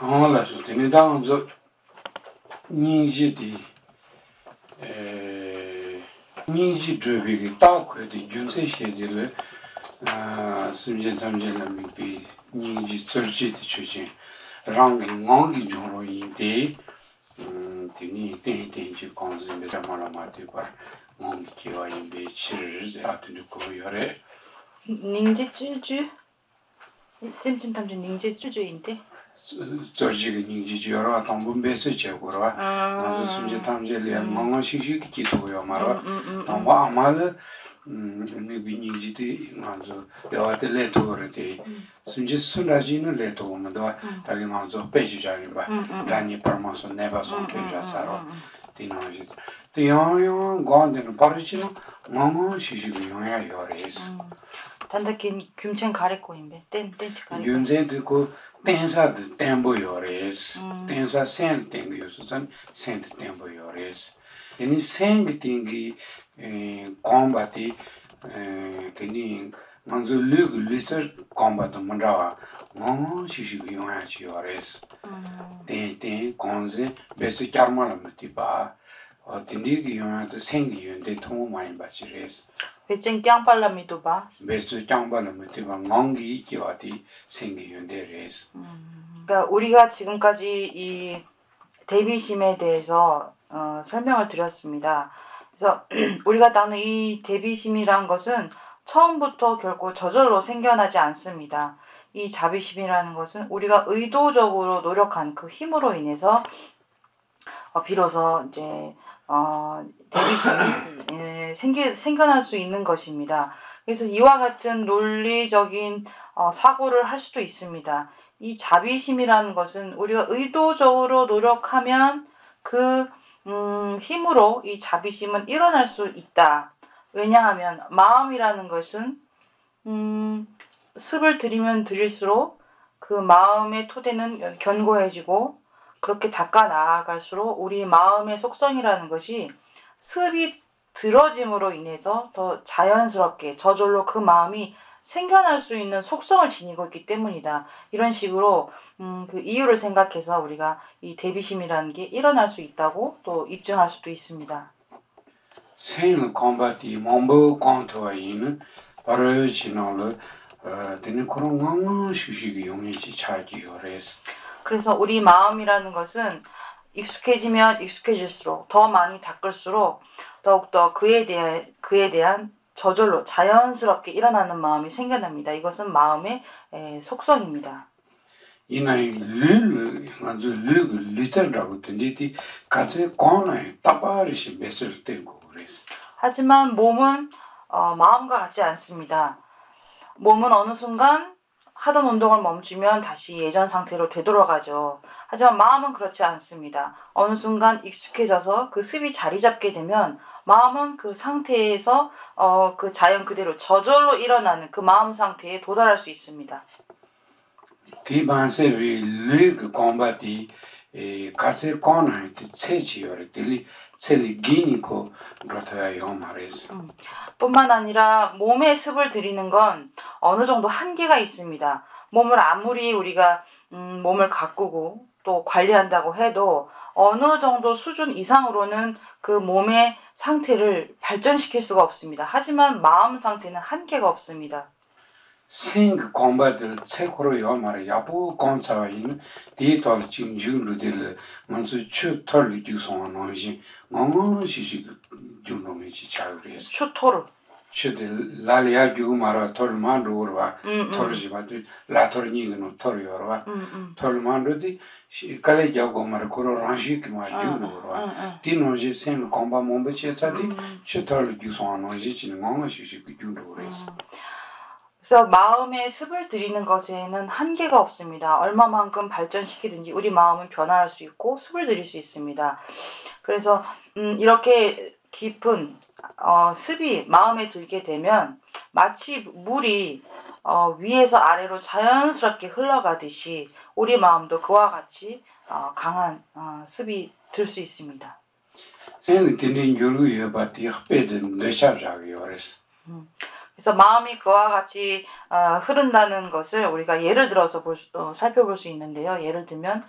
là, je tenais dans un Niji Niji Drubi, talk with the Junse Shedil, Simjan Tamjela Mipi, Niji Surchit Chuchin, Rangi Mongi Joro in day, Tini Tinji comes in the Ramalamati, Mongi Kiwa in Bay, Chiriz, Atinu Koyore. 닝지 쭈쭈? 찜찜 탐지 닝지 쭈쭈인데? 저지가 닝지지여라 당분배서 제고라 아주 순지 탐제리야 멍멍시시 기도요 말아 너무 아마를 닝지디 아주 대화들에 도르데 순지 순라지는 레도면도 다리 먼저 빼주자니 봐 다니 퍼마서 네바서 빼자사로 디나지 디요요 건데는 빠르지는 멍멍시시 용야 요레스 단다긴 균첸 가래꼬인데 땐치 가래 윤제도 그 댄사도 템보요레스 댄사 센 땡기요선 센 템보요레스 이니 생기 땡기 콤바티 그니 먼저 르그 리서 콤바도 먼저 시시비 용하지요레스 땡 건제 베스 까르마라미티바 어딘디기 용하도 생기 윤데 통모 많이 받지레스 배짱 깡발라미도 봐. 베스 짱발라미티바 멍기 있기와디 생기 윤데레스 그러니까 우리가 지금까지 이 대비심에 대해서 설명을 드렸습니다. 그래서 우리가 나눈 이 대비심이란 것은 처음부터 결코 저절로 생겨나지 않습니다. 이 자비심이라는 것은 우리가 의도적으로 노력한 그 힘으로 인해서 비로소 이제 대비심이 생겨날 수 있는 것입니다. 그래서 이와 같은 논리적인 사고를 할 수도 있습니다. 이 자비심이라는 것은 우리가 의도적으로 노력하면 그 힘으로 이 자비심은 일어날 수 있다. 왜냐하면 마음이라는 것은 습을 들이면 들일수록 그 마음의 토대는 견고해지고 그렇게 닦아 나아갈수록 우리 마음의 속성이라는 것이 습이 들어짐으로 인해서 더 자연스럽게 저절로 그 마음이 생겨날 수 있는 속성을 지니고 있기 때문이다. 이런 식으로 그 이유를 생각해서 우리가 이 대비심이라는 게 일어날 수 있다고 또 입증할 수도 있습니다. 생을 콤바티 몸보 컨트와이는 어르지널 되는 그런 휴식이 용이지 차지요레스 그래서 우리 마음이라는 것은 익숙해지면 익숙해질수록 더 많이 닦을수록 더욱더 그에 대한 저절로 자연스럽게 일어나는 마음이 생겨납니다. 이것은 마음의 속성입니다. 이나이 아주 리처라고 듣는데 같이 권에 따바르시 메시를 떼고 그랬어. 하지만 몸은 마음과 같지 않습니다. 몸은 어느 순간 하던 운동을 멈추면 다시 예전 상태로 되돌아가죠. 하지만 마음은 그렇지 않습니다. 어느 순간 익숙해져서 그 습이 자리 잡게 되면 마음은 그 상태에서 그 자연 그대로 저절로 일어나는 그 마음 상태에 도달할 수 있습니다. 디반세비 르그 콤바티 같이 권에 체지요레 들리 셀리 기니코 그렇다요 말이지. 뿐만 아니라 몸에 습을 들이는 건 어느 정도 한계가 있습니다. 몸을 아무리 우리가 몸을 가꾸고 또 관리한다고 해도 어느 정도 수준 이상으로는 그 몸의 상태를 발전시킬 수가 없습니다. 하지만 마음 상태는 한계가 없습니다. 생 콤바들 체코로요 말이 야부 건차와인 디토르 진주르들 먼저 추털리 주소하는지 멍멍시시 준놈이지 차그레스 추토르 추들 라리아 주 말아 털만 로르와 털지마들 라토르니는 털이어와 털만로디 칼레자고 말아 코로란시키 말 주노와 디노지 생 콤바 몸베치차디 추털리 주소하는지 지는 멍멍시시 준노레스 그래서 마음에 습을 들이는 것에는 한계가 없습니다. 얼마만큼 발전시키든지 우리 마음은 변화할 수 있고 습을 들일 수 있습니다. 그래서 이렇게 깊은 습이 마음에 들게 되면 마치 물이 위에서 아래로 자연스럽게 흘러가듯이 우리 마음도 그와 같이 강한 습이 들 수 있습니다. 그래서 마음이 그와 같이 흐른다는 것을 우리가 예를 들어서 살펴볼 수 있는데요. 예를 들면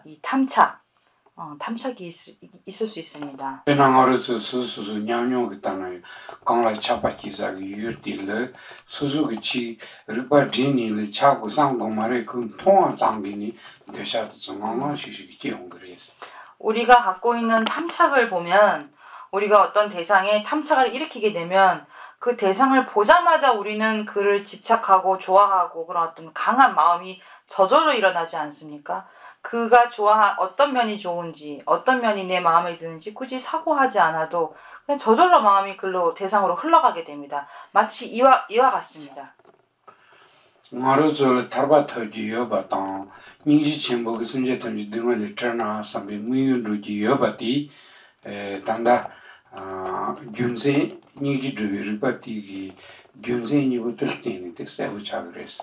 이 탐착이 있을 수 있습니다. 배낭어르스 수수 냥뇽 그다나요. 강라 차바키자기 유르딜레 수수기 치 르바디니를 차고 상고 말에 그 통화 장비니 되셔도 좀 시식이 제용 그랬어. 우리가 갖고 있는 탐착을 보면 우리가 어떤 대상에 탐착을 일으키게 되면 그 대상을 보자마자 우리는 그를 집착하고 좋아하고 그런 어떤 강한 마음이 저절로 일어나지 않습니까? 그가 어떤 면이 좋은지 어떤 면이 내 마음에 드는지 굳이 사고하지 않아도 그냥 저절로 마음이 글로 대상으로 흘러가게 됩니다. 마치 이와 같습니다. 나로서 타바터지요 바탕 닝지 첨보 그 순제 탐지 등을 트나 삼비 무유루지요 바티 단다 균세 닝지 드비르 바티기 균세 니부터 때는데 세우 차그레스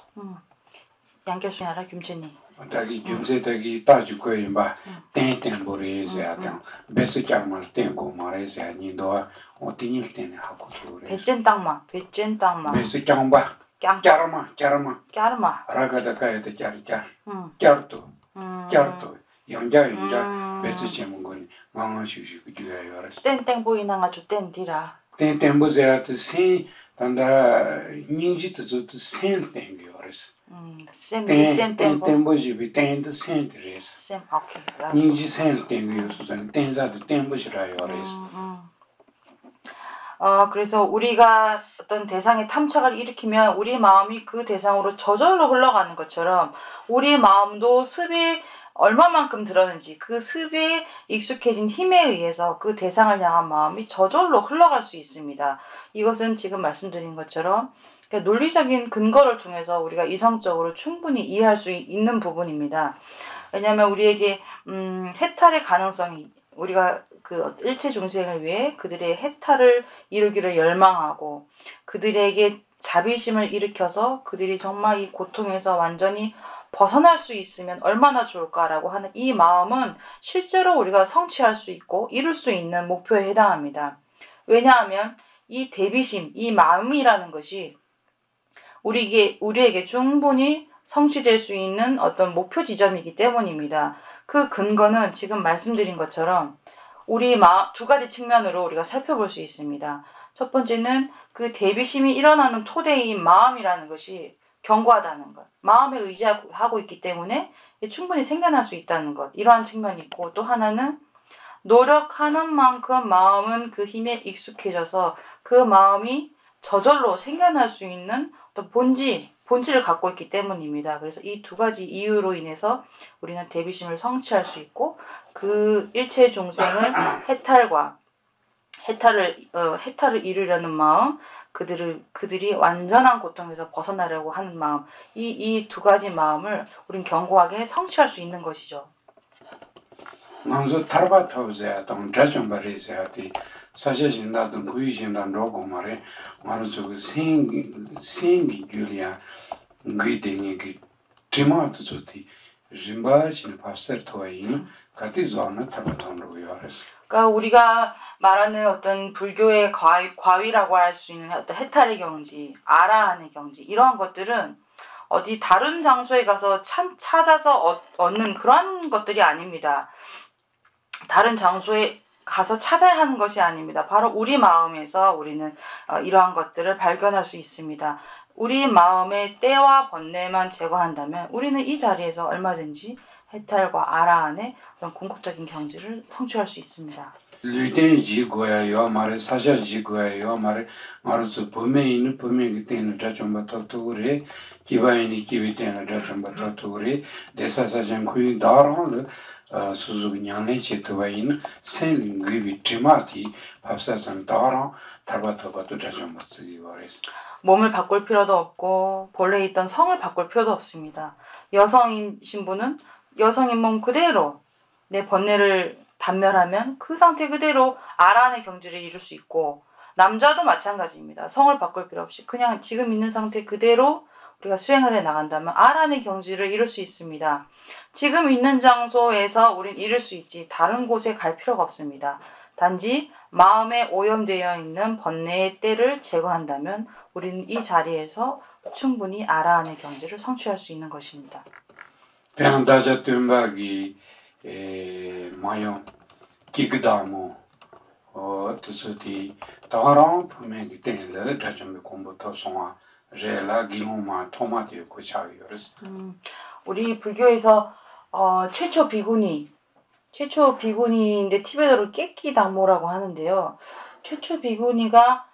양교수님 알아 김천님 다기 균세 다기 따주 거에 봐 땡땡보레세 아당 베스 짱말 땡고 말에세 니도와 어디닐 때는 하고 그래 배젠 땅마 베스 짱바 짜르마 라가다카에다 짜르짜 짜르토 영자 베스 제문건 망아슈슈 그주야 요라스 땡땡 보이나가 주 땡디라 땡땡보세아트 세 단다 닝지트 조트 센 땡기 요라스 센 땡땡보지비 땡도 센트레스 쌤 오케이 닝지 센 땡기 요수선 땡자도 땡보시라 요라스 그래서 우리가 어떤 대상의 탐착을 일으키면 우리 마음이 그 대상으로 저절로 흘러가는 것처럼 우리 마음도 습이 얼마만큼 들었는지 그 습에 익숙해진 힘에 의해서 그 대상을 향한 마음이 저절로 흘러갈 수 있습니다. 이것은 지금 말씀드린 것처럼 논리적인 근거를 통해서 우리가 이성적으로 충분히 이해할 수 있는 부분입니다. 왜냐하면 우리에게 해탈의 가능성이 우리가 그 일체 중생을 위해 그들의 해탈을 이루기를 열망하고 그들에게 자비심을 일으켜서 그들이 정말 이 고통에서 완전히 벗어날 수 있으면 얼마나 좋을까라고 하는 이 마음은 실제로 우리가 성취할 수 있고 이룰 수 있는 목표에 해당합니다. 왜냐하면 이 대비심, 이 마음이라는 것이 우리에게 충분히 성취될 수 있는 어떤 목표 지점이기 때문입니다. 그 근거는 지금 말씀드린 것처럼 우리 두 가지 측면으로 우리가 살펴볼 수 있습니다. 첫 번째는 그 대비심이 일어나는 토대인 마음이라는 것이 견고하다는 것. 마음에 의지하고 있기 때문에 충분히 생겨날 수 있다는 것. 이러한 측면이 있고 또 하나는 노력하는 만큼 마음은 그 힘에 익숙해져서 그 마음이 저절로 생겨날 수 있는 어떤 본질을 갖고 있기 때문입니다. 그래서 이 두 가지 이유로 인해서 우리는 대비심을 성취할 수 있고 그 일체 종생을 해탈을 이루려는 마음, 그들이 완전한 고통에서 벗어나려고 하는 마음, 이 두 가지 마음을 우린 견고하게 성취할 수 있는 것이죠. 먼저 타르바토즈야 동 드라좀바리즈야티 사실신다든 구이신다 로고 말에 말해서 그 생기 줄이야 그이되니 그 지마도 좋디 짐바치는 파스터토인 같이 존나 타르바톤으로 요하스 그러니까 우리가 말하는 어떤 불교의 과위라고 할 수 있는 어떤 해탈의 경지, 아라한의 경지 이러한 것들은 어디 다른 장소에 가서 찾아서 얻는 그런 것들이 아닙니다. 다른 장소에 가서 찾아야 하는 것이 아닙니다. 바로 우리 마음에서 우리는 이러한 것들을 발견할 수 있습니다. 우리 마음의 때와 번뇌만 제거한다면 우리는 이 자리에서 얼마든지 해탈과 아라한의 어떤 궁극적인 경지를 성취할 수 있습니다. 류텐지고야요 말에 사샤지고야요 말에 말해서 범에는 범에 때는 다좀바토토 그래 기바인이 기비때는 다좀바토토 그래 대사사전 구이 다라는 수수그냥내 제토바인 생링귀비 트마티 밥사산 다라 타바토바도 다좀바쓰기 거래서 몸을 바꿀 필요도 없고 본래 있던 성을 바꿀 필요도 없습니다. 여성인 신부는 여성인 몸 그대로 내 번뇌를 단멸하면 그 상태 그대로 아라한의 경지를 이룰 수 있고 남자도 마찬가지입니다. 성을 바꿀 필요 없이 그냥 지금 있는 상태 그대로 우리가 수행을 해 나간다면 아라한의 경지를 이룰 수 있습니다. 지금 있는 장소에서 우린 이룰 수 있지 다른 곳에 갈 필요가 없습니다. 단지 마음에 오염되어 있는 번뇌의 때를 제거한다면 우리는 이 자리에서 충분히 아라한의 경지를 성취할 수 있는 것입니다. 배양다자 뜸박이 마용 기그다모 뜻이 다랑 품에기 때문에 다좀 공부터 송아 제라 기호마 토마티오 고차이어스. 우리 불교에서 최초 비구니인데 티베트로 깨끼 당모라고 하는데요. 최초 비구니가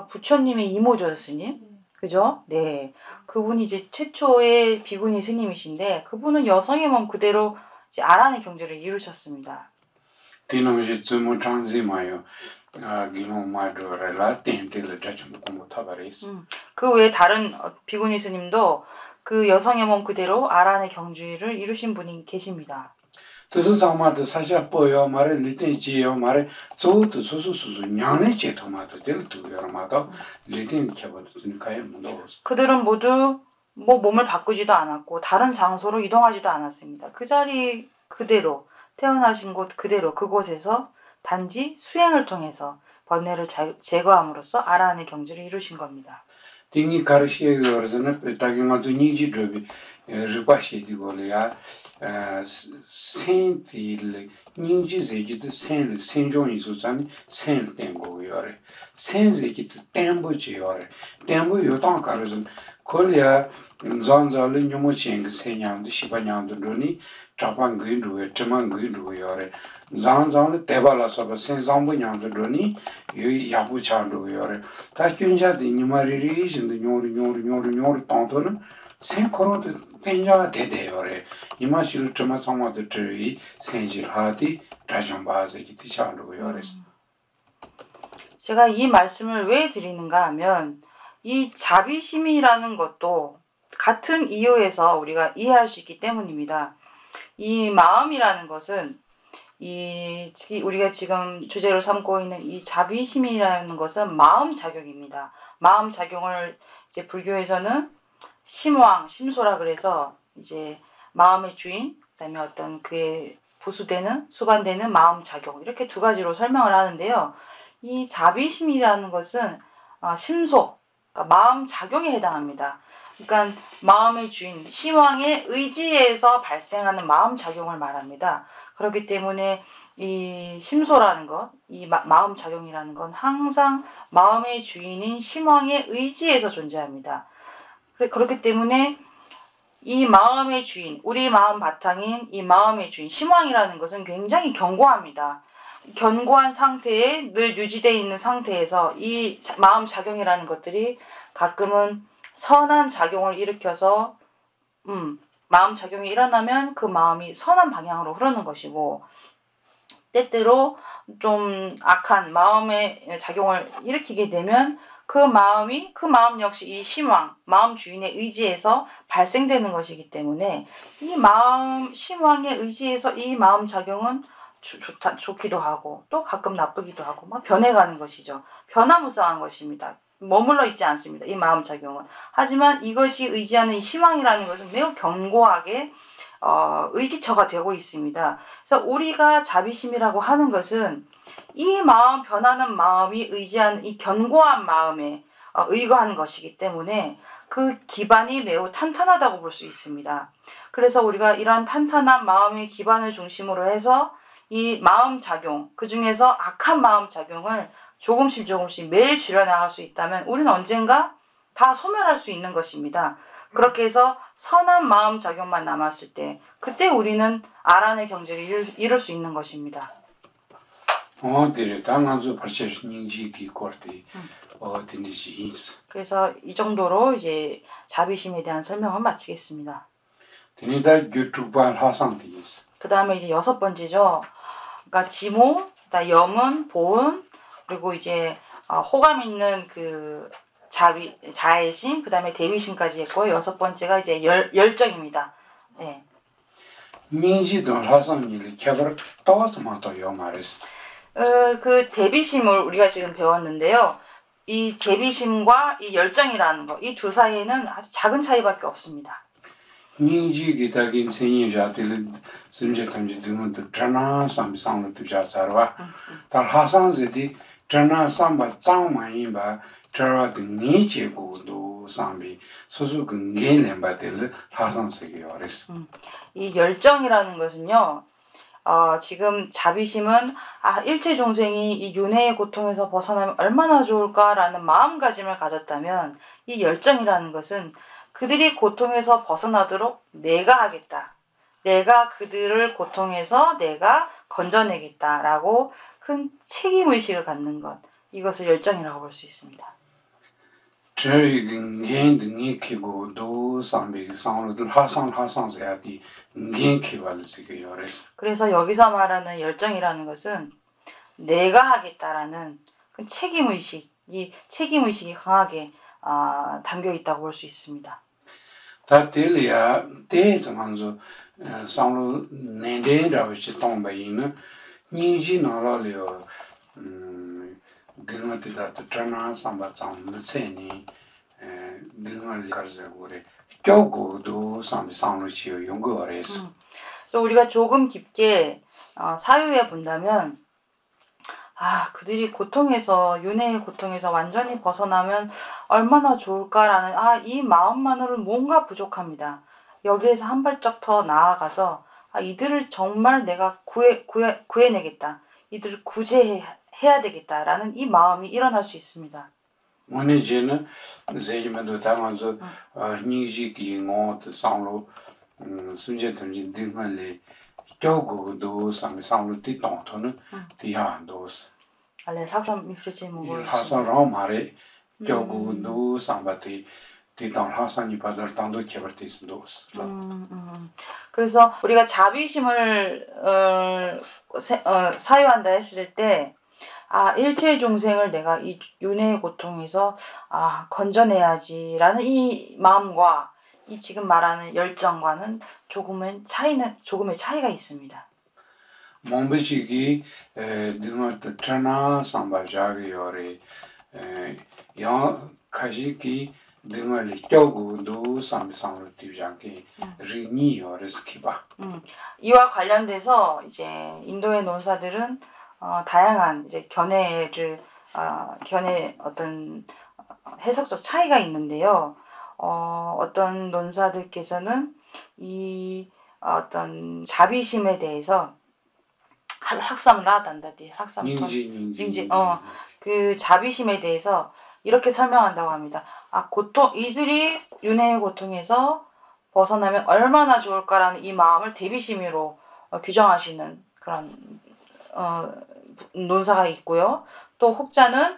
부처님의 이모죠, 스님. 그죠? 네. 그분이 이제 최초의 비구니 스님이신데 그분은 여성의 몸 그대로 이제 아란의 경지를 이루셨습니다. 디노지 쯤은 장지마요. 기호마도레라 텐텔을 다좀 공부타바리스. 그 외에 다른 비구니 스님도 그 여성의 몸 그대로 아란의 경지를 이루신 분이 계십니다. 그래서 정말도 사실 보여 말에 리텐지요 말에 저도 소소소소 냥내 제토마도 될 두여마도 리텐 켜버도 진까요 뭐 그들은 모두 뭐 몸을 바꾸지도 않았고 다른 장소로 이동하지도 않았습니다. 그 자리 그대로 태어나신 곳 그대로 그곳에서 단지 수행을 통해서 번뇌를 제거함으로써 아라한의 경지를 이루신 겁니다. 딩이 가르시에 그러서는 딱이가도 니지르비 르바시디고리아 센틸 닌지제지도 센 센종이 소잔 센 땡고요레 센제기도 땡보지요레 땡보 요당 가르선 콜리아 잔자르 뇨모칭 센냥도 시바냥도 로니 자판 그인루에 저만 그인루요레 잔잔을 대발라서 센상부냥도 로니 이 야부찬루요레 다 균자도 니마리리 신도 뇨르 땅도는 생코로도 땡자가 대대요레 이마실 좀 상마도 저희 생질하디 라존바즈기 티샤루요레. 제가 이 말씀을 왜 드리는가 하면 이 자비심이라는 것도 같은 이유에서 우리가 이해할 수 있기 때문입니다. 이 마음이라는 것은 우리가 지금 주제로 삼고 있는 이 자비심이라는 것은 마음 작용입니다. 마음 작용을 이제 불교에서는 심왕, 심소라 그래서 이제 마음의 주인, 그다음에 어떤 그의 부수되는, 수반되는 마음 작용 이렇게 두 가지로 설명을 하는데요. 이 자비심이라는 것은 심소, 그러니까 마음 작용에 해당합니다. 그러니까 마음의 주인, 심왕의 의지에서 발생하는 마음 작용을 말합니다. 그렇기 때문에 이 심소라는 것, 이 마음 작용이라는 건 항상 마음의 주인인 심왕의 의지에서 존재합니다. 그렇기 때문에 이 마음의 주인, 우리 마음 바탕인 이 마음의 주인, 심왕이라는 것은 굉장히 견고합니다. 견고한 상태에 늘 유지되어 있는 상태에서 이 마음 작용이라는 것들이 가끔은 선한 작용을 일으켜서 마음 작용이 일어나면 그 마음이 선한 방향으로 흐르는 것이고 때때로 좀 악한 마음의 작용을 일으키게 되면 그 마음 역시 이 심왕, 마음 주인의 의지에서 발생되는 것이기 때문에 이 마음 심왕의 의지에서 이 마음 작용은 좋기도 하고 또 가끔 나쁘기도 하고 막 변해가는 것이죠. 변화무쌍한 것입니다. 머물러 있지 않습니다. 이 마음 작용은. 하지만 이것이 의지하는 희망이라는 것은 매우 견고하게 의지처가 되고 있습니다. 그래서 우리가 자비심이라고 하는 것은 이 마음 변하는 마음이 의지하는 이 견고한 마음에 의거하는 것이기 때문에 그 기반이 매우 탄탄하다고 볼 수 있습니다. 그래서 우리가 이러한 탄탄한 마음의 기반을 중심으로 해서 이 마음 작용, 그 중에서 악한 마음 작용을 조금씩 매일 줄여나갈 수 있다면 우리는 언젠가 다 소멸할 수 있는 것입니다. 그렇게 해서 선한 마음 작용만 남았을 때 그때 우리는 아란의 경지를 이룰 수 있는 것입니다. 그래서 이 정도로 이제 자비심에 대한 설명을 마치겠습니다. 그 다음에 이제 6번째죠. 그러니까 지모, 염은, 보은, 그리고 이제 호감 있는 그 자애심, 그 다음에 대비심까지 했고요. 6번째가 이제 열정입니다. 네. 그 대비심을 우리가 지금 배웠는데요. 이 대비심과 이 열정이라는 거, 이 두 사이에는 아주 작은 차이밖에 없습니다. 닝지기다긴 생이자들 심제탐지 등은 전화 삼상을 두자자와 달 하상제디 전화 삼바 짱마이바 저와 등이 제고도 상비 소수 근게 렘바들 하상세요. 그래서 이 열정이라는 것은요. 지금 자비심은 일체종생이 이 윤회의 고통에서 벗어나면 얼마나 좋을까라는 마음가짐을 가졌다면 이 열정이라는 것은 그들이 고통에서 벗어나도록 내가 하겠다. 내가 그들을 고통에서 내가 건져내겠다라고 큰 책임의식을 갖는 것. 이것을 열정이라고 볼 수 있습니다. 저희 근게 등이 키고도 상비 상로들 하상세야디 근게 키발세요. 그래서 그래서 여기서 말하는 열정이라는 것은 내가 하겠다라는 그 책임의식, 이 책임의식이 강하게 담겨 있다고 볼 수 있습니다. 다 텔이야 대장한서 상로 내대라고 시동바이는 닝지 나라려 등한테다 트라나 삼바짱 무세니 등을 가르자고래 교고도 상로 지요 연구하래서 그래서 우리가 조금 깊게 사유해 본다면 그들이 고통에서 윤회의 고통에서 완전히 벗어나면 얼마나 좋을까라는 이 마음만으로는 뭔가 부족합니다. 여기에서 한 발짝 더 나아가서 이들을 정말 내가 구해내겠다. 이들을 구제해야 되겠다라는 이 마음이 일어날 수 있습니다. 오늘 이제는 세기만도 당하면서 닝지기 ngọt 상로 순제든지 등을리 교고도 상로 뒤동토는 뒤하도스 알레 학산 믹스지 뭐 하산로 말에 교고도 상바티 뒤동 하산이 받을 당도 개발되스도스 그래서 우리가 자비심을 사유한다 했을 때 일체의 종생을 내가 이 윤회의 고통에서 건져내야지라는 이 마음과 이 지금 말하는 열정과는 조금의 차이가 있습니다. 몽베시기 등을 트나 삼바자기 요리 양 가시기 등을 교고도 상로 뒤장기 리니 요리스키바 이와 관련돼서 이제 인도의 논사들은 다양한 이제 견해 어떤 해석적 차이가 있는데요. 어떤 논사들께서는 이 어떤 자비심에 대해서 그 자비심에 대해서 이렇게 설명한다고 합니다. 이들이 윤회의 고통에서 벗어나면 얼마나 좋을까라는 이 마음을 대비심으로 규정하시는 그런 논사가 있고요. 또 혹자는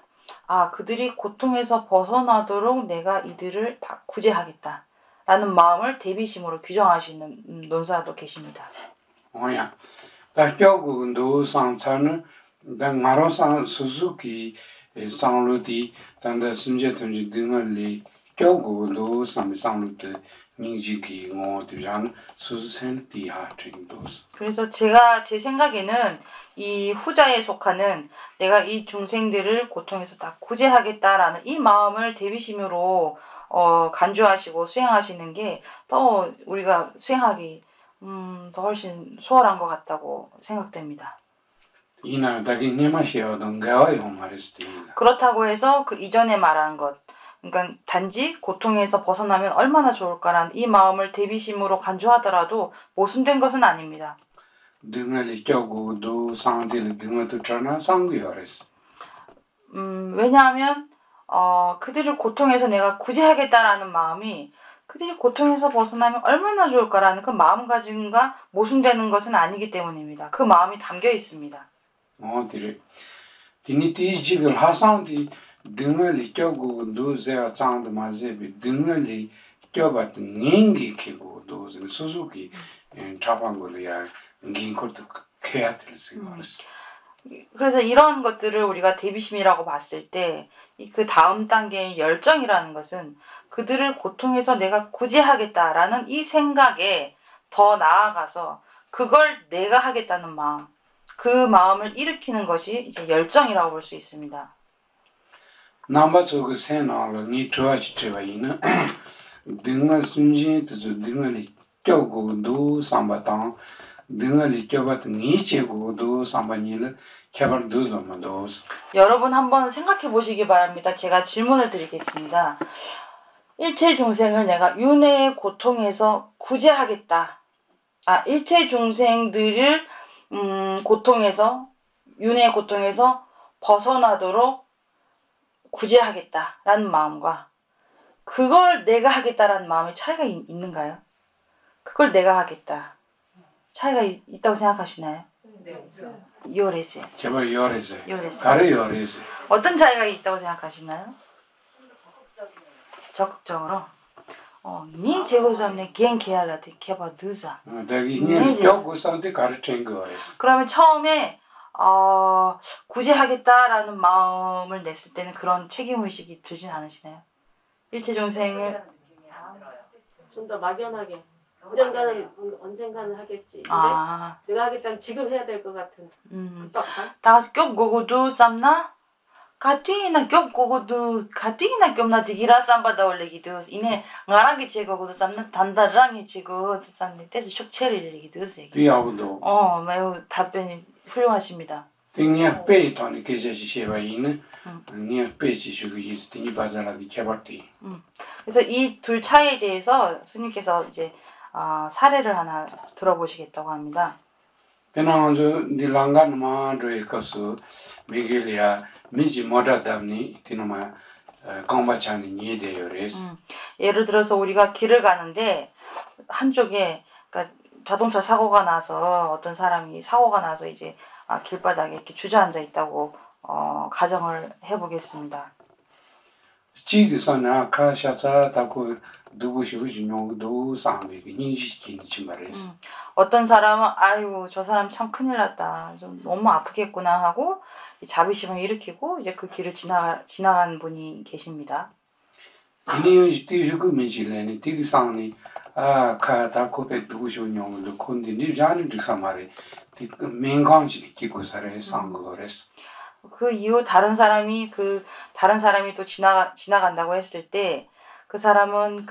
그들이 고통에서 벗어나도록 내가 이들을 다 구제하겠다라는 마음을 대비심으로 규정하시는 논사도 계십니다. 교고도 상차는 나로상 수수기 상로디 단다 순제든지 등을리 교고도 상로도 닝지기 ngọt 수수생 뒤하trình 도스 그래서 제 생각에는 이 후자에 속하는 내가 이 중생들을 고통에서 다 구제하겠다라는 이 마음을 대비심으로 간주하시고 수행하시는 게 더 우리가 수행하기 더 훨씬 수월한 것 같다고 생각됩니다. 그렇다고 해서 그 이전에 말한 것, 그러니까 단지 고통에서 벗어나면 얼마나 좋을까라는 이 마음을 대비심으로 간주하더라도 모순된 것은 아닙니다. 왜냐하면 그들을 고통에서 내가 구제하겠다라는 마음이 그들이 고통에서 벗어나면 얼마나 좋을까라는 그 마음가짐과 모순되는 것은 아니기 때문입니다. 그 마음이 담겨 있습니다. 디니티지글 하상디 등을리 교고도 제가 장도 마제비 등을리 교바트 닝기 키고도 수수기 잡한걸이야 닝코도 케아틀스 그래서 이런 것들을 우리가 대비심이라고 봤을 때 그 다음 단계의 열정이라는 것은 그들을 고통에서 내가 구제하겠다라는 이 생각에 더 나아가서 그걸 내가 하겠다는 마음, 그 마음을 일으키는 것이 이제 열정이라고 볼 수 있습니다. 남바초그 세나로 니 트와치트바이는 등을 순진해서 등을 교고도 삼바당 능을 껴봤던 이체고도 상반이를 개발도도 뭐도 여러분 한번 생각해 보시기 바랍니다. 제가 질문을 드리겠습니다. 일체 중생을 내가 윤회의 고통에서 구제하겠다. 일체 중생들을 고통에서 윤회의 고통에서 벗어나도록 구제하겠다라는 마음과 그걸 내가 하겠다라는 마음의 차이가 있는가요? 그걸 내가 하겠다. 차이가 있다고 생각하시나요? 네. 요레세. 제발 요래서 요레세. 가래 요래서 어떤 차이가 있다고 생각하시나요? 적극적으로. 니 제고삼네 겐케알라테 케바 두사. 다기 니 껴고선데 가르친 거였어. 그러면 처음에 구제하겠다라는 마음을 냈을 때는 그런 책임의식이 들진 않으시나요? 일체 중생을 좀 더 막연하게 언젠가는 하겠지. 근데 내가 하겠다는 지금 해야 될 것 같은. 다 같이 껴고고도 쌈나? 가뜩이나 껴고고도 가뜩이나 껴나 디기라 쌈바다 올리기도 이네 나랑게 제거고도 쌈나 단다랑이 제거 쌈네 때서 촉체를 얘기도 비아우도 매우 답변이 훌륭하십니다. 땡이야 빼이터니 계제시 쉐바이는 니야 빼지시고 이스티니 바자라기 개발티. 그래서 이 둘 차이에 대해서 스님께서 이제 사례를 하나 들어보시겠다고 합니다. 페나온조 딜랑간마 드에커스 미겔이야 미지 모다담니 티노마 강바찬이 니에데요레스. 예를 들어서 우리가 길을 가는데 한쪽에 그러니까 자동차 사고가 나서 어떤 사람이 사고가 나서 이제 길바닥에 이렇게 주저앉아 있다고 가정을 해보겠습니다. 지기선아 카샤자 타고 누구시고 중용도 상비기 인식인지 말이스. 어떤 사람은 아유 저 사람 참 큰일 났다 좀 너무 아프겠구나 하고 자비심을 일으키고 이제 그 길을 지나간 분이 계십니다. 이니 티주고 미질레니 티기상니 카타코페 누구시고 용도 콘디니 자니 드사마리 티 맹강지 기고사레 상고레스. 그 이후 다른 사람이 또 지나간다고 했을 때 그 사람은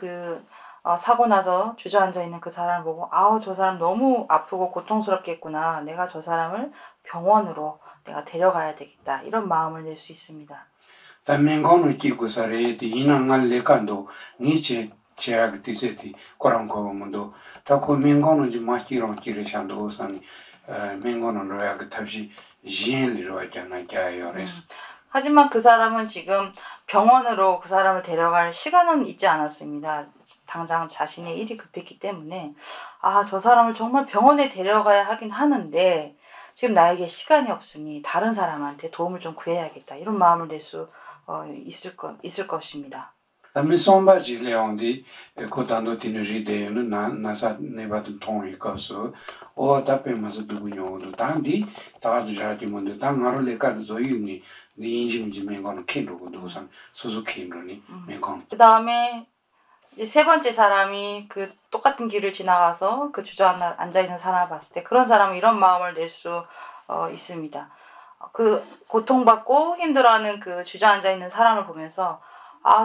사고 나서 주저앉아 있는 그 사람을 보고 저 사람 너무 아프고 고통스럽겠구나. 내가 저 사람을 병원으로 내가 데려가야 되겠다. 이런 마음을 낼 수 있습니다. 다맹강을 기고사레 이나갈 레칸도 니체 제약 티세티 코랑코문도 타코 맹강은 좀 마키랑 기르샹도 산이 맹강은 로약 탑시 지엔리로 하잖아 자요레스. 하지만 그 사람은 지금 병원으로 그 사람을 데려갈 시간은 있지 않았습니다. 당장 자신의 일이 급했기 때문에 저 사람을 정말 병원에 데려가야 하긴 하는데 지금 나에게 시간이 없으니 다른 사람한테 도움을 좀 구해야겠다. 이런 마음을 낼 수 있을 것입니다. 담미 손바지 레온디 고단도 티누지데는 나사 네바도 통이 가서 답변마서 누구냐고도 단디 다도 자기문도 당하로 레카도 조이니 니 인심지 맹거는 킨로고 도산 소소 킨로니 맹건. 그다음에 이제 세 번째 사람이 그 똑같은 길을 지나가서 그 주저앉아 있는 사람을 봤을 때 그런 사람은 이런 마음을 낼 수 있습니다. 그 고통받고 힘들어하는 그 주저앉아 있는 사람을 보면서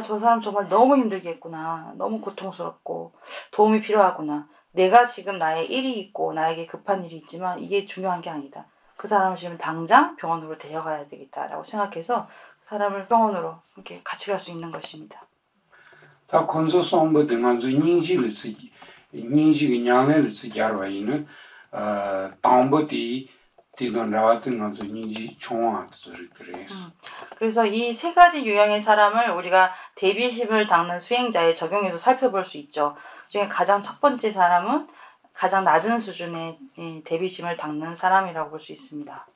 저 사람 정말 너무 힘들겠구나. 너무 고통스럽고 도움이 필요하구나. 내가 지금 나의 일이 있고 나에게 급한 일이 있지만 이게 중요한 게 아니다. 그 사람을 지금 당장 병원으로 데려가야 되겠다라고 생각해서 그 사람을 병원으로 이렇게 같이 갈 수 있는 것입니다. 다 콘소 sombo dengan 닝지를 쓰기 닝지가 냥을 쓰기 알바이는 담보티 티던 라와튼 건소 닝지 총아 소리들이. 그래서 이 세 가지 유형의 사람을 우리가 대비심을 닦는 수행자에 적용해서 살펴볼 수 있죠. 그중에 가장 첫 번째 사람은 가장 낮은 수준의 대비심을 닦는 사람이라고 볼 수 있습니다.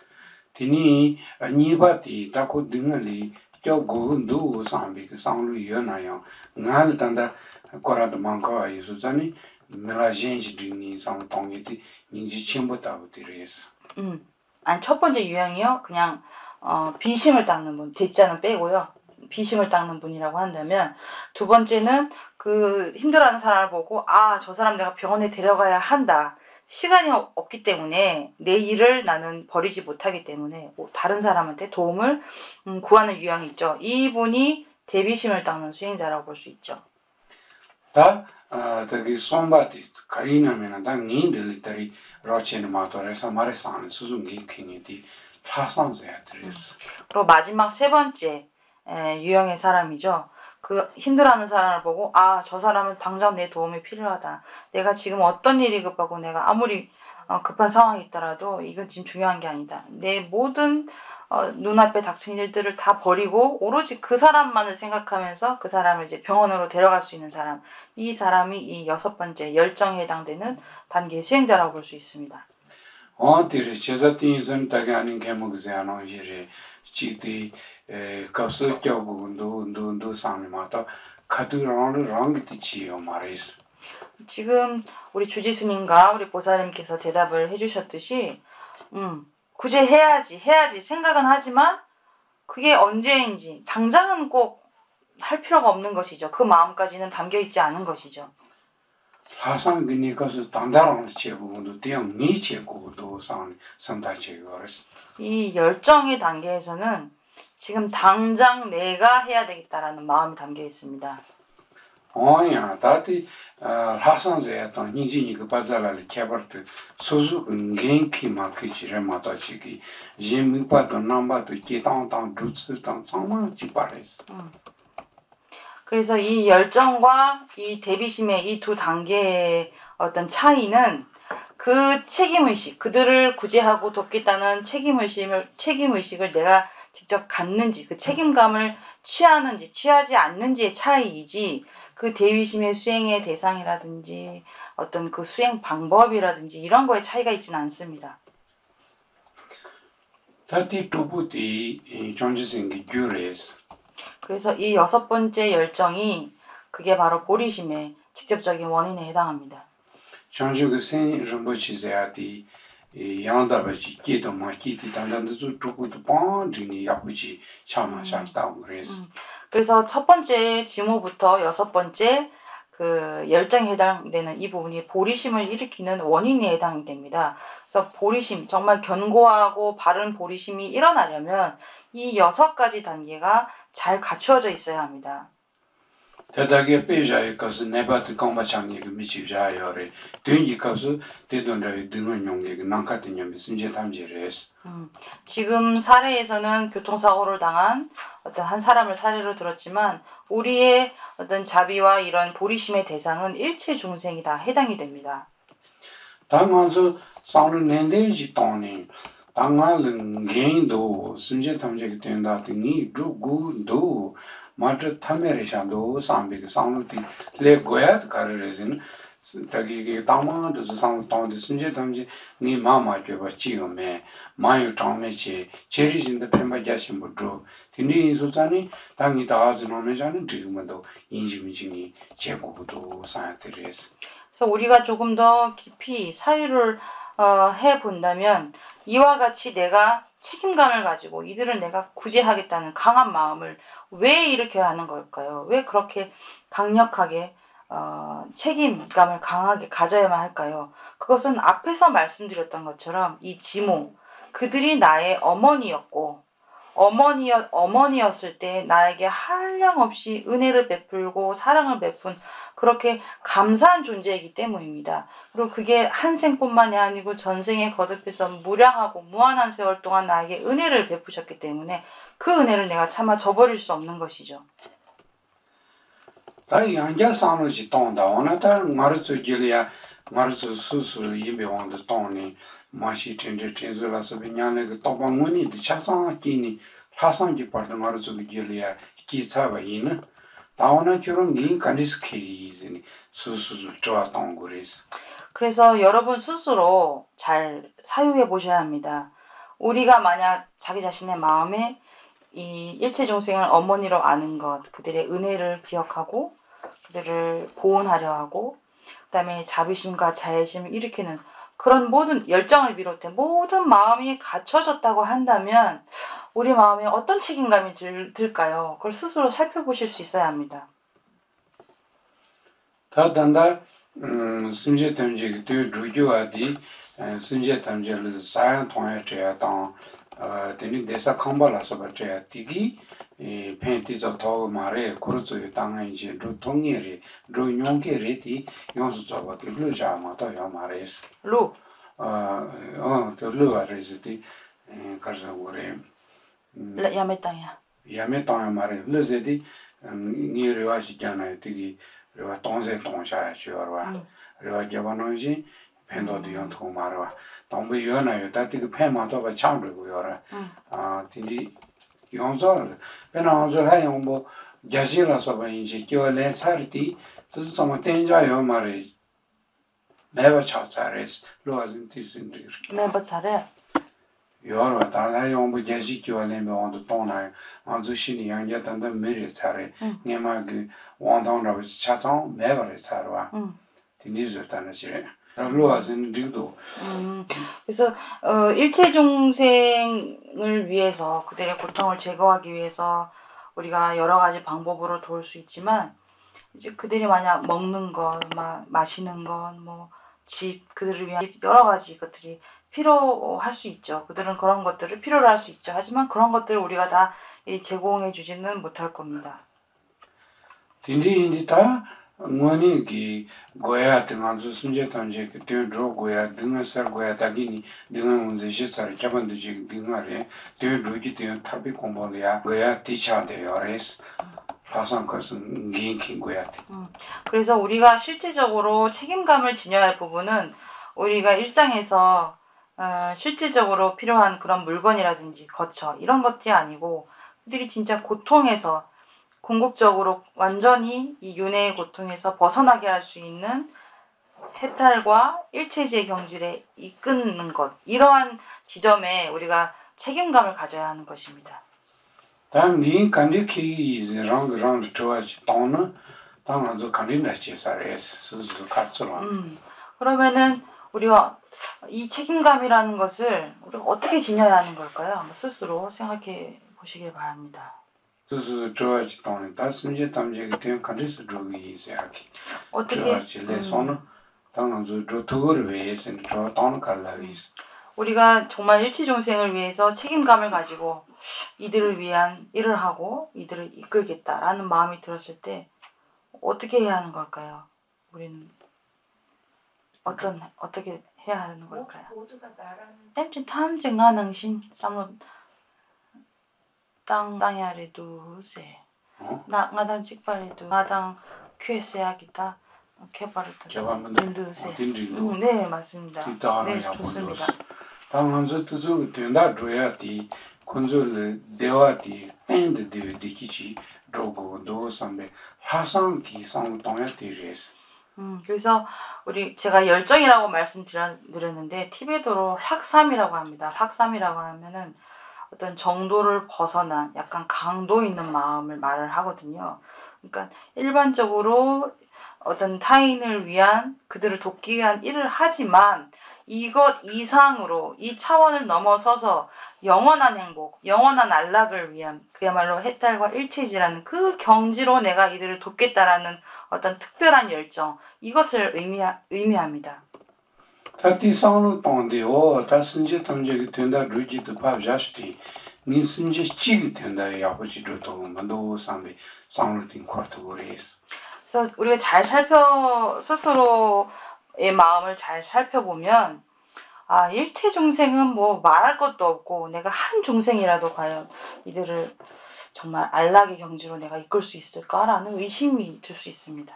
티니 니바티 타코 등을리 껴고도 상비 그 상루 연아요. 날 단다 거라도 많고 예수자니 멜라젠지 등이 상통이디 닝지 첨부다고 드려서. 첫 번째 유형이요. 그냥 비심을 닦는 분, 대자는 빼고요. 비심을 닦는 분이라고 한다면 두 번째는 그 힘들어하는 사람을 보고 저 사람 내가 병원에 데려가야 한다. 시간이 없기 때문에 내 일을 나는 버리지 못하기 때문에 다른 사람한테 도움을 구하는 유형이 있죠. 이분이 대비심을 닦는 수행자라고 볼 수 있죠. 저기 손바디 가리나면 당이 들리더리 로체는 마토에서 말해서는 수중기 기니디 사상자야 드렸어. 그리고 마지막 세 번째 유형의 사람이죠. 그 힘들어하는 사람을 보고 아, 저 사람은 당장 내 도움이 필요하다. 내가 지금 어떤 일이 급하고 내가 아무리 급한 상황이 있더라도 이건 지금 중요한 게 아니다. 내 모든 눈앞에 닥친 일들을 다 버리고 오로지 그 사람만을 생각하면서 그 사람을 이제 병원으로 데려갈 수 있는 사람. 이 사람이 이 6번째 열정에 해당되는 단계의 수행자라고 볼 수 있습니다. 뒤를 제자팀에서는 딱히 아닌 개목이지 않아 이제 지디 가서 겨고 운도 상님마다 카드랑을 랑기지요 말이스. 지금 우리 주지스님과 우리 보살님께서 대답을 해주셨듯이 굳이 해야지 생각은 하지만 그게 언제인지 당장은 꼭 할 필요가 없는 것이죠. 그 마음까지는 담겨있지 않은 것이죠. 하상 그니까서 단다랑 제고도 대응 니 제고도 상다 제거랬어. 이 열정의 단계에서는 지금 당장 내가 해야 되겠다라는 마음이 담겨 있습니다. 어야 다티 하상제였던 니지니 그 바자라를 개발트 소수 근gen키 마크지를 마다지기 제미파도 남바도 기타당 루츠당 상만지 바레스. 그래서 이 열정과 이 대비심의 이 두 단계의 어떤 차이는 그 책임의식, 그들을 구제하고 돕겠다는 책임의식을 내가 직접 갖는지, 그 책임감을 취하는지, 취하지 않는지의 차이이지, 그 대비심의 수행의 대상이라든지, 어떤 그 수행 방법이라든지, 이런 거에 차이가 있지는 않습니다. 다티 두부티 전지생기 규레스. 그래서 이 6번째 열정이 그게 바로 보리심의 직접적인 원인에 해당합니다. 전주그 생 rinpoche세야티 양다바지 기도 마키티 단단도 두부도 반드니 야부지 참아샤다고 그래서. 그래서 첫 번째 지모부터 6번째 그 열정에 해당되는 이 부분이 보리심을 일으키는 원인에 해당됩니다. 그래서 보리심, 정말 견고하고 바른 보리심이 일어나려면 이 6가지 단계가 잘 갖추어져 있어야 합니다. 대다게 빼자의 것은 내바트 강바창이 그 미치자요래 된지 것은 대돈의 등은 용객 난카든 념이 심지어 담지레스. 지금 사례에서는 교통사고를 당한 어떤 한 사람을 사례로 들었지만 우리의 어떤 자비와 이런 보리심의 대상은 일체 중생이 다 해당이 됩니다. 당한서 상을 낸데지 돈이 당한은 개인도 심지어 담지게 된다 등이 누구도 마트 타메레샤도 상비게 상루티 레고야 가르레진 타기게 담아도 상루 땅도 심지어 담지 니 마마께 버치오메 마요 땅메치 제리진데 펜바자신 것도 근데 소자니 당이 다즈노메자는 지금도 인지미징이 제고도 사야들레스. 그래서 우리가 조금 더 깊이 사유를 해본다면 이와 같이 내가 책임감을 가지고 이들을 내가 구제하겠다는 강한 마음을 왜 일으켜야 하는 걸까요? 왜 그렇게 강력하게 책임감을 강하게 가져야만 할까요? 그것은 앞에서 말씀드렸던 것처럼 이 지모, 그들이 나의 어머니였고 어머니였을 때 나에게 한량없이 은혜를 베풀고 사랑을 베푼 그렇게 감사한 존재이기 때문입니다. 그리고 그게 한 생뿐만이 아니고 전생에 거듭해서 무량하고 무한한 세월 동안 나에게 은혜를 베푸셨기 때문에 그 은혜를 내가 차마 저버릴 수 없는 것이죠. 다이 양자 상로지 돈다 오나다 마르츠 길이야 마르츠 수수 이베원도 돈이 마시 텐즈라서 비냐네 그 또방문이 차상기니 하상기 파트 마르츠 길이야 기차바이나 다오나 결혼 긴 간디스케이즈니 수수수 좋았던 거리스. 그래서 여러분 스스로 잘 사유해 보셔야 합니다. 우리가 만약 자기 자신의 마음에 이 일체 중생을 어머니로 아는 것, 그들의 은혜를 기억하고 그들을 보온하려 하고 그다음에 자비심과 자애심을 일으키는 그런 모든 열정을 비롯해 모든 마음이 갖춰졌다고 한다면 우리 마음에 어떤 책임감이 들까요? 그걸 스스로 살펴보실 수 있어야 합니다. 다단다 심지어 탐지 그 루주아디 심지어 탐지를 사양 통해 줘야 당 되니 대사 컴발라서 버텨야 되기 이 팬티저 더 말에 그렇죠. 당한 이제 루 통일이 루 용계리디 용수 저거 루자마다 요 말에스. 루. 또 루아르지디 가서 우리 야메땅이야. 야메땅 말에 루제디 니르와 시잖아요. 되게 르와 동세 동샤야 주어와. 르와 개발노지 팬도도 연토 말와. 동부 유나요. 다티그 팬마도 봐 참르고 요라. 딘디 용서 배나서 하용 뭐 자신라서 봐 이제 교내 살티 또 좀 된자요 말에 매버 차차레스 로아진 티신들 매버 차례 여러 다라용 뭐 자식 교내 뭐도 돈나 아주 신이 양자 단다 메리 차레 내가 그 원동으로 차상 매버를 차와 딘디저 단지래 로아진 디도 그래서 일체중생을 위해서 그들의 고통을 제거하기 위해서 우리가 여러 가지 방법으로 도울 수 있지만 이제 그들이 만약 먹는 것, 마시는 것, 뭐 집, 그들을 위한 여러 가지 것들이 필요할 수 있죠. 그들은 그런 것들을 필요로 할 수 있죠. 하지만 그런 것들을 우리가 다 제공해 주지는 못할 겁니다. 딘디 다 ngoni ki goya tengan su sunje tanje ke te dro goya dinga sar goya tagini dinga unze je sar chaban de ji dinga re te dro ki te tabi kombo ya goya ticha de yores 라상 것은 nginki goya. 그래서 우리가 실제적으로 책임감을 지녀야 할 부분은 우리가 일상에서 실질적으로 필요한 그런 물건이라든지 거처 이런 것들이 아니고 그들이 진짜 고통에서 궁극적으로 완전히 이 윤회의 고통에서 벗어나게 할 수 있는 해탈과 일체지의 경지를 이끄는 것 이러한 지점에 우리가 책임감을 가져야 하는 것입니다. 당니 간디키 이제 랑 좋아지 돈은 당한저 간디나치 사레스 수수 같죠. 그러면은 우리가 이 책임감이라는 것을 우리가 어떻게 지녀야 하는 걸까요? 한번 스스로 생각해 보시길 바랍니다. 수수 좋아지 돈은 다 심지 담제기 때문에 간디스 drogi 이제하기. 어떻게 레선은 당한저 도토를 위해서 저 돈을 갈라위스. 우리가 정말 일체중생을 위해서 책임감을 가지고 이들을 위한 일을 하고 이들을 이끌겠다라는 마음이 들었을 때 어떻게 해야 하는 걸까요? 우리는 어떻게 해야 하는 걸까요? 모두가 나라는 쌤진 탐증 가능신 쌈로 땅야래도 세 나당 찍발에도 나당 퀴에스야기다 개발했던 딘두세 네 맞습니다. 네 좋습니다. 당한저 뜻을 된다 줘야지 군주를 대화디 팬드 디키치 로고 도삼베 하상기 상동에 디레스. 그래서 제가 열정이라고 말씀드렸는데 티베도로 학삼이라고 합니다. 학삼이라고 하면은 어떤 정도를 벗어난 약간 강도 있는 마음을 말을 하거든요. 그러니까 일반적으로 어떤 타인을 위한 그들을 돕기 위한 일을 하지만 이것 이상으로 이 차원을 넘어서서 영원한 행복, 영원한 안락을 위한 그야말로 해탈과 일체지라는 그 경지로 내가 이들을 돕겠다라는 어떤 특별한 열정 이것을 의미합니다. 다티상로 동데오 다신제 탐제기 된다 루지도 밥자스티 니 신제 치기 된다 야부지도 만도 상비 상로팅 쿼터고리스. 그래서 우리가 스스로의 마음을 잘 살펴보면 일체 중생은 뭐 말할 것도 없고 내가 한 중생이라도 과연 이들을 정말 안락의 경지로 내가 이끌 수 있을까라는 의심이 들 수 있습니다.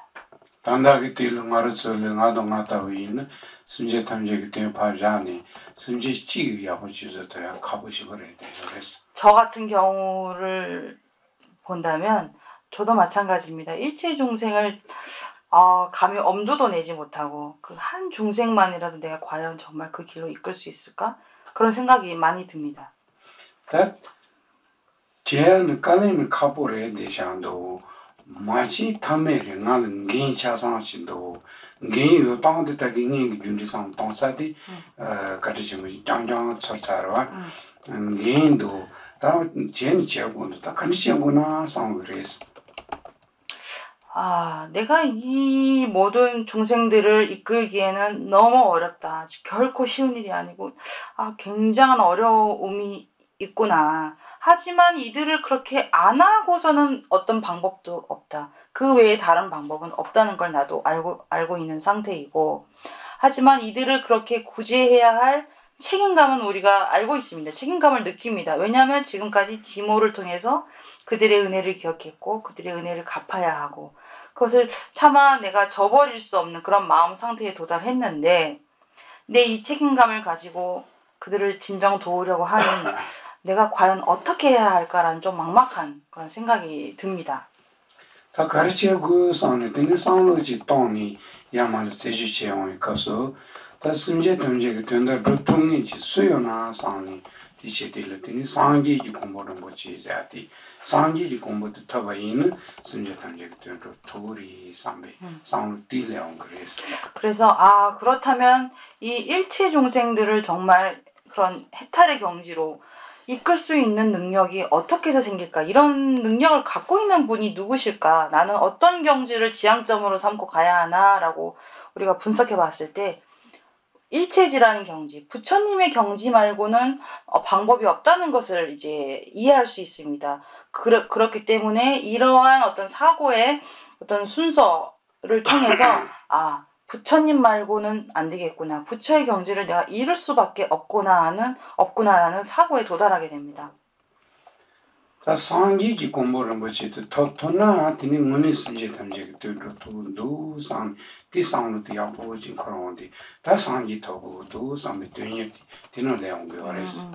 단다기 띠를 말을 나동하다위는 심지 탐지기 때문에 파자니 심지 치기 야부지도야 가보시 그래야 돼. 그래서 저 같은 경우를 본다면 저도 마찬가지입니다. 일체 중생을 감히 엄두도 내지 못하고 그 한 중생만이라도 내가 과연 정말 그 길로 이끌 수 있을까? 그런 생각이 많이 듭니다. 제는 깔림을 카보레 대상도 마치 탐메리 나는 개인차상신도 개인의 땅에다가 개인의 준비상 동사디 같이 뭐 장장 처차로와 개인도 다 제는 제고도 다 컨디션구나 상그레스. 내가 이 모든 중생들을 이끌기에는 너무 어렵다. 결코 쉬운 일이 아니고 굉장한 어려움이 있구나 하지만 이들을 그렇게 안 하고서는 어떤 방법도 없다. 그 외에 다른 방법은 없다는 걸 나도 알고 있는 상태이고, 하지만 이들을 그렇게 구제해야 할 책임감은 우리가 알고 있습니다. 책임감을 느낍니다. 왜냐하면 지금까지 지모를 통해서 그들의 은혜를 기억했고 그들의 은혜를 갚아야 하고, 그것을 차마 내가 저버릴 수 없는 그런 마음 상태에 도달했는데, 내 이 책임감을 가지고 그들을 진정 도우려고 하는 내가 과연 어떻게 해야 할까라는 좀 막막한 그런 생각이 듭니다. 다 가르쳐 그 상에 되는 상로지 돈이 야만 세지 체험이 가서 다 심제 던지게 된다 보통이 수요나 상이 디체들 되는 상기지 공부를 뭐지 이제ati 상기지 공부도 타바이는 심제 던지게 된다 도리 상배 상로 딜레온 그래서 그렇다면 이 일체 중생들을 정말 그런 해탈의 경지로 이끌 수 있는 능력이 어떻게 해서 생길까? 이런 능력을 갖고 있는 분이 누구실까? 나는 어떤 경지를 지향점으로 삼고 가야 하나라고 우리가 분석해 봤을 때, 일체지라는 경지, 부처님의 경지 말고는 방법이 없다는 것을 이제 이해할 수 있습니다. 그렇기 때문에 이러한 어떤 사고의 어떤 순서를 통해서 부처님 말고는 안 되겠구나. 부처의 경지를 내가 이룰 수밖에 없구나라는 사고에 도달하게 됩니다. 다 상기지 공부를 뭐지 토나 되니 문이 심제 던지게 되도 도도 상 디상로도 야보진 그런데 다 상기 토고도 상비 되니 되는 내용 거래서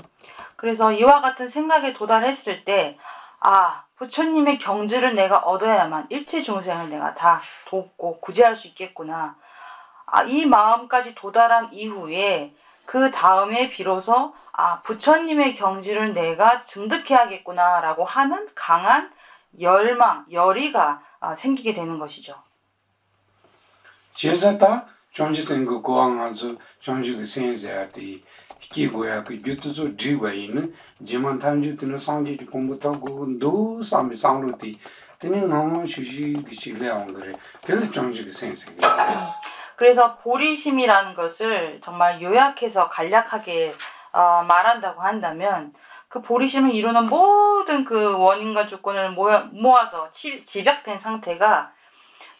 그래서 이와 같은 생각에 도달했을 때 부처님의 경지를 내가 얻어야만 일체 중생을 내가 다 돕고 구제할 수 있겠구나. 이 마음까지 도달한 이후에 그 다음에 비로소 부처님의 경지를 내가 증득해야겠구나라고 하는 강한 열의가 생기게 되는 것이죠. 제자다 정지생그 고항아서 정지그 생자한테 기고야 그 유튜브 지와이는 지만 탐지드는 상기지 공부하고 도 상비 상로티 되는 너무 쉬쉬 기치려온 거래. 별 정지그 생생이야. 그래서 보리심이라는 것을 정말 요약해서 간략하게 말한다고 한다면, 그 보리심을 이루는 모든 그 원인과 조건을 모아서 집약된 상태가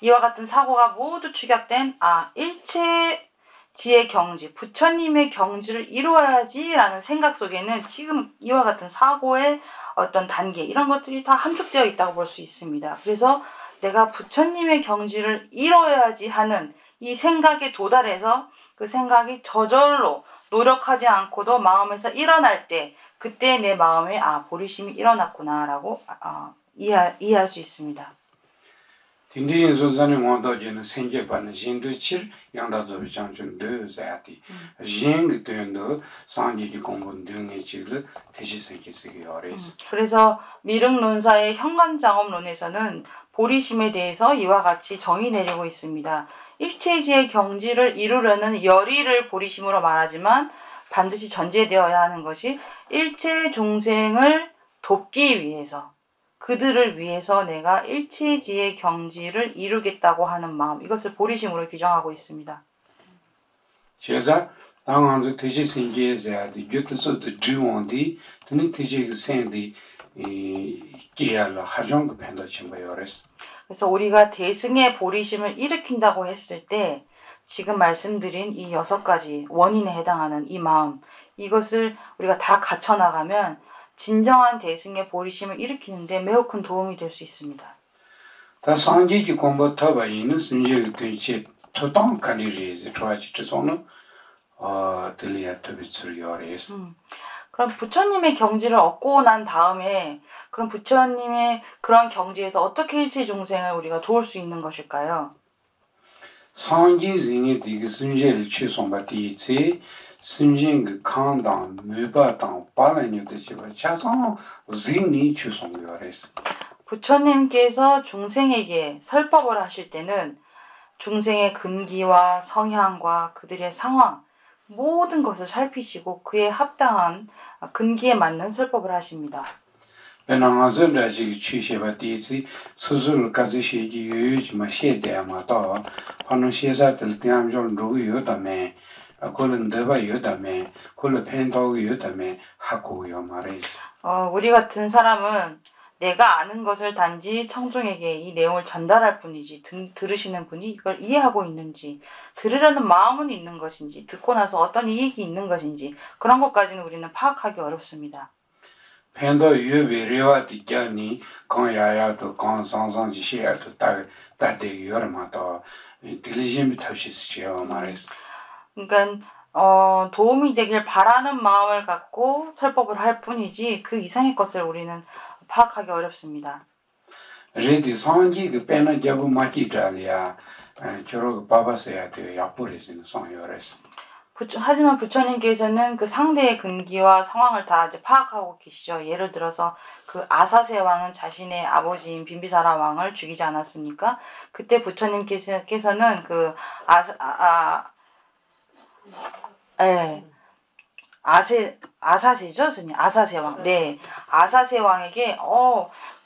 이와 같은 사고가 모두 축약된 일체지의 경지, 부처님의 경지를 이루어야지라는 생각 속에는 지금 이와 같은 사고의 어떤 단계, 이런 것들이 다 함축되어 있다고 볼 수 있습니다. 그래서 내가 부처님의 경지를 이뤄야지 하는 이 생각에 도달해서 그 생각이 저절로 노력하지 않고도 마음에서 일어날 때, 그때 내 마음에 보리심이 일어났구나라고 이해할 수 있습니다. 딘디인 소산의 원도지는 생계받는 신도칠 양다조비 장춘도 자야티 징그 때문에 상기지 공부 등의 질을 대시 생기게 어레스. 그래서 미륵론사의 현관장엄론에서는 보리심에 대해서 이와 같이 정의 내리고 있습니다. 일체지의 경지를 이루려는 열의를 보리심으로 말하지만 반드시 전제되어야 하는 것이 일체 중생을 돕기 위해서, 그들을 위해서 내가 일체지의 경지를 이루겠다고 하는 마음, 이것을 보리심으로 규정하고 있습니다. 제자 당한도 대시 생계자야티 유트서도 지원디 드니 대시 생디 기야라 하정그 밴더 첨바요레스. 그래서 우리가 대승의 보리심을 일으킨다고 했을 때 지금 말씀드린 이 6가지 원인에 해당하는 이 마음, 이것을 우리가 다 갖춰나가면 진정한 대승의 보리심을 일으키는데 매우 큰 도움이 될 수 있습니다. 다 상기지 공부 타바이는 순지의 대체 토당 관리리즈 좋아지트서는 들리야 터비츠리어레스. 그럼 부처님의 경지를 얻고 난 다음에 그럼 부처님의 그런 경지에서 어떻게 일체 중생을 우리가 도울 수 있는 것일까요? 상기진이 되게 순지를 취송받이지 순진그 강당 무바당 빠르니도 지바 차상 진이 취송요레스. 부처님께서 중생에게 설법을 하실 때는 중생의 근기와 성향과 그들의 상황, 모든 것을 살피시고 그에 합당한 근기에 맞는 설법을 하십니다. 배낭아전라지 취시바디지 수술까지 시기 유유지마 시대야마다 하는 시사들 때함좀 루요다메 콜은 데바 요다메 콜을 펜도고 요다메 하고요 말이지. 우리 같은 사람은 내가 아는 것을 단지 청중에게 이 내용을 전달할 뿐이지 들으시는 분이 이걸 이해하고 있는지 들으려는 마음은 있는 것인지 듣고 나서 어떤 이익이 있는 것인지 그런 것까지는 우리는 파악하기 어렵습니다. 팬더 유베리와 디견이 강야야도 강상상지 시야도 따대 유어마도 딜리즘이 탑시스지요 말이스. 그러니까 도움이 되길 바라는 마음을 갖고 설법을 할 뿐이지 그 이상의 것을 우리는 파악하기 어렵습니다. 레디 상기 그 빼는 잡고 마티달이야. 저러 바바세야 돼 야포리스는 상요레스. 하지만 부처님께서는 그 상대의 근기와 상황을 다 이제 파악하고 계시죠. 예를 들어서 그 아사세 왕은 자신의 아버지인 빈비사라 왕을 죽이지 않았습니까? 그때 부처님께서는 그 아사세죠, 스님. 아사세 왕. 네, 아사세 왕에게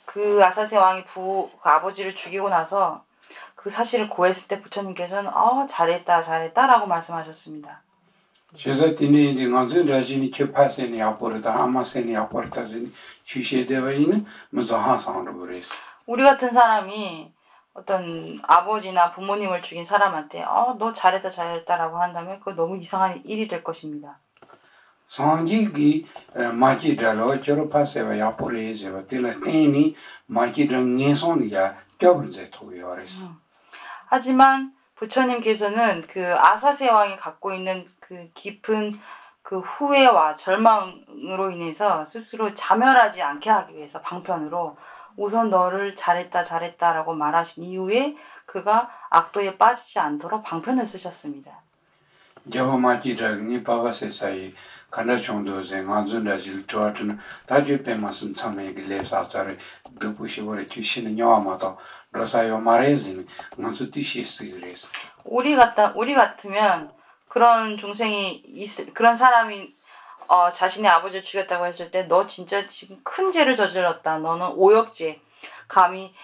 그 아사세 왕이 그 아버지를 죽이고 나서 그 사실을 고했을 때 부처님께서는 잘했다라고 말씀하셨습니다. 제가 뒤에 인간들 자신이 켜파세니 아포르다 아마세니 아포르다니 취시되어있는 무슨 하상으로 그랬어. 우리 같은 사람이 어떤 아버지나 부모님을 죽인 사람한테 너 잘했다라고 한다면 그거 너무 이상한 일이 될 것입니다. 상기기 마키달로 저러파세와 야포레세와 딜라테니 마키드랑네손이야 껴버제 토요레스. 하지만 부처님께서는 그 아사세 왕이 갖고 있는 그 깊은 그 후회와 절망으로 인해서 스스로 자멸하지 않게 하기 위해서 방편으로 우선 너를 잘했다라고 말하신 이후에 그가 악도에 빠지지 않도록 방편을 쓰셨습니다. 저마키드랑니 바바세사이 간다총도제 간준다질 토아트는 다주페 말씀 참에게 레사자를 드부시고를 주시는 여아마다 로사요 마레진 간수티시스그레스. 우리 같으면 그런 종생이 그런 사람이 자신의 아버지를 죽였다고 했을 때 너 진짜 지금 큰 죄를 저질렀다. 너는 오역죄, 감히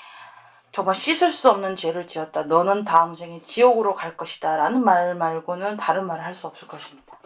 정말 씻을 수 없는 죄를 지었다. 너는 다음 생에 지옥으로 갈 것이다. 라는 말 말고는 다른 말을 할 수 없을 것입니다.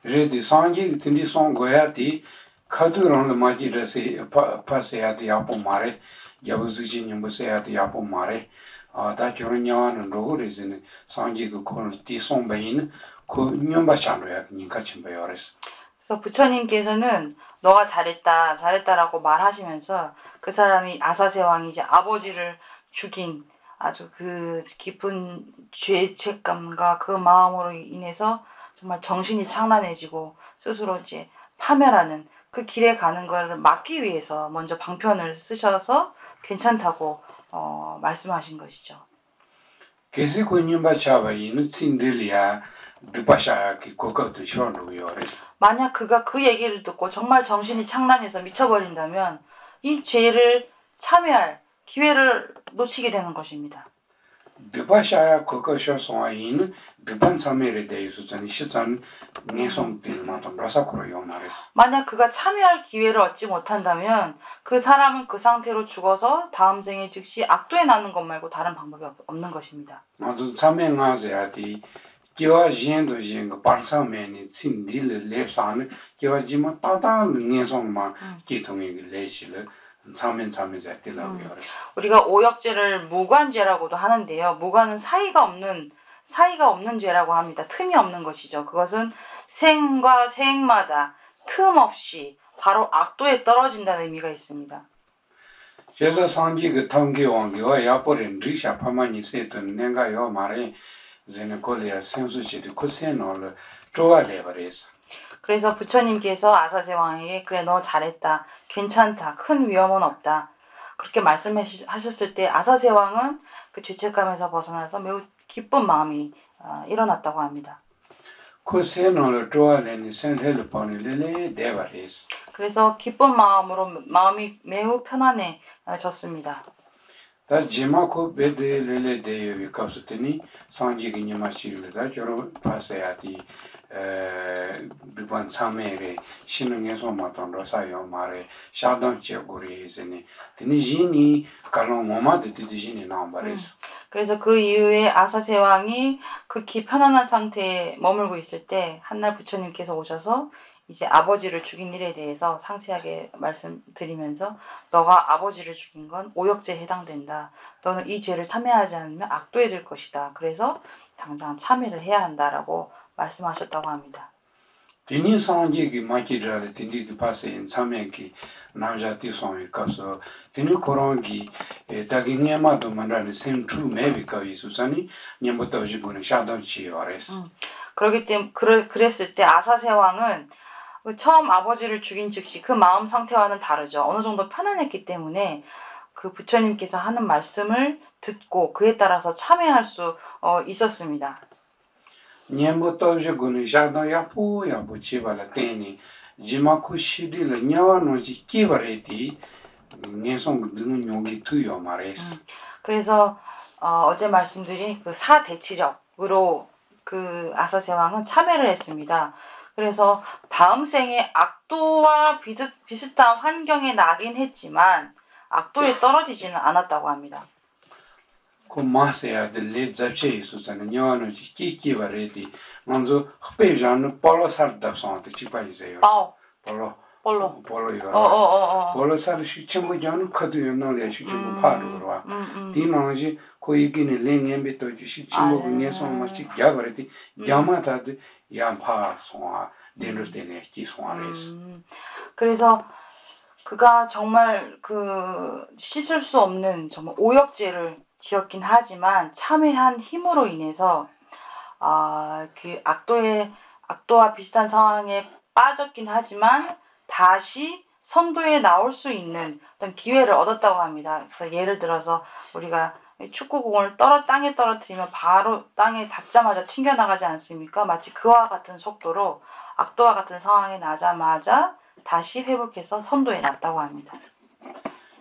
레디 상기 틴디 송고야티 카두랑 마지르세 파세야티 야포 마레 야부즈지 님부세야티 야포 마레 다 저런냐는 로그리즈는 상기 그 콘티 송베인 그 뇽바찬로야 닌카친 베요레스. 그래서 부처님께서는 너가 잘했다라고 말하시면서 그 사람이 아사세 왕이 이제 아버지를 죽인 아주 그 깊은 죄책감과 그 마음으로 인해서 정말 정신이 창란해지고 스스로 이제 파멸하는 그 길에 가는 걸 막기 위해서 먼저 방편을 쓰셔서 괜찮다고 말씀하신 것이죠. 계속 뇽바차바이는 친들이야 드바샤기 고가도 쇼르요레스. 만약 그가 그 얘기를 듣고 정말 정신이 창란해서 미쳐버린다면 이 죄를 참여할 기회를 놓치게 되는 것입니다. 드바샤야 고가쇼송아이는 드반 참여에 대해서는 시선 내송들만도 로사코로요나레스. 만약 그가 참여할 기회를 얻지 못한다면 그 사람은 그 상태로 죽어서 다음 생에 즉시 악도에 나는 것 말고 다른 방법이 없는 것입니다. 아주 참여하자야디 기와진도 진거 발사면이 친딜 랩사는 기와지마 따다는 내송만 기통이 레시를 참여자들라고 해요. 우리가 오역죄를 무관죄라고도 하는데요. 무관은 사이가 없는 죄라고 합니다. 틈이 없는 것이죠. 그것은 생과 생마다 틈 없이 바로 악도에 떨어진다는 의미가 있습니다. 그래서 상기 그 통계원기와 야포린 리샤 파마니 세던 내가요 말에 제네콜리아 센수지도 코세노를 좋아해버렸어. 그래서 부처님께서 아사세 왕에게 그래 너 잘했다. 괜찮다. 큰 위험은 없다. 그렇게 말씀하셨을 때 아사세 왕은 그 죄책감에서 벗어나서 매우 기쁜 마음이 일어났다고 합니다. 코세노를 좋아하는 센헬을 보내려래 대바리스. 그래서 기쁜 마음으로 마음이 매우 편안해졌습니다. 다 지마코 베데레레 데요비 카스테니 상지기 니마시르다 저로 파세야티 두반 참메레 신능에서 마던 로사요 마레 샤던 제고리즈니 드니지니 칼롱 모마데 드디지니 나옴바레스. 그래서 그 이후에 아사세 왕이 극히 편안한 상태에 머물고 있을 때 한날 부처님께서 오셔서 이제 아버지를 죽인 일에 대해서 상세하게 말씀드리면서 너가 아버지를 죽인 건 오역죄에 해당된다. 너는 이 죄를 참여하지 않으면 악도에 들 것이다. 그래서 당장 참여를 해야 한다라고 말씀하셨다고 합니다. Tini sanje ki makirale tini ki pase in same ki namjati songi kaso tini korongi tagi nyama do mandani sem true maybe kawi susani nyambu터 지분은 샤던 지어레스. 그렇기 때문에 그랬을 때 아사세 왕은 처음 아버지를 죽인 즉시 그 마음 상태와는 다르죠. 어느 정도 편안했기 때문에 그 부처님께서 하는 말씀을 듣고 그에 따라서 참여할 수 있었습니다. nyembu터 지분은 샤던 야포 지발라 테니 지마쿠 시딜 냐와노지 키바레티 내성 드는 용기 투요 말레스. 그래서 어제 말씀드린 그 사대치력으로 그 아사세 왕은 참여를 했습니다. 그래서 다음 생에 악도와 비슷한 환경에 나긴 했지만 악도에 떨어지지는 않았다고 합니다. 그 마세야 들레 잡체 있었잖아. 냐와는 키키바레디 먼저 흡배자는 볼로살다 손한테 치파이세요. 볼로 볼로살 시청부 전은 커도요 나래 시청부 파로 그러와. 디나지 코이기는 랭엠비도 시청부 내선 마치 야바레디 야마다드 야파 소아 덴로스테네 기소아레스. 그래서 그가 정말 그 씻을 수 없는 정말 오역죄를 지었긴 하지만 참회한 힘으로 인해서 그 악도와 비슷한 상황에 빠졌긴 하지만 다시 선도에 나올 수 있는 어떤 기회를 얻었다고 합니다. 그래서 예를 들어서 우리가 축구공을 땅에 떨어뜨리면 바로 땅에 닿자마자 튕겨나가지 않습니까? 마치 그와 같은 속도로 악도와 같은 상황에 나자마자 다시 회복해서 선도에 났다고 합니다.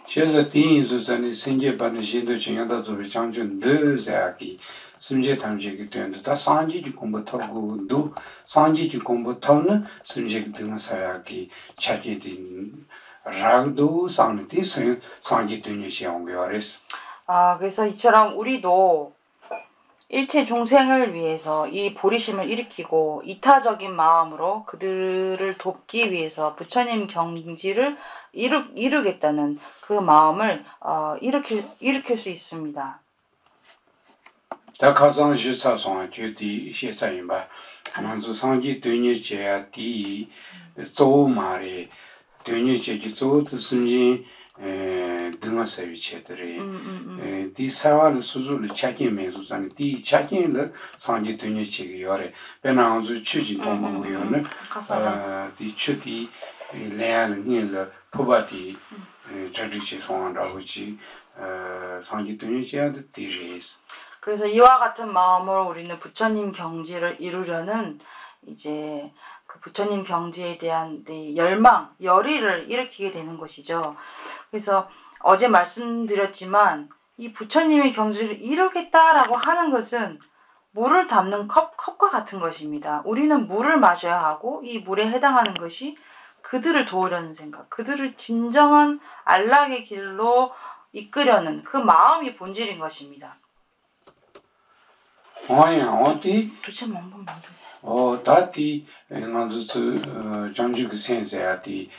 제가 뒤인수전에 생계반의 신도 중요하다 조리 장준 늘자기 심지 탐지기 되는데 다 상지지 공부하고도 상지지 공부하는 심지 등을 사야기 차지된 라도 상디 상지 등이 시험교하레스. 그래서 이처럼 우리도 일체 종생을 위해서 이 보리심을 일으키고 이타적인 마음으로 그들을 돕기 위해서 부처님 경지를 이루겠다는 그 마음을 일으킬 수 있습니다. 다 가장 주사성 주디 시사인바 먼저 상지 등이 제야디 조마리 등이 제지 조도 순진 등어 서비스들이 디 사활 수주를 찾기면서 산 디 찾기를 상지 등이 지기요래 배나운수 추진 동부요는 디 추디 레알니를 포바티 tradition 송한다고지 상지 등이 제야드 디레스. 그래서 이와 같은 마음으로 우리는 부처님 경지를 이루려는 이제 그 부처님 경지에 대한 열의를 일으키게 되는 것이죠. 그래서 어제 말씀드렸지만 이 부처님의 경지를 이루겠다라고 하는 것은 물을 담는 컵과 같은 것입니다. 우리는 물을 마셔야 하고 이 물에 해당하는 것이 그들을 도우려는 생각, 그들을 진정한 안락의 길로 이끄려는 그 마음이 본질인 것입니다. 어디? 도대체 뭔 다티 나도 장주그 센세야티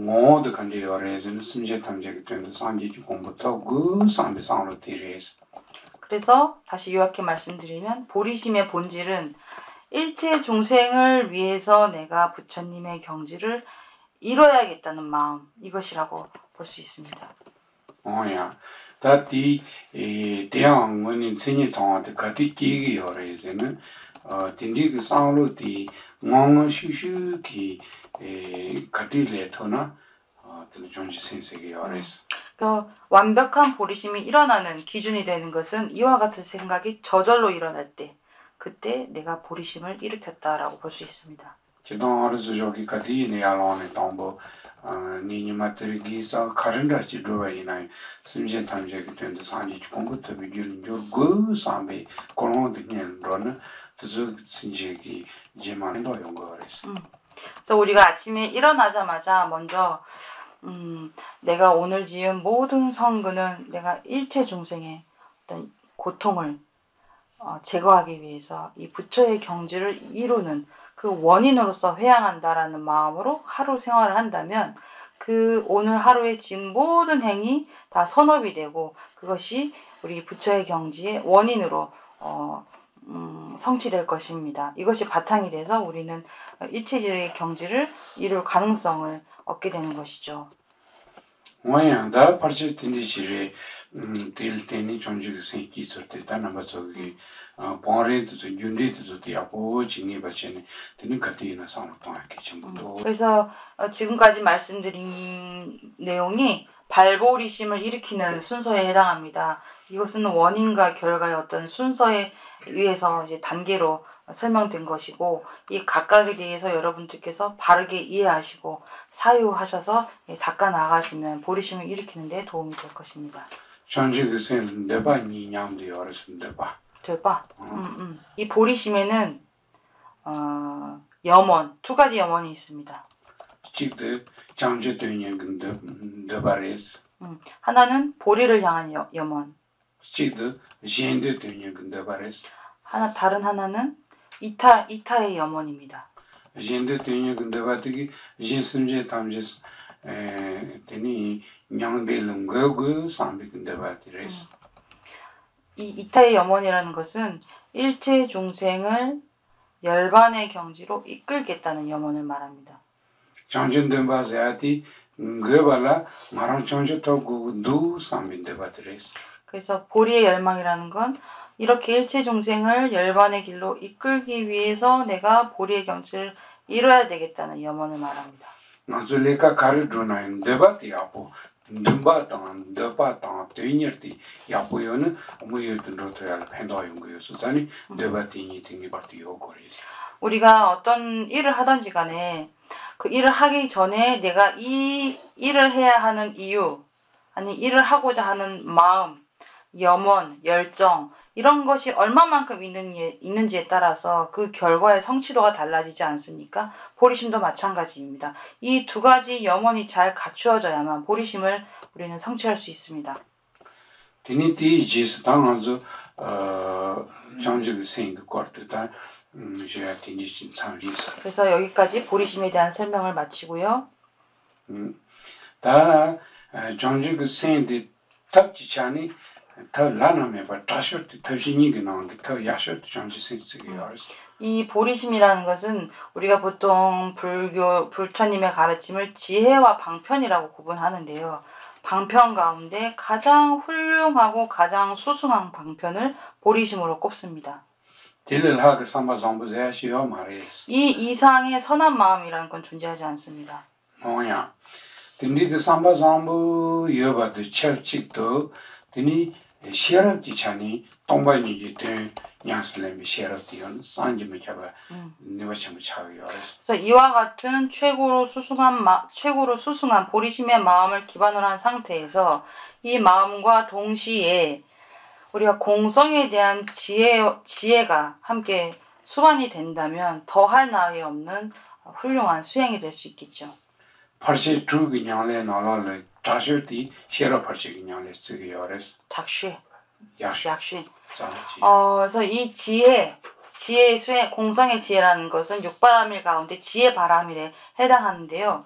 모두 간데 요래즈는 심지 탐지기 되는 상지 공부터 그 상비상으로 디레스. 그래서 다시 요약해 말씀드리면 보리심의 본질은 일체 종생을 위해서 내가 부처님의 경지를 이뤄야겠다는 마음, 이것이라고 볼 수 있습니다. 다티 대왕원인 신이 정화도 같이 기기 요래즈는 딘디 그 상로디 멍은 슈슈기 같이 레토나 존지 센세기 요래스. 그 완벽한 보리심이 일어나는 기준이 되는 것은 이와 같은 생각이 저절로 일어날 때 그때 내가 보리심을 일으켰다라고 볼 수 있습니다. 지동 어르스 저기 같이 내야로네 동보 니니마트리 기사 카렌다치 드와이나 심지 탐지기 되는 상지 공부터 비준 그 상비 고롱드니는 그래서 신지기 제만도 연구하랬어. 그래서 우리가 아침에 일어나자마자 먼저 내가 오늘 지은 모든 성근은 내가 일체 중생의 어떤 고통을 제거하기 위해서 이 부처의 경지를 이루는 그 원인으로서 회양한다라는 마음으로 하루 생활을 한다면 그 오늘 하루에 지은 모든 행위 다 선업이 되고 그것이 우리 부처의 경지의 원인으로 성취될 것입니다. 이것이 바탕이 돼서 우리는 일체질의 경지를 이룰 가능성을 얻게 되는 것이죠. 와야다 파르치 tindichiri til teni chonji sen ki sorte ta namba sogi ponre to junri to to yapo jingi bachene teni katina 상부터 kichim도. 그래서 지금까지 말씀드린 내용이 발보리심을 일으키는 순서에 해당합니다. 이것은 원인과 결과의 어떤 순서에 의해서 이제 단계로 설명된 것이고 이 각각에 대해서 여러분들께서 바르게 이해하시고 사유하셔서 닦아 나가시면 보리심을 일으키는 데 도움이 될 것입니다. 전직은 내가 니냥도 열었는데봐. 될까? 이 보리심에는 염원, 두 가지 염원이 있습니다. 직도 장제되는 근데 데바레스. 하나는 보리를 향한 염원. 직도 젠데되는 근데 바레스. 다른 하나는 이타의 염원입니다. 젠데되는 근데 바득이 젠심제 담제스 되니 냥델은 거고 상비 근데 바레스. 이 이타의 염원이라는 것은 일체 종생을 열반의 경지로 이끌겠다는 염원을 말합니다. 장전된 바세아티 그발라 마랑 장전하고 두 상빈데 바레스. 그래서 보리의 열망이라는 건 이렇게 일체 종생을 열반의 길로 이끌기 위해서 내가 보리의 경지를 이뤄야 되겠다는 염원을 말합니다. 나솔레카 카르드나인 데바티 아포 dum바당 데바당 되니르티 야포요는 무유든 로토얄 팬도용 거여서 자니 데바티니 팅이 바티요 거리스. 우리가 어떤 일을 하든지 간에 그 일을 하기 전에 내가 이 일을 해야 하는 이유 아니 일을 하고자 하는 마음 염원, 열정 이런 것이 얼마만큼 있는지에 따라서 그 결과의 성취도가 달라지지 않습니까? 보리심도 마찬가지입니다. 이 두 가지 염원이 잘 갖추어져야만 보리심을 우리는 성취할 수 있습니다. 디니티 지스 당한저 장적 생그 쿼트다 제가 디니진 상리스. 그래서 여기까지 보리심에 대한 설명을 마치고요. 다 장적 생데 탑지차니 이 보리심이라는 것은 우리가 보통 부처님의 가르침을 지혜와 방편이라고 구분하는데요. 방편 가운데 가장 훌륭하고 가장 수승한 방편을 보리심으로 꼽습니다. 이 이상의 선한 마음이라는 건 존재하지 않습니다. 뭐야? 근데 삼바삼부 여바도 철칙도 드니 시럽지 차니 동반이지 된 양슬렘이 시럽디온 산지메 잡아 내가 참 차요. 그래서 이와 같은 최고로 수승한 보리심의 마음을 기반으로 한 상태에서 이 마음과 동시에 우리가 공성에 대한 지혜가 함께 수반이 된다면 더할 나위 없는 훌륭한 수행이 될 수 있겠죠. 벌써 두 그냥래 나라를 다시티 시럽 벌써 그냥래 쓰기 어렸어. 작시. 약시. 그래서 이 지혜의 수행, 공성의 지혜라는 것은 육바라밀 가운데 지혜 바라밀에 해당하는데요.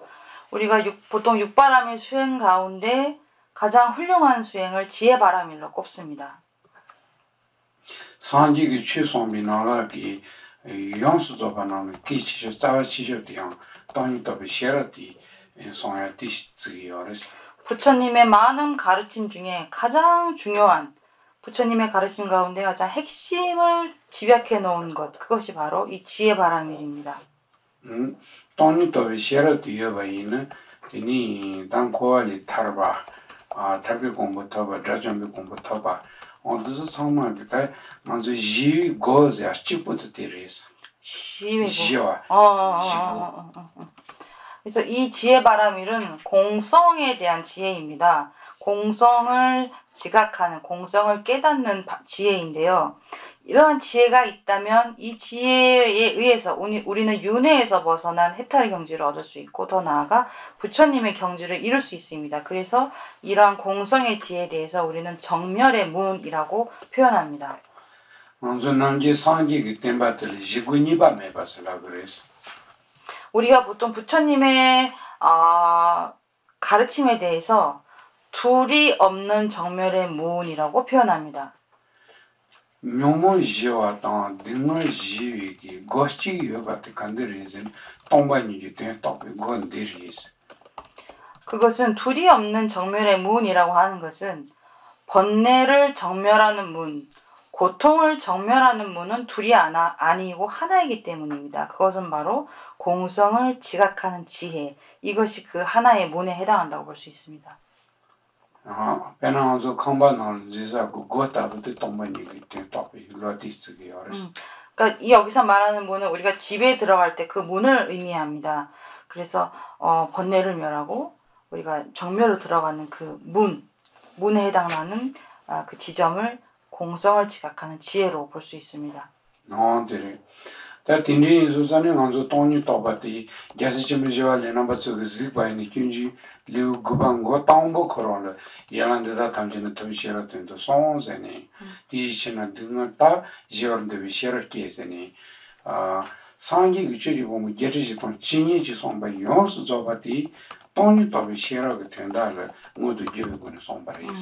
우리가 보통 육바라밀 수행 가운데 가장 훌륭한 수행을 지혜 바라밀로 꼽습니다. 산지기 최소미 나라기 영수도 바나면 기치셔 짜치셔디양 땅이더비 시럽디 송야티 쓰기 어렸어. 부처님의 많은 가르침 중에 가장 중요한 부처님의 가르침 가운데 가장 핵심을 집약해 놓은 것 그것이 바로 이 지혜 바라밀입니다. 땅이더비 시럽디 여바이는 이니 땅코알이 타르바 타르비 공부터바 드라점비 공부터바 어디서 정말 그때 먼저 지 고즈 아치부터 데레스. 지혜고. 그래서 이 지혜 바라밀은 공성에 대한 지혜입니다. 공성을 지각하는, 공성을 깨닫는 지혜인데요. 이러한 지혜가 있다면 이 지혜에 의해서 우리는 윤회에서 벗어난 해탈의 경지를 얻을 수 있고 더 나아가 부처님의 경지를 이룰 수 있습니다. 그래서 이러한 공성의 지혜에 대해서 우리는 정멸의 문이라고 표현합니다. 우리가 보통 부처님의 가르침에 대해서 둘이 없는 정멸의 무운이라고 표현합니다. 그것은 둘이 없는 정멸의 무운이라고 하는 것은 번뇌를 정멸하는 문, 고통을 정멸하는 문은 둘이 아니고 하나이기 때문입니다. 그것은 바로 공성을 지각하는 지혜, 이것이 그 하나의 문에 해당한다고 볼 수 있습니다. 그러니까 여기서 말하는 문은 우리가 집에 들어갈 때 그 문을 의미합니다. 그래서 번뇌를 멸하고 우리가 정멸로 들어가는 그 문에 해당하는 그 지점을 공성을 지각하는 지혜로 볼 수 있습니다. 다 딘리 소산에 간조 돈이 떠바티 야스치미지와 레나바츠 그지바이니 균지 리우 구방고 땅보 코로나 야란데다 탐지는 톰시라 텐도 송세니 디시나 등을다 지어른데 비시라 케세니 상기 규칙이 보면 예지지 돈 진이지 송바 용수 저바티 돈이 떠비시라가 된다를 모두 기억하는 송바리스.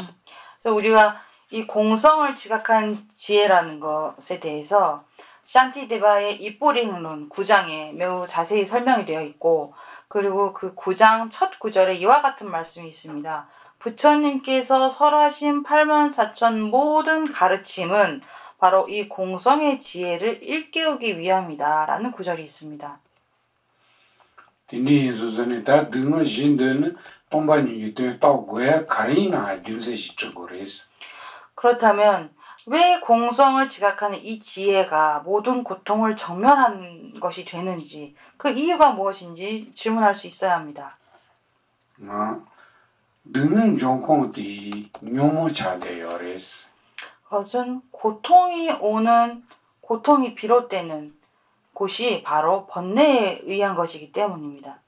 그래서 우리가 이 공성을 지각한 지혜라는 것에 대해서 샨티데바의 이뽀링론 9장에 매우 자세히 설명이 되어 있고, 그리고 그 9장 첫 구절에 이와 같은 말씀이 있습니다. 부처님께서 설하신 84,000 모든 가르침은 바로 이 공성의 지혜를 일깨우기 위함이다 라는 구절이 있습니다. 그렇다면 왜 공성을 지각하는 이 지혜가 모든 고통을 정멸한 것이 되는지, 그 이유가 무엇인지 질문할 수 있어야 합니다. 그것은 고통이 비롯되는 곳이 바로 번뇌에 의한 것이기 때문입니다.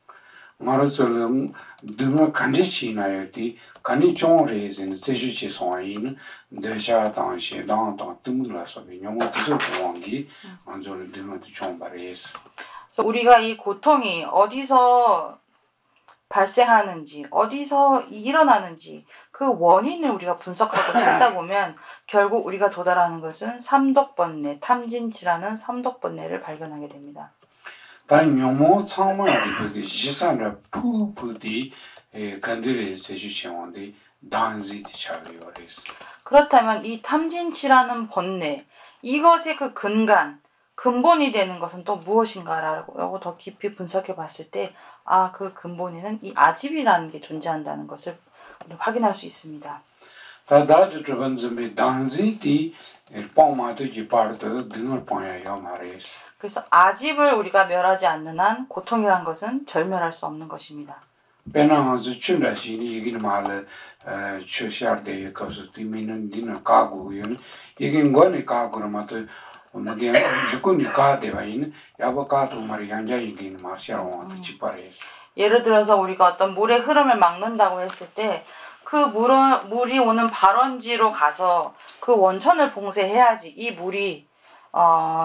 말하자면 등을 간지치나요디 간이종레즈는 세주치 소아인 대샤당시 당당 등물라서 영어도 공원기 안전을 등을 좀 바래스. 그래서 우리가 이 고통이 어디서 발생하는지, 어디서 일어나는지 그 원인을 우리가 분석하고 찾다 보면 결국 우리가 도달하는 것은 삼독번뇌, 탐진치라는 삼독번뇌를 발견하게 됩니다. 단용모 창마의 지산의 푸푸디 간들의 세주치원데 단지티 차리오레스. 그렇다면 이 탐진치라는 번뇌, 이것의 그 근본이 되는 것은 또 무엇인가라고 더 깊이 분석해 봤을 때, 그 근본에는 이 아집이라는 게 존재한다는 것을 확인할 수 있습니다. 다다도 저번쯤에 단지티 뻥마도지 파르도 등을 뻥야요 말이스. 그래서 아집을 우리가 멸하지 않는 한 고통이란 것은 절멸할 수 없는 것입니다. 배나서 춘다시니 얘기는 말 추샤르데 가서 뒤미는 디는 까고요는 이게 거네 까고라마도 뭐게 죽고니 까데와인 야바까도 말이 양자 얘기는 마시아로 치파레스. 예를 들어서 우리가 어떤 물의 흐름을 막는다고 했을 때 그 물이 오는 발원지로 가서 그 원천을 봉쇄해야지 이 물이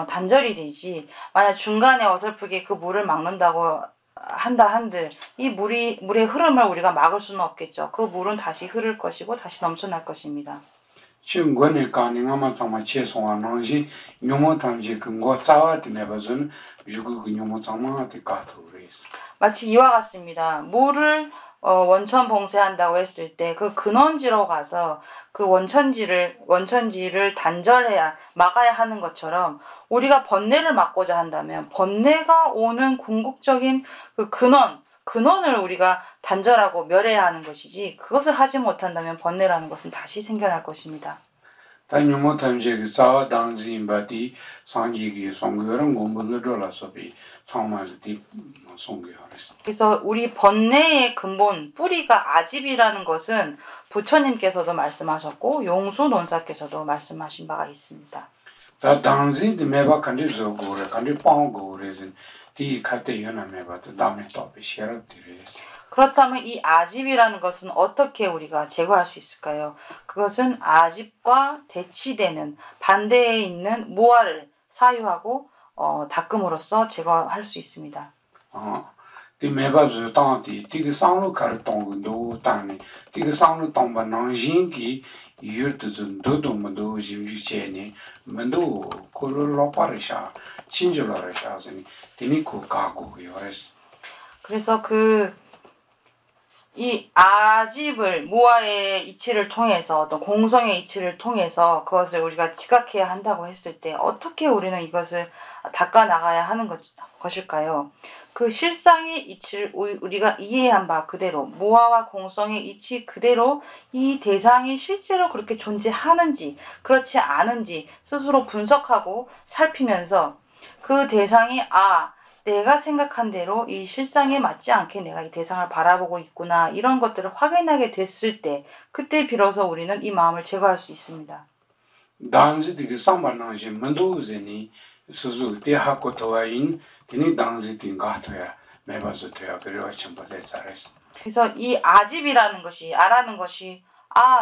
단절이 되지. 만약 중간에 어설프게 그 물을 막는다고 한들 이 물의 흐름을 우리가 막을 수는 없겠죠. 그 물은 다시 흐를 것이고 다시 넘쳐날 것입니다. 중간에 가능하면 정말 최소한한지 묘모탐지 근거 싸워드네버전 유구 묘모장만한테 가도레스. 마치 이와 같습니다. 물을 원천 봉쇄한다고 했을 때 그 근원지로 가서 그 원천지를 막아야 하는 것처럼 우리가 번뇌를 막고자 한다면 번뇌가 오는 궁극적인 그 근원을 우리가 단절하고 멸해야 하는 것이지, 그것을 하지 못한다면 번뇌라는 것은 다시 생겨날 것입니다. 단용모 탐지기 싸워 당지인바디 상지기 송교랑 공부를 돌아서비 상마디 송교하랬어. 그래서 우리 번뇌의 근본 뿌리가 아집이라는 것은 부처님께서도 말씀하셨고 용수논사께서도 말씀하신 바가 있습니다. 다 당지드 매바 간디서 고래 간디 빵 고래진 디 카테 연함해봐도 다음에 또 시럽들이. 그렇다면 이 아집이라는 것은 어떻게 우리가 제거할 수 있을까요? 그것은 아집과 대치되는 반대에 있는 무아를 사유하고 닦음으로써 제거할 수 있습니다. 디 매바즈 땅디 디그 상로 카르통도 땅니 디그 상로 땅바 난진기 유르드즈 도도모도 짐주체니 만도 콜로로파르샤 친절하샤즈니 디니코 가고 요레스. 그래서 이 아집을 무아의 이치를 통해서 어떤 공성의 이치를 통해서 그것을 우리가 지각해야 한다고 했을 때 어떻게 우리는 이것을 닦아 나가야 하는 것일까요? 그 실상의 이치를 우리가 이해한 바 그대로 무아와 공성의 이치 그대로 이 대상이 실제로 그렇게 존재하는지 그렇지 않은지 스스로 분석하고 살피면서 그 대상이 내가 생각한 대로 이 실상에 맞지 않게 내가 이 대상을 바라보고 있구나 이런 것들을 확인하게 됐을 때 그때 비로소 우리는 이 마음을 제거할 수 있습니다. 당시디 상반나지 만도즈니 수수 대하고토와인 디니 당시디 가토야 매바즈토야 그리고 첨벌레 잘했어. 그래서 이 아집이라는 것이 아라는 것이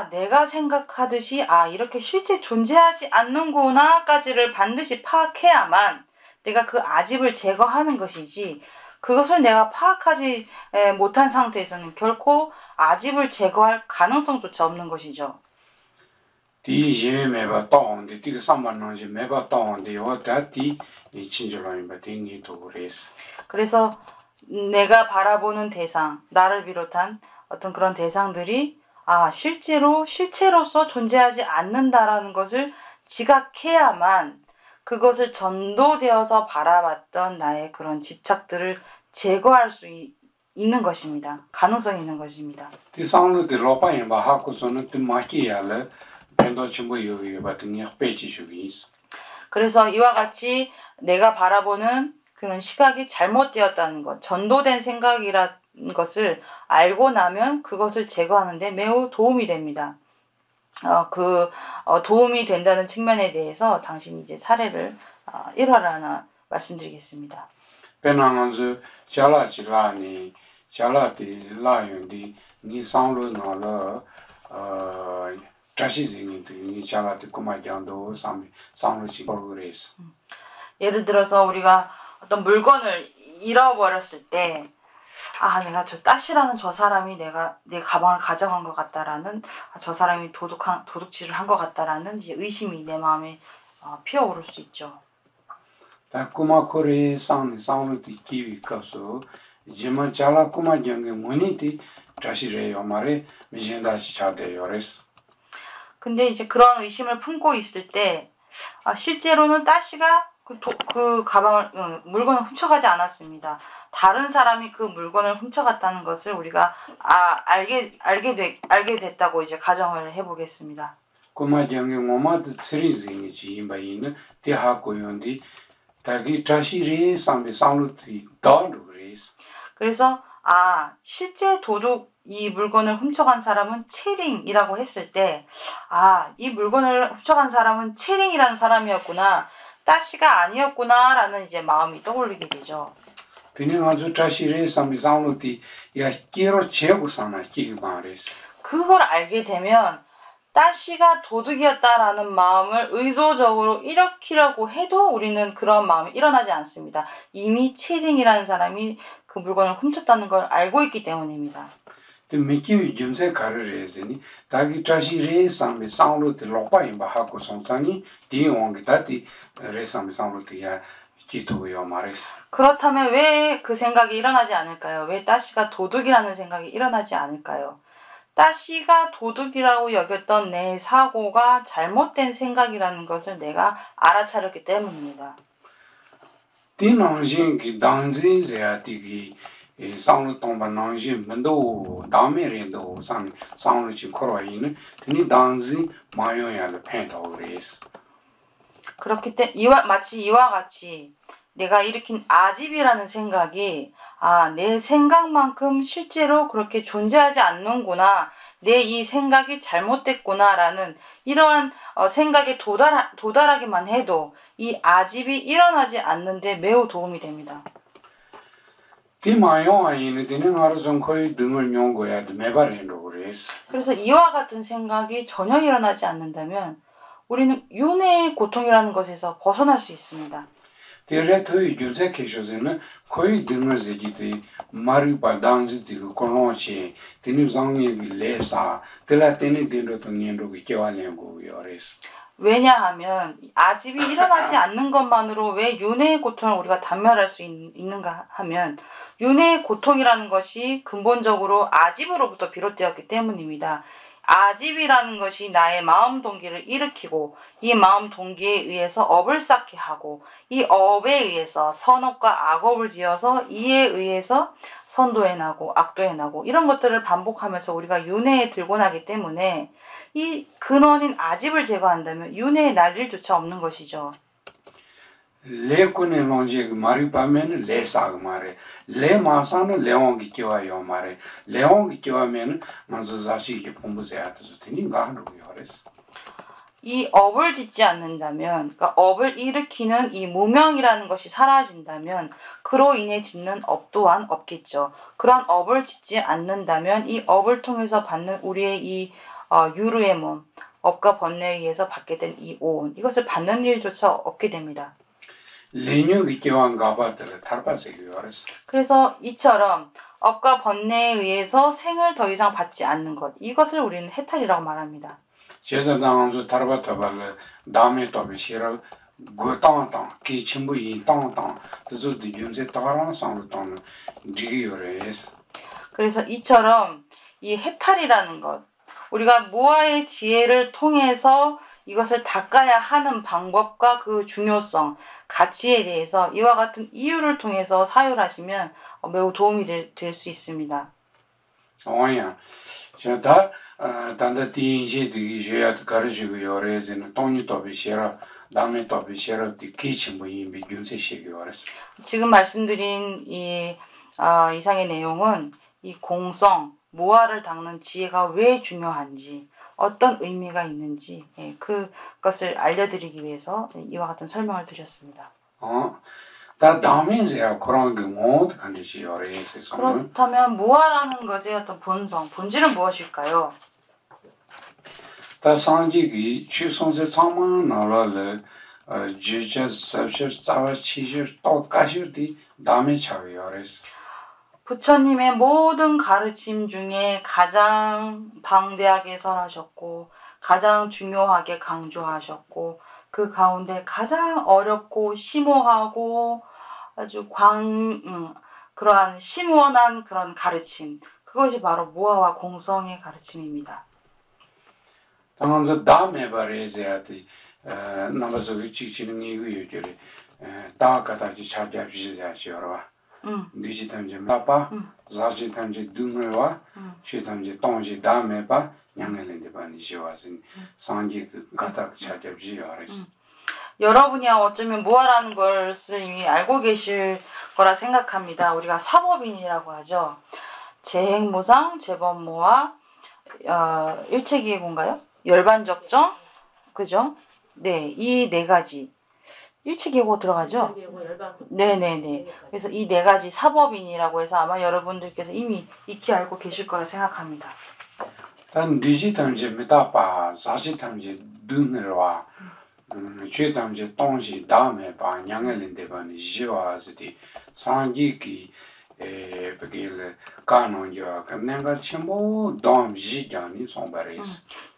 내가 생각하듯이 이렇게 실제 존재하지 않는구나까지를 반드시 파악해야만 내가 그 아집을 제거하는 것이지 그것을 내가 파악하지 못한 상태에서는 결코 아집을 제거할 가능성조차 없는 것이죠. 디 매바 땅데 디그 상반나지 매바 땅데 요다티 이 친절하니까 딩이도 그래서. 그래서 내가 바라보는 대상, 나를 비롯한 어떤 그런 대상들이 실제로 실체로서 존재하지 않는다라는 것을 지각해야만 그것을 전도되어서 바라봤던 나의 그런 집착들을 제거할 수 있는 것입니다. 가능성이 있는 것입니다. 디상로디 로파인바 하고서는 또 마키야를 펜도침부 요요바등이 빼지주기. 그래서 이와 같이 내가 바라보는 그런 시각이 잘못되었다는 것, 전도된 생각이라는 것을 알고 나면 그것을 제거하는 데 매우 도움이 됩니다. 도움이 된다는 측면에 대해서 당신이 이제 사례를 일화를 하나 말씀드리겠습니다. 페나간즈 잘라지라니 잘라티 라윤디 니 상로 나라 다시징이도 니 잘라티 고마장도 상로지 버그레스. 예를 들어서 우리가 어떤 물건을 잃어버렸을 때 내가 저 따시라는 저 사람이 내 가방을 가져간 것 같다라는 저 사람이 도둑질을 한 것 같다라는 이제 의심이 내 마음에 피어오를 수 있죠. 다 꼬마코레 상로티 키위 가서 제만 잘라 꼬마장게 모니티 다시래요 말에 미진다시 차대요레스. 근데 이제 그런 의심을 품고 있을 때 실제로는 따시가 그 가방을 물건을 훔쳐가지 않았습니다. 다른 사람이 그 물건을 훔쳐갔다는 것을 우리가 알게 됐다고 이제 가정을 해보겠습니다. 꼬마장게 모마드 쓰리징이지 임바이는 대하고연디 다기 다시레 상로티 다르그레스. 그래서 실제 도둑 이 물건을 훔쳐간 사람은 체링이라고 했을 때 이 물건을 훔쳐간 사람은 체링이라는 사람이었구나. 따시가 아니었구나라는 이제 마음이 떠올리게 되죠. 그걸 알게 되면 따시가 도둑이었다라는 마음을 의도적으로 일으키려고 해도 우리는 그런 마음이 일어나지 않습니다. 이미 체링이라는 사람이 그 물건을 훔쳤다는 걸 알고 있기 때문입니다. 미키 점세 가르레즈니 다기 타시레 상메 상로티 로파임바 하고 송산이 디옹기 다티 레상메 상로티야 기토요 마레스. 그렇다면 왜 그 생각이 일어나지 않을까요? 왜 따시가 도둑이라는 생각이 일어나지 않을까요? 따시가 도둑이라고 여겼던 내 사고가 잘못된 생각이라는 것을 내가 알아차렸기 때문입니다. 디낭진기 당진제아티기 상로 동바 난진 문도 다메렌도 상로 지 코로이는 니 당진 마요야를 펜도레스. 그렇기 때문에 마치 이와 같이 내가 일으킨 아집이라는 생각이 내 생각만큼 실제로 그렇게 존재하지 않는구나. 내 이 생각이 잘못됐구나라는 이러한 생각에 도달하기만 해도 이 아집이 일어나지 않는데 매우 도움이 됩니다. 그래서 이와 같은 생각이 전혀 일어나지 않는다면 우리는 윤회의 고통이라는 것에서 벗어날 수 있습니다. 왜냐하면 아집이 일어나지 않는 것만으로 왜 윤회의 고통을 우리가 단멸할 수 있는가 하면 윤회의 고통이라는 것이 근본적으로 아집으로부터 비롯되었기 때문입니다. 아집이라는 것이 나의 마음 동기를 일으키고 이 마음 동기에 의해서 업을 쌓게 하고 이 업에 의해서 선업과 악업을 지어서 이에 의해서 선도에 나고 악도에 나고 이런 것들을 반복하면서 우리가 윤회에 들고 나기 때문에 이 근원인 아집을 제거한다면 윤회에 날 일조차 없는 것이죠. 레코네 론제 마리 파면 레사 마레 레 마사는 레옹기 키와요 마레 레옹기 키와면 만즈자시 기 폼부세아트스 테니 가르고 요레스 이 업을 짓지 않는다면 그러니까 업을 일으키는 이 무명이라는 것이 사라진다면 그로 인해 짓는 업 또한 없겠죠. 그러한 업을 짓지 않는다면 이 업을 통해서 받는 우리의 이 유루의 몸 업과 번뇌에 의해서 받게 된 이 오온 이것을 받는 일조차 없게 됩니다. 그래서 이처럼 업과 번뇌에 의해서 생을 더 이상 받지 않는 것 이것을 우리는 해탈이라고 말합니다. 그래서 이처럼 이 해탈이라는 것 우리가 무아의 지혜를 통해서 이것을 닦아야 하는 방법과 그 중요성, 가치에 대해서 이와 같은 이유를 통해서 사유하시면 매우 도움이 될 수 있습니다. 제가 단다 디인시디 제야 가르치고 요래에는 돈이 더 비셔 다음에 더 비셔 디키치 뭐이 비준세시기 요래스 지금 말씀드린 이 이상의 내용은 이 공성, 무아를 닦는 지혜가 왜 중요한지 어떤 의미가 있는지 그것을 알려드리기 위해서 이와 같은 설명을 드렸습니다. 그렇다면 무아라는 것의 어떤 본성, 본질은 무엇일까요? 부처님의 모든 가르침 중에 가장 방대하게 설하셨고 가장 중요하게 강조하셨고 그 가운데 가장 어렵고 심오하고 아주 그러한 심원한 그런 가르침 그것이 바로 무아와 공성의 가르침입니다. 당연히 다음에 말해야지 남아서 지치는 이유들이 다가다지 찾아주셔야지요. 디지털 마파 자지탄지 등을와 최단지 동지 다음에 봐 양엘인데 반이시와신 상기 가닥 찾아주셔야 여러분이 어쩌면 무아라는 것을 이미 알고 계실 거라 생각합니다. 우리가 사법인이라고 하죠. 재행무상, 재범무아, 일체기해본가요? 열반적정, 그죠? 네, 이 네 가지. 일체기고 들어가죠? 네네네. 그래서 이 네 가지 사법인이라고 해서 아마 여러분들께서 이미 익히 알고 계실 거라 생각합니다. 단 디지털제 메타파 자지탄제 등을와 최단제 동시 다음에 봐 양엘인데 반이시와지 상기기 베길 간원이야 내가 전부 dom지견이 송바레스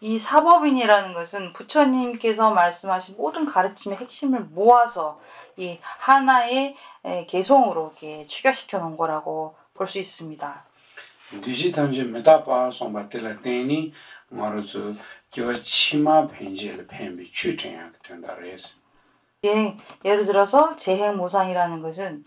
이 사법인이라는 것은 부처님께서 말씀하신 모든 가르침의 핵심을 모아서 이 하나의 개송으로 이렇게 축약시켜 놓은 거라고 볼 수 있습니다. 디지털제 메타파 송바텔라테니 말로서 저 치마 펜지를 펜비 추정하게 된다레스 예를 들어서 재행무상이라는 것은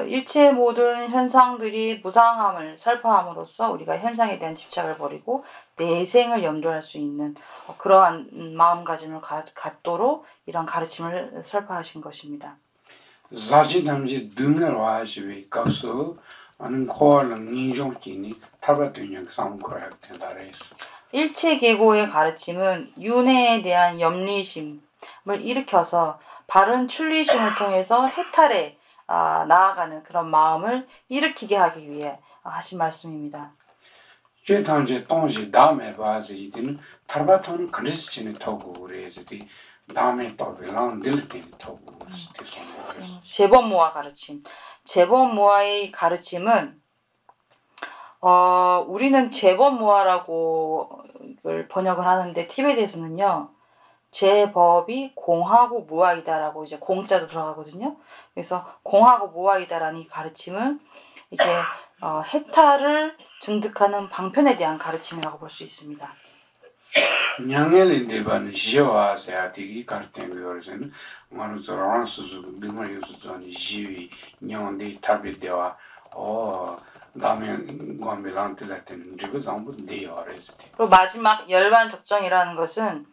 일체 모든 현상들이 무상함을 설파함으로써 우리가 현상에 대한 집착을 버리고 내생을 염두할 수 있는 그러한 마음가짐을 갖도록 이런 가르침을 설파하신 것입니다. 자지담지 등을 와시비 가서 아는 코어는 인종기니 타바되는 상고를 된다레스 일체계고의 가르침은 윤회에 대한 염리심을 일으켜서 바른 출리심을 통해서 해탈의 나아가는 그런 마음을 일으키게 하기 위해 하신 말씀입니다. 최단제 동시 다음에 봐서 이들은 타바톤 크리스천의 토고 그래서디 다음에 또 빌랑 딜텐 토고 제법모아 가르침. 제법모아의 가르침은 우리는 제법모아라고 이걸 번역을 하는데 티베트에서는요. 제법이 공하고 무아이다라고 이제 공자도 들어가거든요. 그래서 공하고 무아이다라는 이 가르침은 이제 해탈을 증득하는 방편에 대한 가르침이라고 볼 수 있습니다. 냥엘인데반 지와세야 되기 가르템이어서는 마루저랑 수수 드마유스전 지위 냥데 타베데와 다음에 관빌란틀라텐 지금 전부 되어레스. 그리고 마지막 열반 적정이라는 것은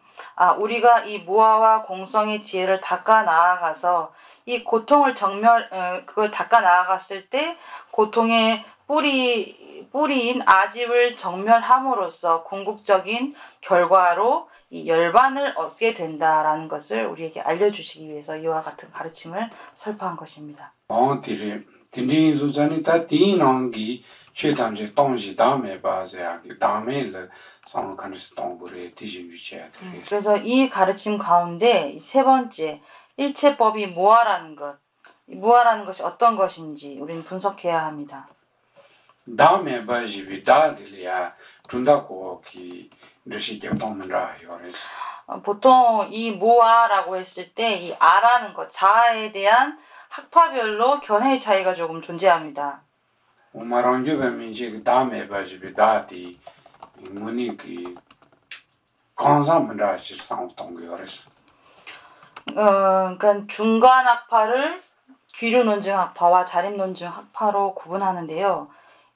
우리가 이 무아와 공성의 지혜를 닦아 나아가서 이 고통을 그걸 닦아 나아갔을 때 고통의 뿌리인 아집을 정멸함으로써 궁극적인 결과로 이 열반을 얻게 된다라는 것을 우리에게 알려주시기 위해서 이와 같은 가르침을 설파한 것입니다. 딘딘수자니 다디낭기 최단제 동시 다음에 봐서야 다음에를 상관스 동부에 뒤집으셔야 돼요. 그래서 이 가르침 가운데 세 번째 일체법이 무아라는 것이 어떤 것인지 우리는 분석해야 합니다. 다음에 봐지비 다들이야 준다고기 르시격동문라요. 보통 이 무아라고 했을 때 이 아라는 것, 자아에 대한 학파별로 견해의 차이가 조금 존재합니다. 오마랑교배민지 다음에 봐지비 다디 문이기 강사문라 실상동교였어. 그러니까 중간 학파를 귀류 논증 학파와 자립 논증 학파로 구분하는데요.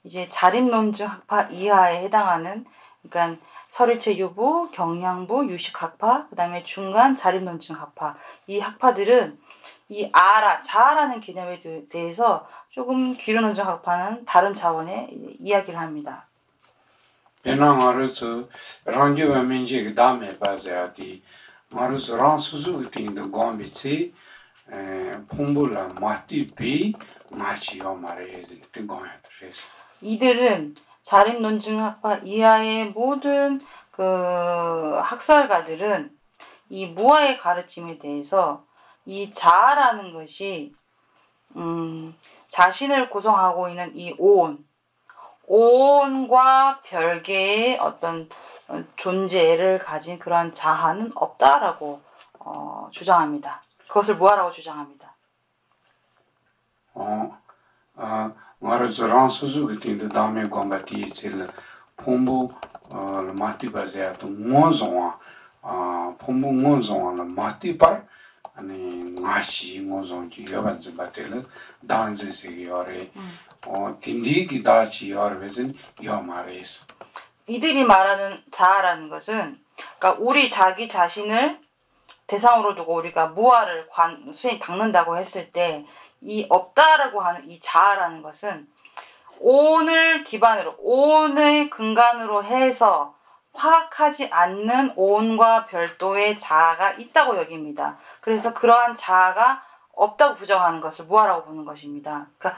이제 자립 논증 학파 이하에 해당하는 그러니까 설일체 유부, 경량부, 유식학파, 그 다음에 중간 자립논증 학파. 이 학파들은 이 자아라는 개념에 대해서 조금 귀류논증 학파는 다른 차원의 이야기를 합니다. 배낭아르스 랑교와 민지 다음에 봐서야디 마르스 랑수수 띵도 곰비치 폼불라 마티피 마치요 말해야지 띵고야 드레스. 이들은 자립논증학파 이하의 모든 그 학설가들은 이 무아의 가르침에 대해서 이 자아라는 것이 자신을 구성하고 있는 이 오온과 별개의 어떤 존재를 가진 그러한 자아는 없다라고 주장합니다. 그것을 무아라고 주장합니다. 마르스 랑수수 띵도 다음에 곰바티 칠 폼부 마티바세야도 모종아 폼부 모종아 마티파 아니 마시 모종지 여반지 바텔 단지세 요레 딘디기 다치 요르베진 요마레스. 이들이 말하는 자아라는 것은 그러니까 우리 자기 자신을 대상으로 두고 우리가 무아를 닦는다고 했을 때 이 없다라고 하는 이 자아라는 것은 온을 기반으로 온의 근간으로 해서 파악하지 않는 온과 별도의 자아가 있다고 여깁니다. 그래서 그러한 자아가 없다고 부정하는 것을 무아라고 보는 것입니다. 그러니까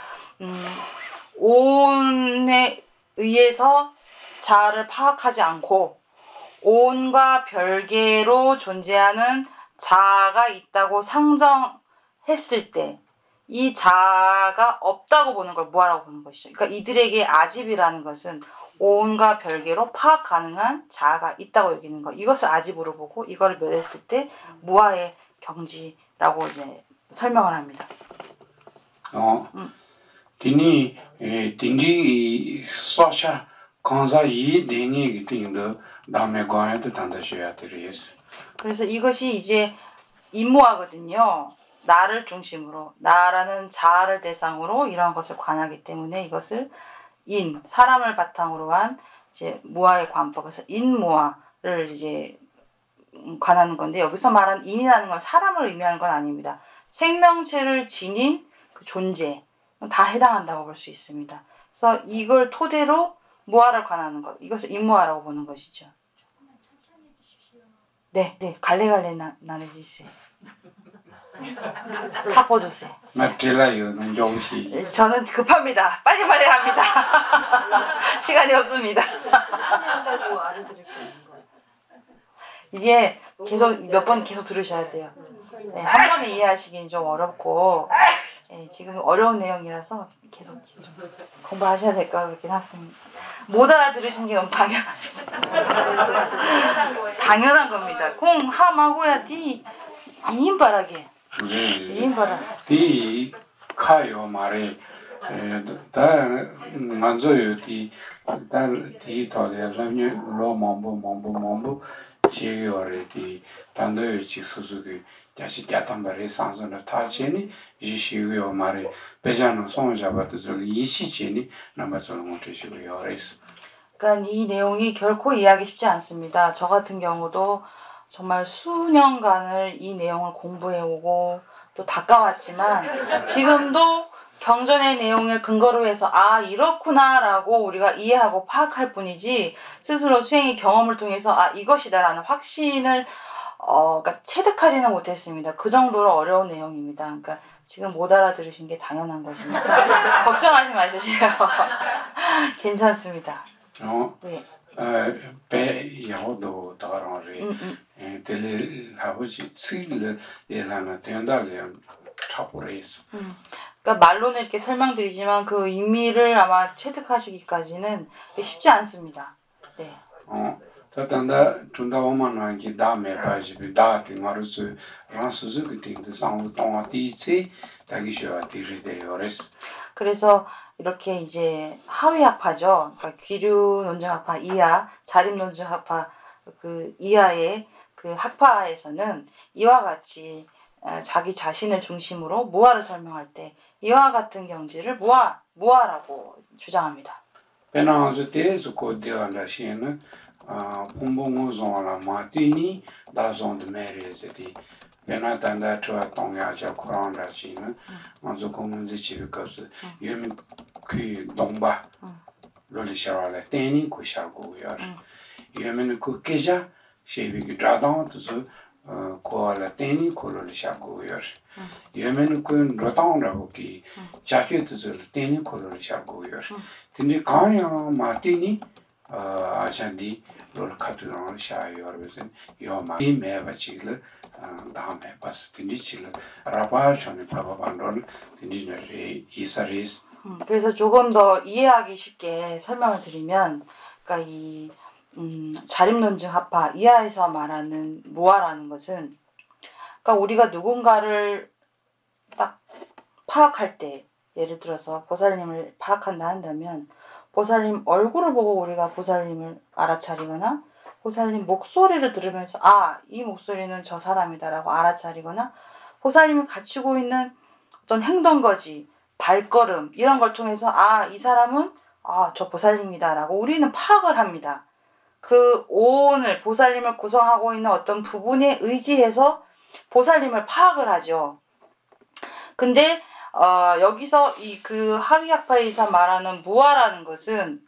온에 의해서 자아를 파악하지 않고 온과 별개로 존재하는 자아가 있다고 상정했을 때 이 자아가 없다고 보는 걸 무아라고 보는 것이죠. 그러니까 이들에게 아집이라는 것은 온과 별개로 파악 가능한 자아가 있다고 여기는 것. 이것을 아집으로 보고 이걸 멸했을 때 무아의 경지라고 이제 설명을 합니다. 딘디 소샤 강사 이 대니기 띵도 다음에 과에도 단다셔야 되리스. 그래서 이것이 이제 임무하거든요. 나를 중심으로 나라는 자아를 대상으로 이러한 것을 관하기 때문에 이것을 사람을 바탕으로 한 이제 무아의 관법에서 인무아를 이제 관하는 건데 여기서 말한 인이라는 건 사람을 의미하는 건 아닙니다. 생명체를 지닌 그 존재 다 해당한다고 볼 수 있습니다. 그래서 이걸 토대로 무아를 관하는 것 이것을 인무아라고 보는 것이죠. 조금만 천천히 해주십시오. 네, 갈래갈래 나눠주세요. 바꿔주세요. 저는 급합니다. 빨리 말해야 합니다. 시간이 없습니다. 한다고 알아들을 게 있는 거예요. 이게 계속 몇 번 계속 들으셔야 돼요. 네, 한 번에 이해하시기는 좀 어렵고 네, 지금 어려운 내용이라서 계속 좀 공부하셔야 될 것 같긴 같습니다. 못 알아들으시는 게 너무 당연한 겁니다. 공 함하고야 디 이인바라게 이인바라 디 카요 말에 다 만져요 디 더래라니 로몽보 지요레디 단도의 직수수기 다시 야탄바리 상선을 타지니 지시요 말에 배자는 손을 잡아도 이시지니 남아서는 못하시고요. 그러니까 이 내용이 결코 이해하기 쉽지 않습니다. 저 같은 경우도 정말 수년간을 이 내용을 공부해오고 또 닦아왔지만 지금도 경전의 내용을 근거로 해서 아 이렇구나 라고 우리가 이해하고 파악할 뿐이지 스스로 수행의 경험을 통해서 아 이것이다 라는 확신을 그러니까 체득하지는 못했습니다. 그 정도로 어려운 내용입니다. 그러니까 지금 못 알아들으신 게 당연한 것입니다. 걱정하지 마시세요. 괜찮습니다. 네. 배 야호도 다라리 델 하고지 츠일 예라나 된다려 차보레스. 그러니까 말로는 이렇게 설명드리지만 그 의미를 아마 체득하시기까지는 쉽지 않습니다. 네. 다단다 준다오만한 게 다음에 가지고 다티 마르스 란스즈 그팅도 상우 동아티치 다기쇼아 디르데요레스. 그래서 이렇게 이제 하위학파죠. 그러니까 귀류 논증학파 이하, 자립 논증학파 그 이하의 그 학파에서는 이와 같이 자기 자신을 중심으로 무아를 설명할 때 이와 같은 경지를 무아라고 주장합니다. 배나서 때에서 고대한다 시에는 봄봄무송라 마티니 다존드 메리에스디 배나단다 트와 동야자 코란다시는 먼저 공문지 집에서 유미 그 동바 로리샤라레 테니 고샤고요 유미는 그 계자 셰비기 드라던트서 코알라 테니 콜로리샤고요 유미는 그 로탄라고 기 자켓트서 테니 콜로리샤고요 근데 가야 마티니 아잔디 롤 카트론 샤이어르베슨 요마 이메바치글 다음에 봤을 텐디칠 라바션이 바바반론 텐디너리 이사리스. 그래서 조금 더 이해하기 쉽게 설명을 드리면, 그러니까 이 자립논증 합파 이하에서 말하는 무아라는 것은, 그러니까 우리가 누군가를 딱 파악할 때, 예를 들어서 보살님을 파악한다 한다면 보살님 얼굴을 보고 우리가 보살님을 알아차리거나 보살님 목소리를 들으면서 아, 이 목소리는 저 사람이다라고 알아차리거나 보살님이 갖추고 있는 어떤 행동거지, 발걸음 이런 걸 통해서 아, 이 사람은 저 보살님이다라고 우리는 파악을 합니다. 그 오온을 보살님을 구성하고 있는 어떤 부분에 의지해서 보살님을 파악을 하죠. 근데 여기서 그 하위학파에서 말하는 무아라는 것은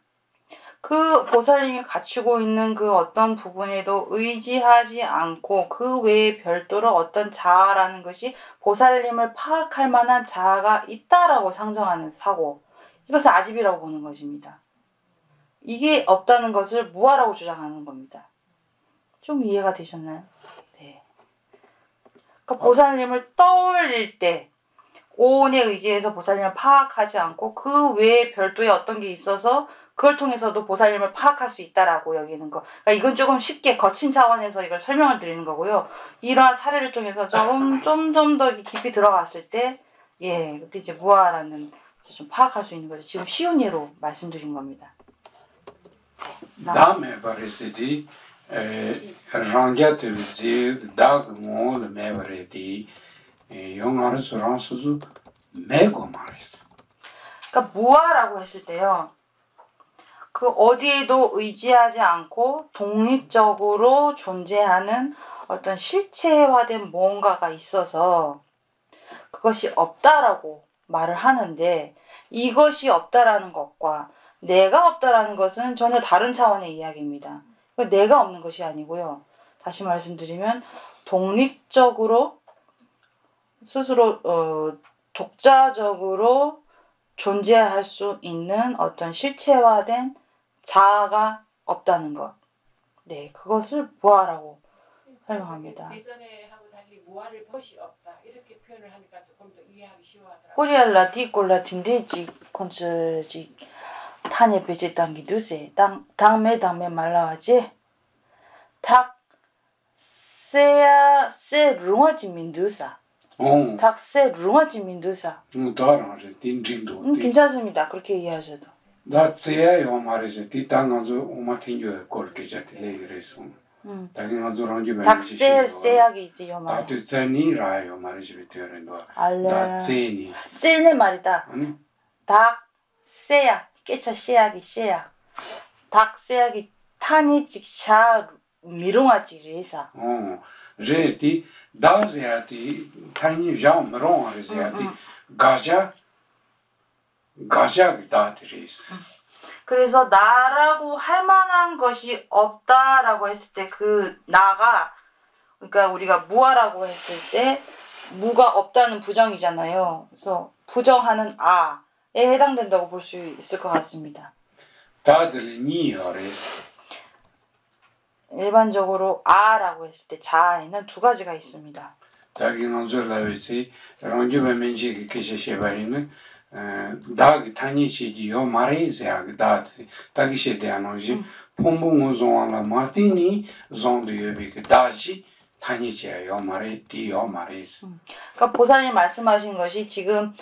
그 보살님이 갖추고 있는 그 어떤 부분에도 의지하지 않고 그 외에 별도로 어떤 자아라는 것이 보살님을 파악할 만한 자아가 있다라고 상정하는 사고, 이것을 아집이라고 보는 것입니다. 이게 없다는 것을 무아라고 주장하는 겁니다. 좀 이해가 되셨나요? 네. 그러니까 보살님을 떠올릴 때 오온에 의지해서 보살님을 파악하지 않고 그 외에 별도의 어떤 게 있어서 그걸 통해서도 보살님을 파악할 수 있다라고 여기는 거. 그러니까 이건 조금 쉽게 거친 차원에서 이걸 설명을 드리는 거고요. 이러한 사례를 통해서 좀 더 깊이 들어갔을 때, 그때 이제 무아라는 좀 파악할 수 있는 거죠. 지금 쉬운 예로 말씀드린 겁니다. 다음에 바리스디 랑갸트비지 다그몰 메버레디 용아르스랑 수수 메고 말했어. 그러니까 무아라고 했을 때요. 그 어디에도 의지하지 않고 독립적으로 존재하는 어떤 실체화된 무언가가 있어서 그것이 없다라고 말을 하는데, 이것이 없다라는 것과 내가 없다라는 것은 전혀 다른 차원의 이야기입니다. 내가 없는 것이 아니고요. 다시 말씀드리면 독립적으로 스스로 독자적으로 존재할 수 있는 어떤 실체화된 자아가 없다는 것. 네, 그것을 무아라고 설명합니다. 예전에 하고 달리 무아를 것이 없다 이렇게 표현을 하니까 조금 더 이해하기 쉬워하더라고요. 꼬리알라 디꼴라 딘데지 콘츠지 탄에 베제 당기 두세 당매 말라와지 탁 세야 세 룽아지 민두사 탁세 룽아지 민두사 괜찮습니다. 그렇게 이해하셔도 다 세야요 말이죠. 디땅아주 오마틴ጆ에 꼴게자티레 그랬어. 탁세 세야기 요 말. 다트 세니라요 말이죠. 비트여는도. 알레. 세니. 세네 말이다. 탁 세야 깨차 세야기 세야. 탁 세야기 타니 직샤 미롱아지 레사. 제티 다세야티 타니 장 미롱아 제야티 가샤 다트리스. 그래서 나라고 할 만한 것이 없다라고 했을 때 그 나가 그러니까 우리가 무아라고 했을 때 무가 없다는 부정이잖아요. 그래서 부정하는 아에 해당된다고 볼 수 있을 것 같습니다. 일반적으로 아라고 했을 때 자아에는 두 가지가 있습니다. 다기 타니치지요 마레이세아기 다트 다기시데아노지 폼봉우존라 마티니 존드여비기 다지 타니치요 마레티요 마레이스. 그러니까 보살님 말씀하신 것이 지금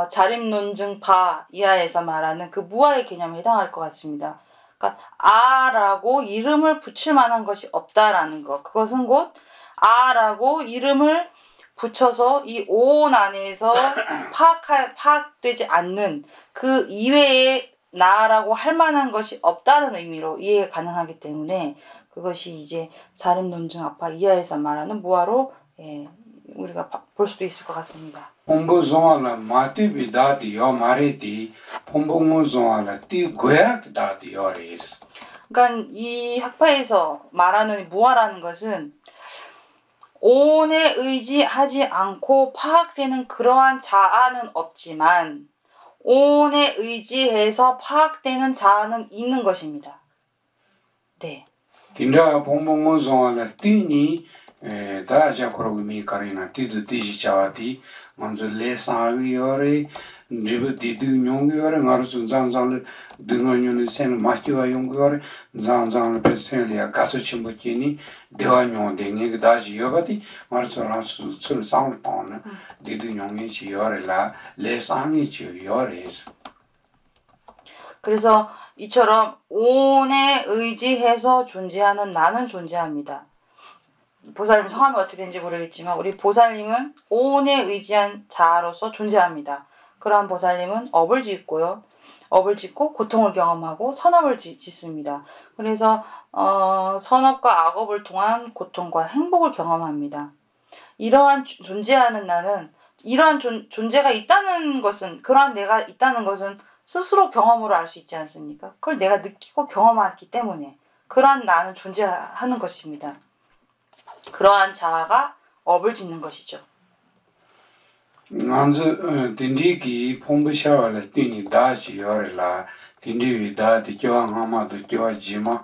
자립논증파 이하에서 말하는 그 무아의 개념에 해당할 것 같습니다. 그러니까 아라고 이름을 붙일 만한 것이 없다라는 것. 그것은 곧 아라고 이름을 붙여서 이 오온 안에서 파악되지 않는 그 이외의 나라고 할 만한 것이 없다는 의미로 이해가 가능하기 때문에 그것이 이제 자립논증 아파 이하에서 말하는 무아로 우리가 볼 수도 있을 것 같습니다. 폼보존라 마티비다디요 마레티 폼봉우존라 티고야다디요레스. 그러니까 이 학파에서 말하는 무아라는 것은 온에 의지하지 않고 파악되는 그러한 자아는 없지만 온에 의지해서 파악되는 자아는 있는 것입니다. 네. 딘라 봄봉고zon라 띠니 다자코로미 카리나 띠드 디지차와티 먼저 레사위요레 드브 디드 뇽요레 마르순 잔잔르 등어뇽네 센 마티와 용요레 잔잔르 페셀리아 가소침보키니 대와뇽 댕게 다지 요바티 마르소라스 술 상르톤 디드 뇽이 지요레라 레상이 지요레스. 그래서 이처럼 온에 의지해서 존재하는 나는 존재합니다. 보살님 성함이 어떻게 되는지 모르겠지만 우리 보살님은 온에 의지한 자아로서 존재합니다. 그러한 보살님은 업을 짓고요. 업을 짓고 고통을 경험하고 선업을 짓습니다. 그래서 선업과 악업을 통한 고통과 행복을 경험합니다. 이러한 존재하는 나는 이러한 존재가 있다는 것은 그러한 내가 있다는 것은 스스로 경험으로 알 수 있지 않습니까? 그걸 내가 느끼고 경험하기 때문에 그러한 나는 존재하는 것입니다. 그러한 자아가 업을 짓는 것이죠. 먼저 딘디기 폼부샤와라 띠니 다지요레라 딘디위 다디 교황하마도 교화지마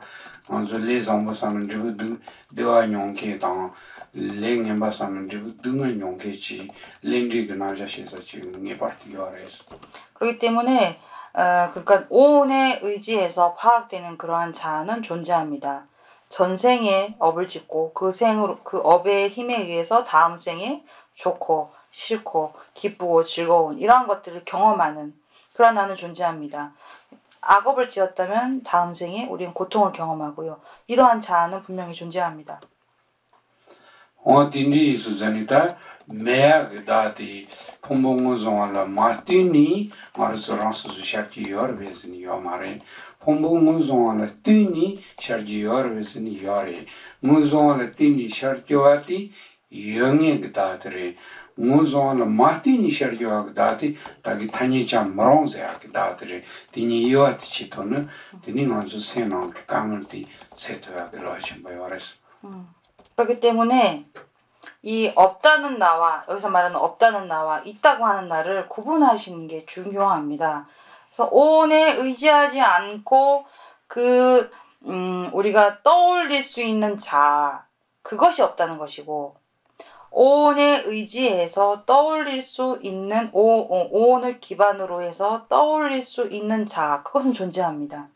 먼저 레상보사는 드부 드와뇽케당 랭엠바사는 드부 등을 용케지 랭디그나자시서 지금 네바티요레스. 그렇기 때문에 그러니까 온에 의지해서 파악되는 그러한 자아는 존재합니다. 전생에 업을 짓고 그 업의 힘에 의해서 다음 생에 좋고 싫고 기쁘고 즐거운 이러한 것들을 경험하는 그러한 나는 존재합니다. 악업을 지었다면 다음 생에 우리는 고통을 경험하고요. 이러한 자아는 분명히 존재합니다. 딘디 수자니다 메아그다디 폼봉고존라 마티니 마르소란스 샤티요르베스니 요마레 폼봉고존라 띠니 샤지요르베스니 요레 무존라 띠니 샤르교아티 영에그다드레 무존라 마티니 샤르교아그다티 타기 타니차 마롱세아그다드레 띠니 요아티 치토는 띠니 간주 세노 까물티 세토야그로 하신 바요레스. 그렇기 때문에 이 없다는 나와 여기서 말하는 없다는 나와 있다고 하는 나를 구분하시는 게 중요합니다. 그래서 온에 의지하지 않고 우리가 떠올릴 수 있는 자 그것이 없다는 것이고 온에 의지해서 떠올릴 수 있는 온을 기반으로 해서 떠올릴 수 있는 자 그것은 존재합니다.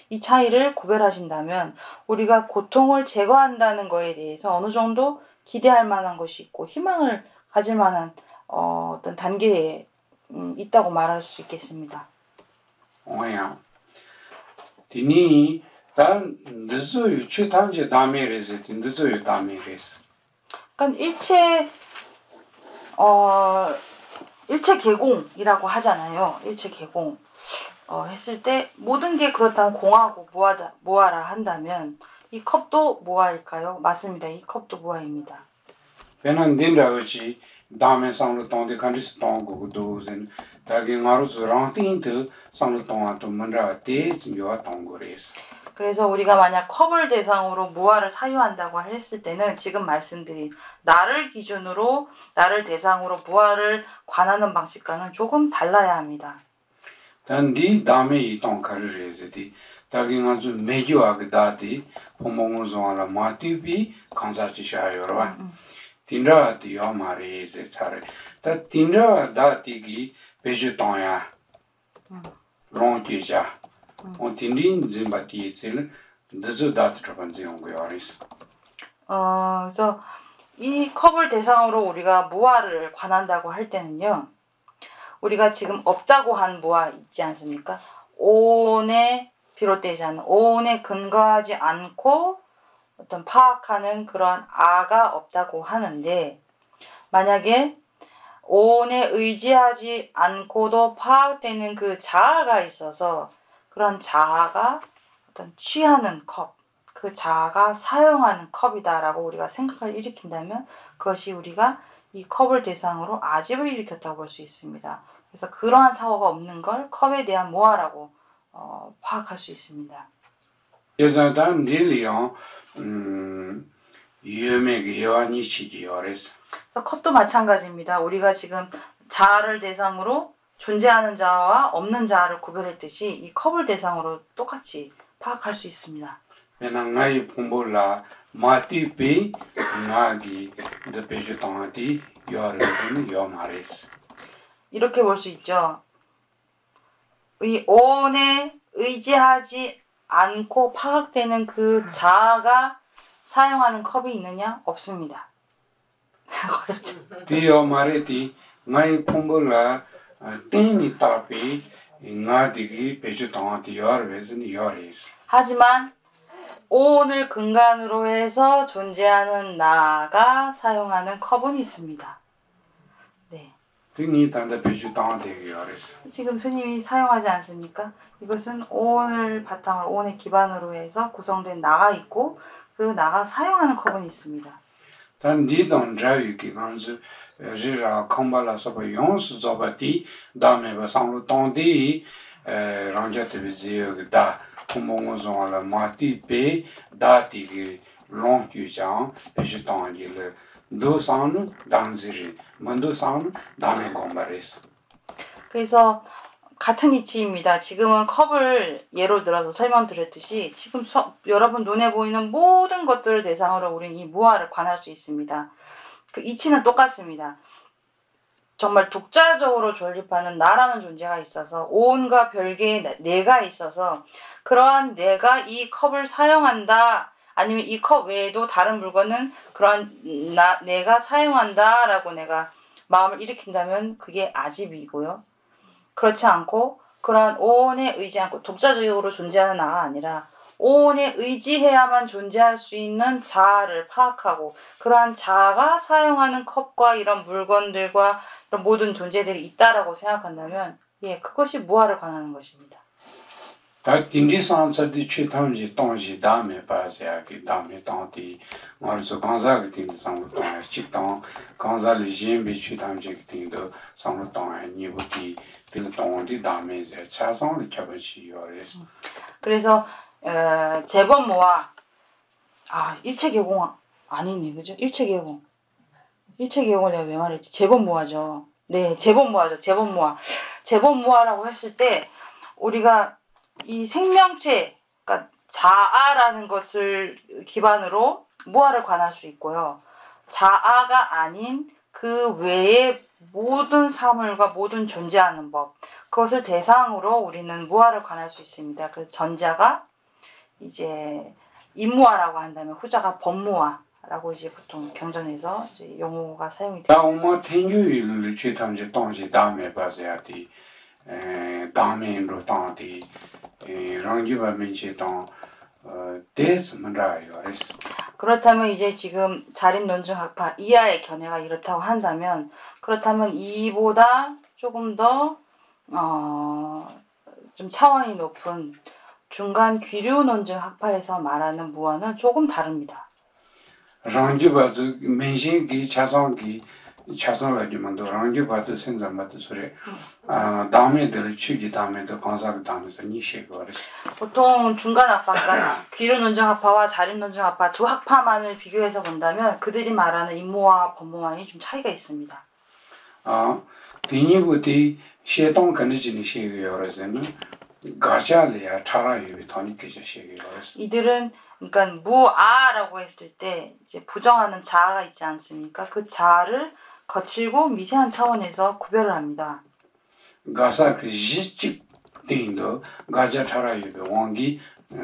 이 차이를 구별하신다면 우리가 고통을 제거한다는 것에 대해서 어느 정도 기대할 만한 것이 있고 희망을 가질 만한 어떤 단계에 있다고 말할 수 있겠습니다. 디니 단 늦어요. 최단지 다메레스 늦어요 다메레스. 그러니까 일체 개공이라고 하잖아요. 일체 개공. 했을 때 모든 게 그렇다면 공하고 무아라 한다면 이 컵도 무아일까요? 맞습니다. 이 컵도 무아입니다. 배는 된다고지 다음에 상로 동대 간디스 동고 도zen 다게 마루스 랑틴트 상로 동아도 만라테 진요와 동고레스. 그래서 우리가 만약 컵을 대상으로 무아를 사유한다고 했을 때는 지금 말씀드린 나를 기준으로 나를 대상으로 무아를 관하는 방식과는 조금 달라야 합니다. 단디 다음에 이 동카르레즈디 다게 아주 메주아가 다디 포몽우존라 마티비 간사치샤요라. 틴라디 요마레즈 차레. 다 틴라 다티기 베주톤야. 롱키자. 틴린 짐바티에셀 드즈 다트 트반지옹고요리스. 그래서 이 컵을 대상으로 우리가 무아를 관한다고 할 때는요. 우리가 지금 없다고 한 무아 있지 않습니까? 온에 비롯되지 않는 온에 근거하지 않고 어떤 파악하는 그러한 아가 없다고 하는데 만약에 온에 의지하지 않고도 파악되는 그 자아가 있어서 그런 자아가 어떤 취하는 컵, 그 자아가 사용하는 컵이다라고 우리가 생각을 일으킨다면 그것이 우리가 이 컵을 대상으로 아집을 일으켰다고 볼 수 있습니다. 그래서 그러한 사고가 없는 걸 컵에 대한 무아라고 파악할 수 있습니다. 그래서 닐리요 유메게 요한이 시디오레스. 그래서 컵도 마찬가지입니다. 우리가 지금 자아를 대상으로 존재하는 자아와 없는 자아를 구별했듯이 이 컵을 대상으로 똑같이 파악할 수 있습니다. 나이 폼볼라 마티페 나기 데페주탄티 요르는 요마레스. 이렇게 볼 수 있죠. 이 온에 의지하지 않고 파악되는 그 자아가 사용하는 컵이 있느냐? 없습니다. 어렵죠. 디요마레티 나이 폼볼라 띵이 타피 나디기 페주탄티 요르는 요레스. 하지만 온을 근간으로 해서 존재하는 나가 사용하는 컵은 있습니다. 네. 지금 스님이 사용하지 않습니까? 이것은 온을 바탕으로 온의 기반으로 해서 구성된 나가 있고 그 나가 사용하는 컵은 있습니다. 단디던 자유기 간즈 지라 컴발라서바 용스 조바티 다메바 상로 동디 랑자트비지다 콤몽고존라 마티페 다티기 롱규장 베주탄기르 도산은 단지리 만도산 다메 곰바레스. 그래서 같은 이치입니다. 지금은 컵을 예로 들어서 설명드렸듯이 지금 여러분 눈에 보이는 모든 것들을 대상으로 우리는 이 무아를 관할 수 있습니다. 그 이치는 똑같습니다. 정말 독자적으로 존립하는 나라는 존재가 있어서 온과 별개의 내가 있어서 그러한 내가 이 컵을 사용한다 아니면 이 컵 외에도 다른 물건은 그러한 내가 사용한다 라고 내가 마음을 일으킨다면 그게 아집이고요. 그렇지 않고 그러한 온에 의지 않고 독자적으로 존재하는 나가 아니라 온에 의지해야만 존재할 수 있는 자아를 파악하고 그러한 자아가 사용하는 컵과 이런 물건들과 이런 모든 존재들이 있다라고 생각한다면 그것이 무아를 관하는 것입니다. 다 딘디산서디 취탐지 동지 다음에 바자기 다음에 동디 말서 간사기 딘디산로 동에 직동 간사리 진비 취탐지 딘도 산로 동에 니부티 딘동디 다음에 차상을 켜버시 요레스. 그래서 재범모와 일체 개공 아니니 그죠? 일체 개공 일체기억을 내가 왜 말했지? 제법모아죠. 네, 제법모아죠. 제법모아. 제법모아라고 했을 때 우리가 이 생명체, 그러니까 자아라는 것을 기반으로 모아를 관할 수 있고요. 자아가 아닌 그 외의 모든 사물과 모든 존재하는 법, 그것을 대상으로 우리는 무아를 관할 수 있습니다. 그 전자가 이제 임무아라고 한다면 후자가 법무아라고 이제 보통 경전에서 이제 용어가 사용이 돼요. 엄마 텐유를 취탐제 동시 다음에 봐야지. 다음에로 당디 랑기바 민치당 대스문라요. 그렇다면 이제 지금 자립논증학파 이하의 견해가 이렇다고 한다면 그렇다면 이보다 조금 더 좀 차원이 높은 중간 귀류논증학파에서 말하는 무아는 조금 다릅니다. 랑기바도 민신기 차상기 차상라지만도 랑기바도 생산마도 소리 다음에들 취지 다음에도 강사를 다음에서 니시고 보통 중간 학파, 그러니까 귀류논증학파와 자립논증학파 두 학파만을 비교해서 본다면 그들이 말하는 임무와 법무와는 좀 차이가 있습니다. 디니부디 시동 간지니 시기여서는 가자리아 차라유비 더니께서 시기여서 이들은 그러니까 무아라고 했을 때 이제 부정하는 자아가 있지 않습니까? 그 자아를 거칠고 미세한 차원에서 구별을 합니다. 가사 그 지직 띵도 가자 차라유비 왕기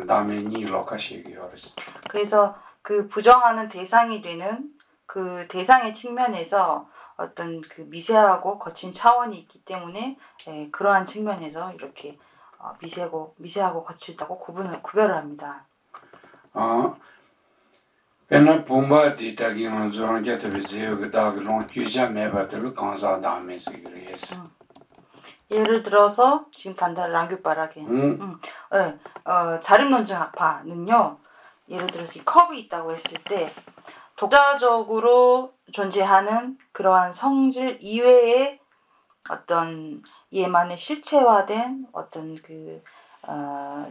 다음에 니 로카시기여서 그래서 그 부정하는 대상이 되는 그 대상의 측면에서 어떤 그 미세하고 거친 차원이 있기 때문에 그러한 측면에서 이렇게 미세하고 거칠다고 구별을 합니다. 배나 봄바 디타기는 저런게도 비세요 다그론 규자 매바들 강사 다음에서 그래서 예를 들어서 지금 단단한 랑규바라게 자립논증학파는요. 예를 들어서 이 컵이 있다고 했을 때 독자적으로 존재하는 그러한 성질 이외의 어떤 얘만의 실체화된 어떤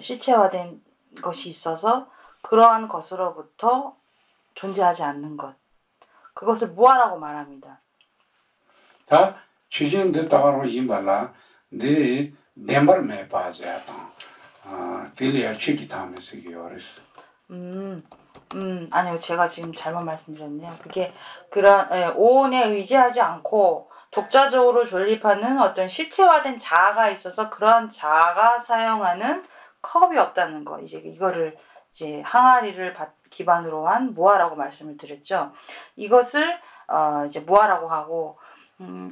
실체화된 것이 있어서 그러한 것으로부터 존재하지 않는 것, 그것을 무아라고 말합니다. 다 취진데 따로 임발라 네 덴버메 바자다 딜리아 취기 다음에서 기어스 아니요, 제가 지금 잘못 말씀드렸네요. 그게 그런 오온에 의지하지 않고 독자적으로 존립하는 어떤 실체화된 자아가 있어서 그러한 자아가 사용하는 컵이 없다는 거. 이제 이거를 이제 항아리를 기반으로 한 무아라고 말씀을 드렸죠. 이것을 이제 무아라고 하고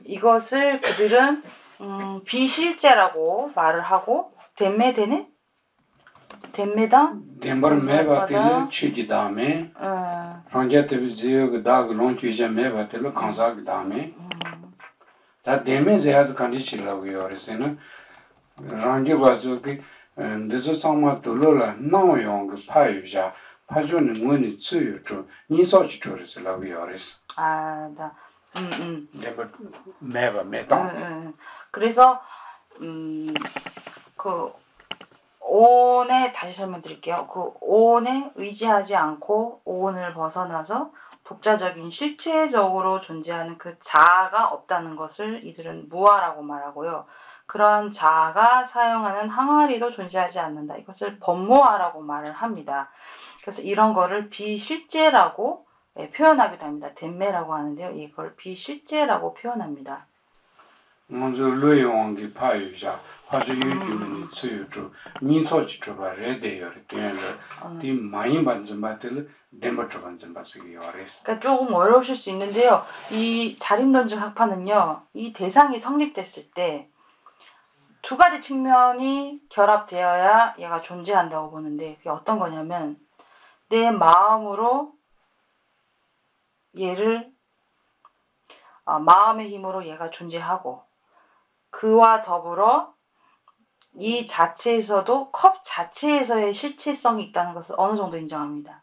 이것을 그들은 비실제라고 말을 하고 덴메다 덴버메바들 취기 다음에 랑게테 지역 다그 론취자 메바들 강사기 다음에 다 데메제아도 간디치라고 요르세는 랑게 바조기 ndezho tsangma dolola nao yong 파유자 파존의 문이 츠유죠 니소치 조르스 라비오레스 나 내가 매바 매다 그래서 그 오온에 다시 설명드릴게요. 그 오온에 의지하지 않고 오온을 벗어나서 독자적인 실체적으로 존재하는 그 자아가 없다는 것을 이들은 무아라고 말하고요. 그러한 자아가 사용하는 항아리도 존재하지 않는다. 이것을 법무아라고 말을 합니다. 그래서 이런 거를 비실제라고 표현하기도 합니다. 덴메라고 하는데요. 이걸 비실제라고 표현합니다. 먼저 르용기 파유자 파주 유주문이 츠유죠 니소치 조바 레데요르 때는 디 많이 반전 마들 덴버트 반전 바스기 요레스 그러니까 조금 어려우실 수 있는데요. 이 자립논증 학파는요. 이 대상이 성립됐을 때 두 가지 측면이 결합되어야 얘가 존재한다고 보는데 그게 어떤 거냐면 내 마음으로 얘를 마음의 힘으로 얘가 존재하고 그와 더불어 이 자체에서도 컵 자체에서의 실체성이 있다는 것을 어느 정도 인정합니다.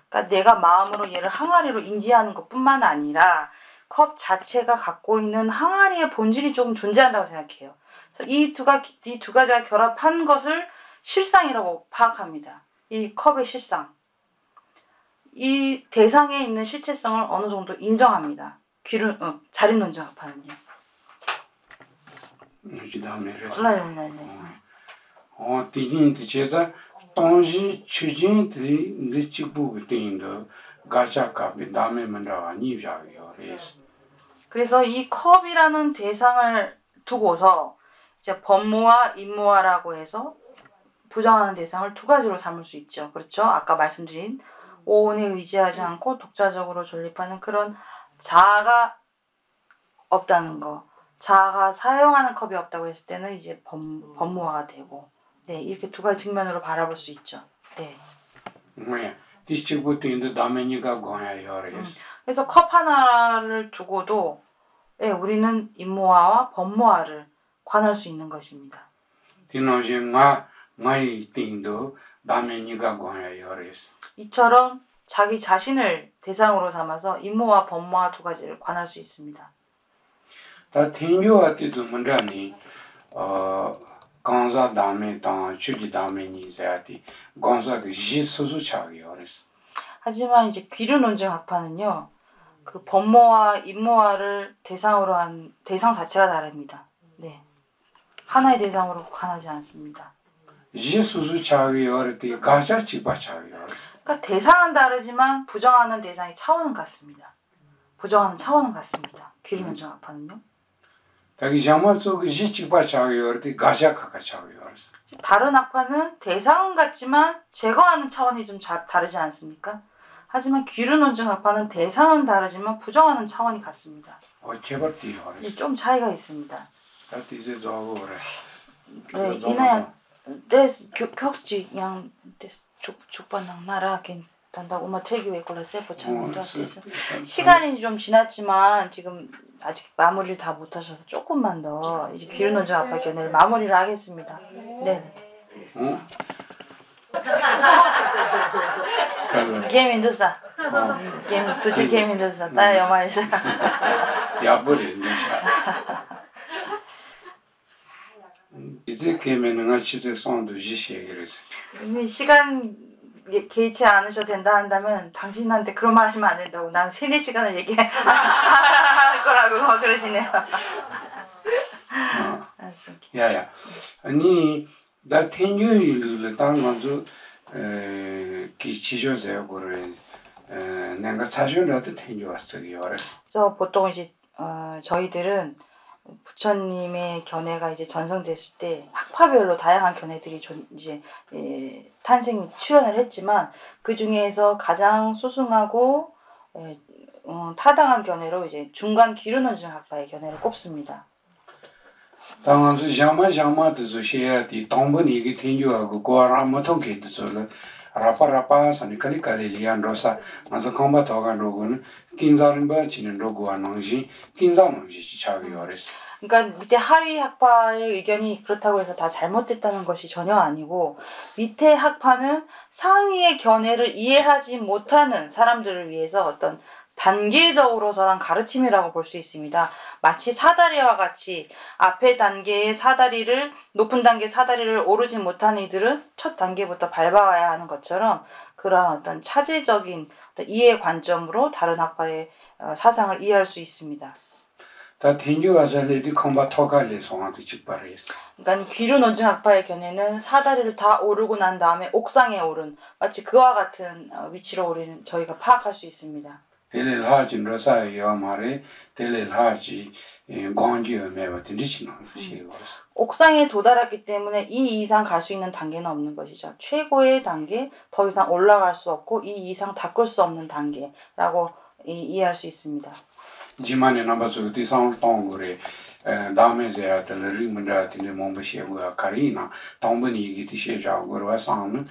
그러니까 내가 마음으로 얘를 항아리로 인지하는 것뿐만 아니라 컵 자체가 갖고 있는 항아리의 본질이 조금 존재한다고 생각해요. 그래서 이 두 가지가 결합한 것을 실상이라고 파악합니다. 이 컵의 실상. 이 대상에 있는 실체성을 어느 정도 인정합니다. 자립논증학파는요? 그다음에 디긴데 제가 동시 추진들이 직부 때인데 가자갑이 다음에 만나와 니자요. 그래서 이 컵이라는 대상을 두고서 이제 법무와 임무와라고 해서 부정하는 대상을 두 가지로 삼을 수 있죠. 그렇죠? 아까 말씀드린 오온에 의지하지 않고 독자적으로 존립하는 그런 자아가 없다는 거. 자아가 사용하는 컵이 없다고 했을 때는 이제 법무화가 되고, 네, 이렇게 두 가지 측면으로 바라볼 수 있죠. 네. 그래서 컵 하나를 두고도 네, 우리는 임무화와 법무화를 관할 수 있는 것입니다. 이처럼 자기 자신을 대상으로 삼아서 임무와 법무화 두 가지를 관할 수 있습니다. 강사 다음에 추지 다음에 니세아티 강사가 지소소차기 어렸어. 하지만 이제 귀륜논증학파는요, 그 법무와 임무화를 대상으로 한 대상 자체가 다릅니다. 네, 하나의 대상으로 국한하지 않습니다. 지소소차기 어렸지 가자 집바차기 어렸어. 그러니까 대상은 다르지만 부정하는 대상의 차원은 같습니다. 부정하는 차원은 같습니다. 귀륜논증학파는요. 다른 학파는 대상은 같지만 제거하는 차원이 좀 다르지 않습니까? 하지만 귀륜논증 학파는 대상은 다르지만 부정하는 차원이 같습니다. 좀 차이가 있습니다. 네, 이나야, 격지 양 족반낭 나라 단다 오마 퇴기왜 골라 세포창도 시간이 좀 지났지만 지금 아직 마무리를 다 못하셔서 조금만 더 이제 귀륜논증 학파 견해를 마무리를 하겠습니다. 네. 게임인도사. 게임 두지 게임인도사. 따라 영화에서. 야버리 이제 게임에는 진짜 손도 지시해그래서. 이미 시간 개의치 않으셔도 된다 한다면 당신한테 그런 말 하시면 안 된다고. 난 3-4시간을 얘기할 거라고 그러시네요. 야야. 아니 나 텐유일을 딱 먼저 기치조세요 거를 내가 자주라도 텐유 왔어요. 그래서 보통 이제 저희들은 부처님의 견해가 이제 전성됐을 때 학파별로 다양한 견해들이 이제 탄생 출현을 했지만 그 중에서 가장 수승하고 타당한 견해로 이제 중간 귀륜논증 학파의 견해를 꼽습니다. 당연히 샤마도 시야디 동번이기 텐주하고 고아라 못통게도 라파라파 산이칼리칼리리안 로사 나서 컴바토간 로고는 긴자른바 지는 로고와 낭지 긴자낭지 차기 어렸어. 그러니까 밑에 하위 학파의 의견이 그렇다고 해서 다 잘못됐다는 것이 전혀 아니고 밑에 학파는 상위의 견해를 이해하지 못하는 사람들을 위해서 어떤 단계적으로서란 가르침이라고 볼 수 있습니다. 마치 사다리와 같이 앞에 단계의 사다리를 높은 단계 사다리를 오르지 못한 이들은 첫 단계부터 밟아와야 하는 것처럼 그러한 어떤 차제적인 어떤 이해 관점으로 다른 학파의 사상을 이해할 수 있습니다. 그러니까 귀륜논증 학파의 견해는 사다리를 다 오르고 난 다음에 옥상에 오른 마치 그와 같은 위치로 우리는 저희가 파악할 수 있습니다. 옥상에 도달했기 때문에 이 이상 갈 수 있는 단계는 없는 것이죠. 최고의 단계, 더 이상 올라갈 수 없고 이 이상 닦을 수 없는 단계라고 이해할 수 있습니다. 지만에 남바서 디상 동거래 다음에야 들리 문자티네 몸베시고야 카리나 동번이 이기 시작으로 와서는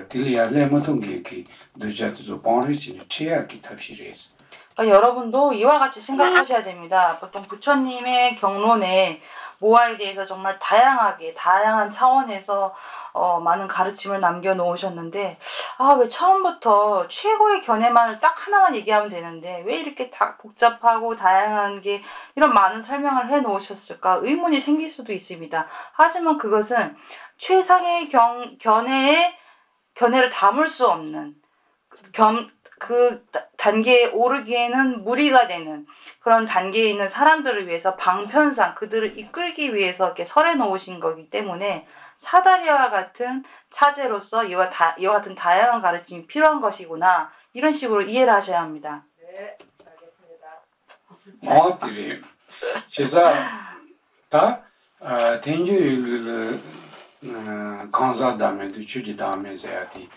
딜리아레 모통게기 두자도 본리지 치야기 탑시레스. 그러니까 여러분도 이와 같이 생각하셔야 됩니다. 보통 부처님의 경론에 모아에 대해서 정말 다양한 차원에서 많은 가르침을 남겨놓으셨는데 왜 처음부터 최고의 견해만을 딱 하나만 얘기하면 되는데 왜 이렇게 다 복잡하고 다양한 게 이런 많은 설명을 해놓으셨을까 의문이 생길 수도 있습니다. 하지만 그것은 최상의 견해를 담을 수 없는 단계에 오르기에는 무리가 되는 그런 단계에 있는 사람들을 위해서 방편상 그들을 이끌기 위해서 이렇게 설해 놓으신 거기 때문에 사다리와 같은 차제로서 이와 같은 다양한 가르침이 필요한 것이구나. 이런 식으로 이해를 하셔야 합니다. 네, 알겠습니다. 어디래? 제가 다 텐주일 강사 다음에도 주지 다음에 해야지.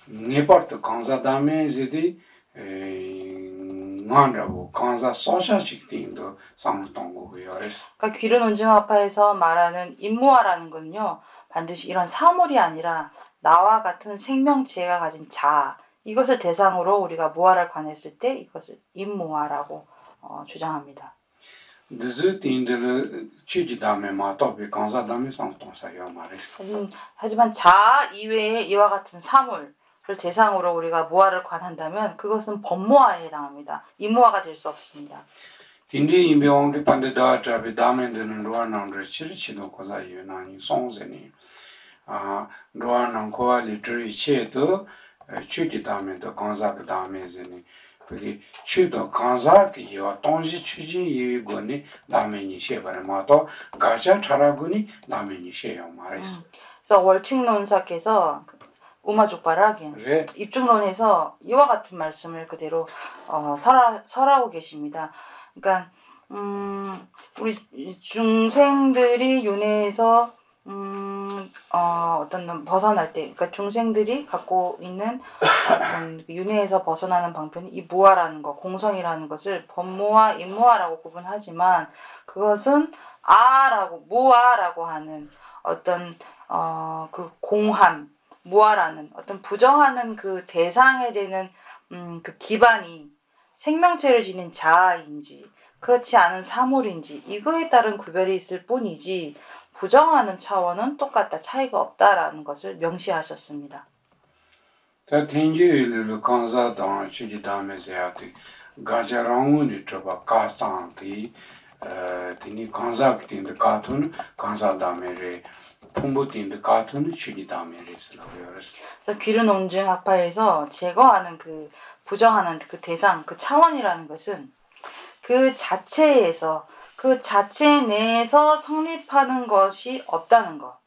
네버트 강사 다음에 이제디 만라고 강사 소샤식팅도 상통고요. 그러니까 귀른 온증학파에서 말하는 임무화라는 건요. 반드시 이런 사물이 아니라 나와 같은 생명체가 가진 자 이것을 대상으로 우리가 무화를 관했을 때 이것을 임무화라고 주장합니다. 하지만 자 이외에 이와 같은 사물을 대상으로 우리가 무화를 관한다면 그것은 법무화에 해당합니다. 임무화가 될 수 없습니다. 딘디 임병의 반대다 잡이 다면되는 로아나를 치르치도 거사 유난히 송세니 로아나 코아 리트리 체도 추디 다면도 강사가 다면세니 그게 추도 강사기와 동시 추진 이거니 다면이 셰바마도 가샤 차라군이 다면이 셰요 말했어. 그래서 월칙론사께서 우마족바라긴 그래. 입중론에서 이와 같은 말씀을 그대로 설하고 계십니다. 그러니까 우리 중생들이 윤회에서 어떤 벗어날 때, 그러니까 중생들이 갖고 있는 어떤 윤회에서 벗어나는 방편이 이 무아라는 것, 공성이라는 것을 법무와 임무화라고 구분하지만 그것은 무아라고 하는 어떤 그 공함, 무아라는 어떤 부정하는 그 대상에 대는 그 기반이 생명체를 지닌 자아인지 그렇지 않은 사물인지 이거에 따른 구별이 있을 뿐이지 부정하는 차원은 똑같다. 차이가 없다라는 것을 명시하셨습니다. 텐주일 강사당 주지다면서야지 가자랑운이 저바 가상티 티니 강사기인데 가톤 강사다메레 풍부인데 가톤 주지다메레스라고요. 그래서 귀른 온증학파에서 제거하는 그 부정하는 그 대상, 그 차원이라는 것은 그 자체에서 그 자체 내에서 성립하는 것이 없다는 것.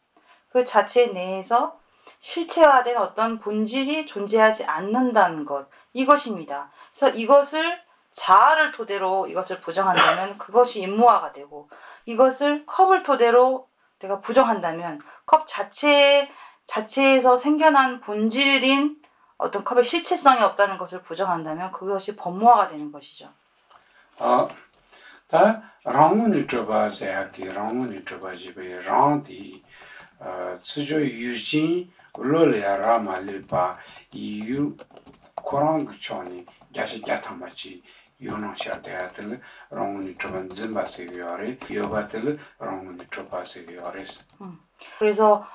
그 자체 내에서 실체화된 어떤 본질이 존재하지 않는다는 것. 이것입니다. 그래서 이것을 자아를 토대로 이것을 부정한다면 그것이 임무화가 되고 이것을 컵을 토대로 내가 부정한다면 컵 자체에서 생겨난 본질인 어떤 컵의 실체성이 없다는 것을 부정한다면 그것이 법무화가 되는 것이죠. 다 랑문이 들어봐서야기 랑문이 들어봐지베 랑디 수조 유진 올려야 라말리바 이유 코랑 그촌이 야시갸타마치 요노샤데아들 랑문이 들어반 짐바세요레 요바들 랑문이 들어봐세요레스. 그래서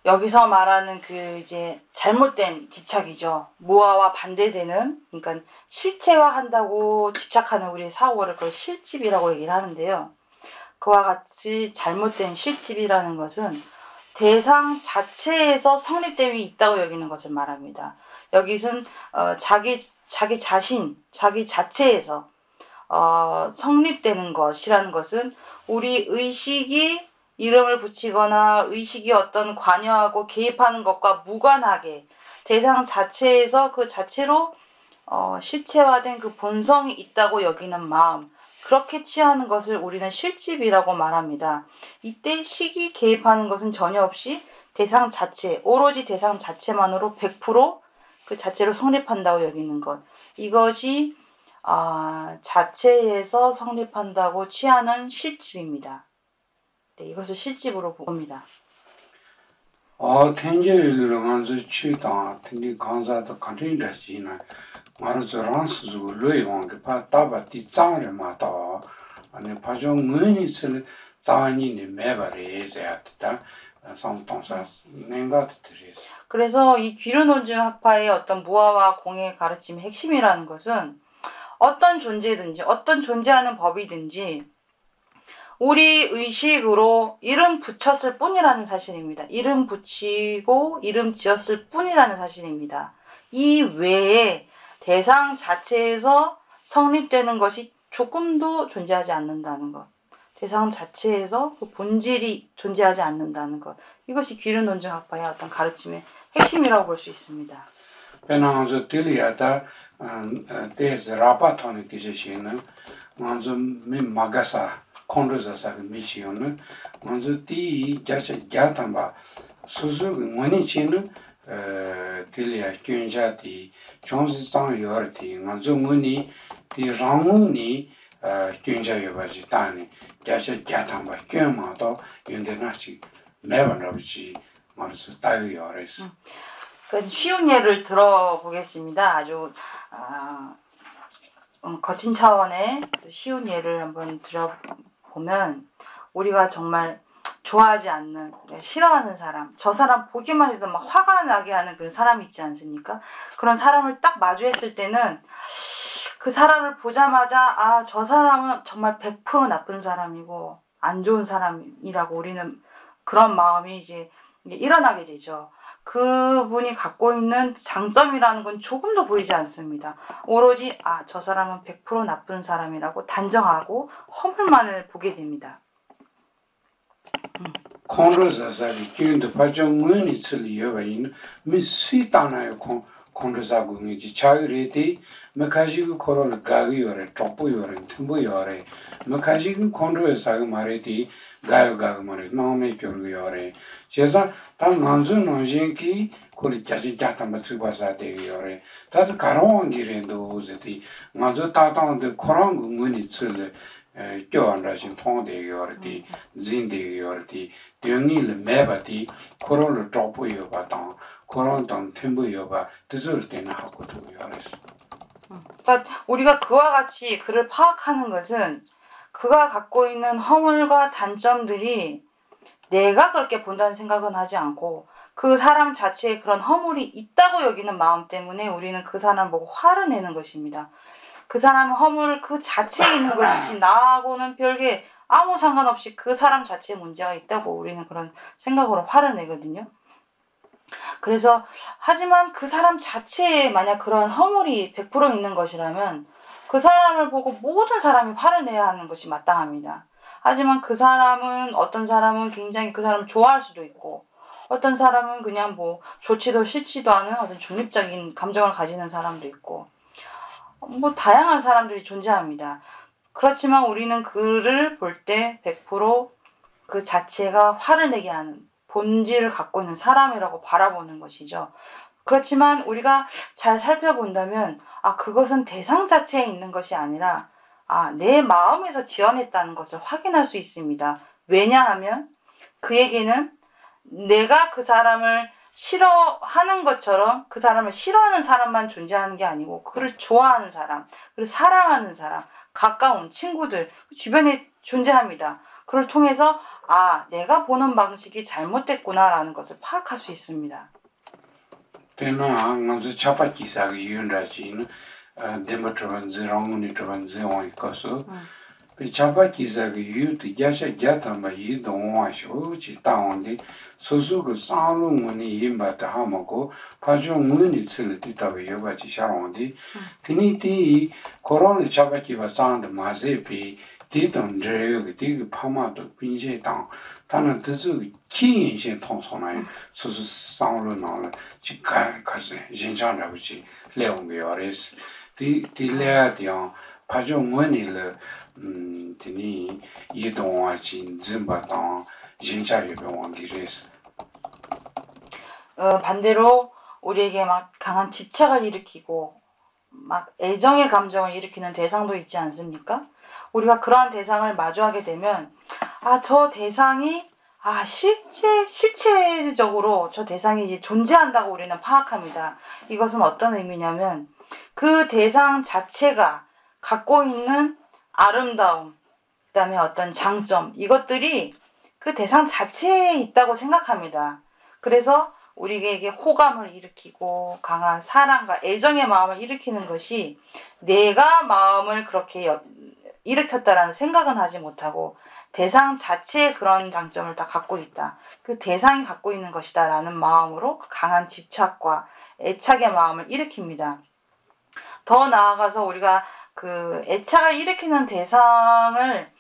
여기서 말하는 그 이제 잘못된 집착이죠. 무아와 반대되는, 그러니까 실체화한다고 집착하는 우리 사고를 그걸 실집이라고 얘기를 하는데요. 그와 같이 잘못된 실집이라는 것은 대상 자체에서 성립됨이 있다고 여기는 것을 말합니다. 여기서는 자기 자신, 자기 자체에서 성립되는 것이라는 것은 우리 의식이 이름을 붙이거나 의식이 어떤 관여하고 개입하는 것과 무관하게 대상 자체에서 그 자체로 실체화된 그 본성이 있다고 여기는 마음, 그렇게 취하는 것을 우리는 실집이라고 말합니다. 이때 식이 개입하는 것은 전혀 없이 대상 자체, 오로지 대상 자체만으로 100% 그 자체로 성립한다고 여기는 것. 이것이 자체에서 성립한다고 취하는 실집입니다. 네, 이것을 실집으로 봅니다. 텐제일로 먼저 취다 텐디 강사도 간트인다시나 말아서 란스고 르이왕게 파타바티 짱레마다 아니 파종 문이슬 짱이니 매바레제야다 성통사 냉가트리스. 그래서 이 귀른 온증 학파의 어떤 무아와 공의 가르침의 핵심이라는 것은 어떤 존재든지 어떤 존재하는 법이든지 우리 의식으로 이름 붙였을 뿐이라는 사실입니다. 이름 붙이고 이름 지었을 뿐이라는 사실입니다. 이 외에 대상 자체에서 성립되는 것이 조금도 존재하지 않는다는 것. 대상 자체에서 그 본질이 존재하지 않는다는 것. 이것이 기륜논증학파의 어떤 가르침의 핵심이라고 볼 수 있습니다. 배나서 들리야다 대스 라파톤의 기제시는 먼저 민 마가사 콘르자사 미시오는 먼저 티 자체 자탄바 수수 원이치는 들리야 균자티 존스상 요르티 먼저 문이 티 랑문이 균자요바지 따니 자체 자탄바 균마도 윤데나치 매번럽지 말스 따요레스 쉬운 예를 들어보겠습니다. 아주 거친 차원의 쉬운 예를 한번 들어보면 우리가 정말 좋아하지 않는, 싫어하는 사람, 저 사람 보기만 해도 막 화가 나게 하는 그런 사람이 있지 않습니까? 그런 사람을 딱 마주했을 때는 그 사람을 보자마자 저 사람은 정말 100% 나쁜 사람이고 안 좋은 사람이라고 우리는 그런 마음이 이제 일어나게 되죠. 그분이 갖고 있는 장점이라는 건 조금도 보이지 않습니다. 오로지 저 사람은 100% 나쁜 사람이라고 단정하고 허물만을 보게 됩니다. 콘로자사리 균도 파정문이 틀리여바인 미스이따나요 콘로자궁이지 차유레디 메카시그 코로나 가기요레 쪽보요레 틈보요레 메카시그 콘로자사가 말이디 가요가가 말이 마음에 겨루요레 제가 단 만수 논신기 콜이 자지 자탄바 쓰바사 되요레 다들 가로운 길에도 오즈디 만수 따당데 코랑 문이 틀레 교환라신 통되요레디 진되요레디 병이를 매바디 코로를 쪽보요바당 코로는 템보요바 뜻을 때나 하고도 요레스. 그러니까 우리가 그와 같이 그를 파악하는 것은 그가 갖고 있는 허물과 단점들이 내가 그렇게 본다는 생각은 하지 않고 그 사람 자체에 그런 허물이 있다고 여기는 마음 때문에 우리는 그 사람을 보고 화를 내는 것입니다. 그 사람의 허물 그 자체에 있는 것이지 나하고는 별개 아무 상관없이 그 사람 자체에 문제가 있다고 우리는 그런 생각으로 화를 내거든요. 그래서 하지만 그 사람 자체에 만약 그런 허물이 100% 있는 것이라면 그 사람을 보고 모든 사람이 화를 내야 하는 것이 마땅합니다. 하지만 그 사람은 어떤 사람은 굉장히 그 사람을 좋아할 수도 있고 어떤 사람은 그냥 뭐 좋지도 싫지도 않은 어떤 중립적인 감정을 가지는 사람도 있고 뭐 다양한 사람들이 존재합니다. 그렇지만 우리는 그를 볼 때 100% 그 자체가 화를 내게 하는 본질을 갖고 있는 사람이라고 바라보는 것이죠. 그렇지만 우리가 잘 살펴본다면 그것은 대상 자체에 있는 것이 아니라 내 마음에서 지어냈다는 것을 확인할 수 있습니다. 왜냐하면 그에게는 내가 그 사람을 싫어하는 것처럼 그 사람을 싫어하는 사람만 존재하는 게 아니고 그를 좋아하는 사람, 그를 사랑하는 사람, 가까운 친구들 주변에 존재합니다. 그걸 통해서 내가 보는 방식이 잘못됐구나라는 것을 파악할 수 있습니다. 때나 먼저 차파기사가 이윤라지는 데모트반즈 랑문이 트반즈 원이거서 그 차파기사가 이유도 야샤 야탄바 이동와쇼 지타온데 소소그 상루문이 임바다 하모고 파종문이 틀리다고 여바지 샤온데 그니티 코로나 차파기바 상드 마제비 디던 저기 디그 파마도 빈제당 다는 뜻이 기인신 통선에 소소 상로 나올 지가 가서 진짜라고지 레옹비어레스 디레아디앙 파종문이를 드니 이동화진 짐바당 진짜요병원기레스 반대로 우리에게 막 강한 집착을 일으키고 막 애정의 감정을 일으키는 대상도 있지 않습니까? 우리가 그러한 대상을 마주하게 되면 저 대상이 실체적으로 저 대상이 이제 존재한다고 우리는 파악합니다. 이것은 어떤 의미냐면 그 대상 자체가 갖고 있는 아름다움, 그 다음에 어떤 장점, 이것들이 그 대상 자체에 있다고 생각합니다. 그래서 우리에게 호감을 일으키고 강한 사랑과 애정의 마음을 일으키는 것이 내가 마음을 그렇게 일으켰다라는 생각은 하지 못하고 대상 자체에 그런 장점을 다 갖고 있다. 그 대상이 갖고 있는 것이다 라는 마음으로 그 강한 집착과 애착의 마음을 일으킵니다. 더 나아가서 우리가 그 애착을 일으키는 대상을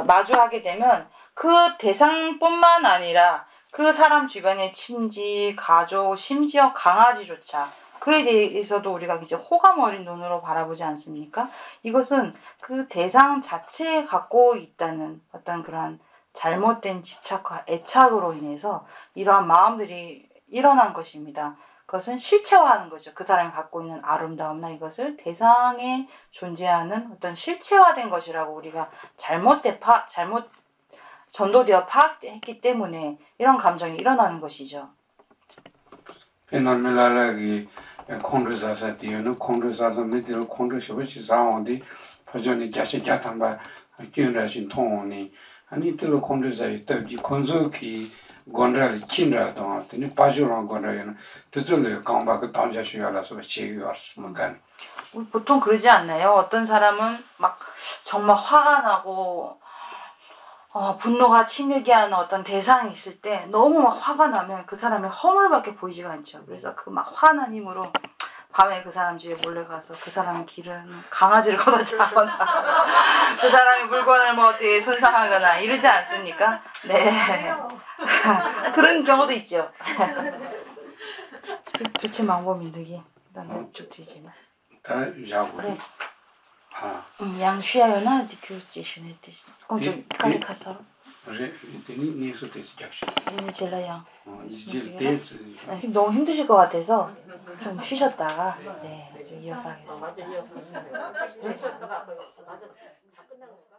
마주하게 되면 그 대상뿐만 아니라 그 사람 주변의 친지, 가족, 심지어 강아지조차 그에 대해서도 우리가 이제 호감 어린 눈으로 바라보지 않습니까? 이것은 그 대상 자체에 갖고 있다는 어떤 그러한 잘못된 집착과 애착으로 인해서 이러한 마음들이 일어난 것입니다. 그것은 실체화하는 거죠. 그 사람이 갖고 있는 아름다움나 이것을 대상에 존재하는 어떤 실체화된 것이라고 우리가 잘못 전도되어 파악했기 때문에 이런 감정이 일어나는 것이죠. 페노멜라라기 콘드사사티는 콘드사사 미들 콘드시버치 사원디 퍼전이 자식자탄바 균라신 통원이 아니들 콘드사이 때지 콘조키 gond라리 친라도 하더니 빠주랑 gond라에는 뜻을 강바가 단자시야라서 제기왔으니까 보통 그러지 않나요? 어떤 사람은 막 정말 화가 나고 분노가 치밀게 하는 어떤 대상이 있을 때 너무 막 화가 나면 그 사람의 허물밖에 보이지가 않죠. 그래서 그 막 화난 힘으로 밤에 그 사람 집에 몰래 가서 그 사람 기르는 강아지를 걷어차거나 그 사람의 물건을 뭐 어떻게 손상하거나 이러지 않습니까? 네. 그런 경우도 있죠. 도대체 방법이 누기? 난 쭉 뒤지나. 다 야구. 그래. 아. 양쉬야요나 디큐스티션에 뜻이. 좀 가게 가서. 그래, 이때니 니에서 됐지 jak시. 오늘 젤라양. 이제 됐지. 너무 힘드실 것 같아서 좀 쉬셨다가 네, 좀 이어서 하겠습니다. 맞아, 이어서. 쉬셨다가 맞아. 다 끝난 건가?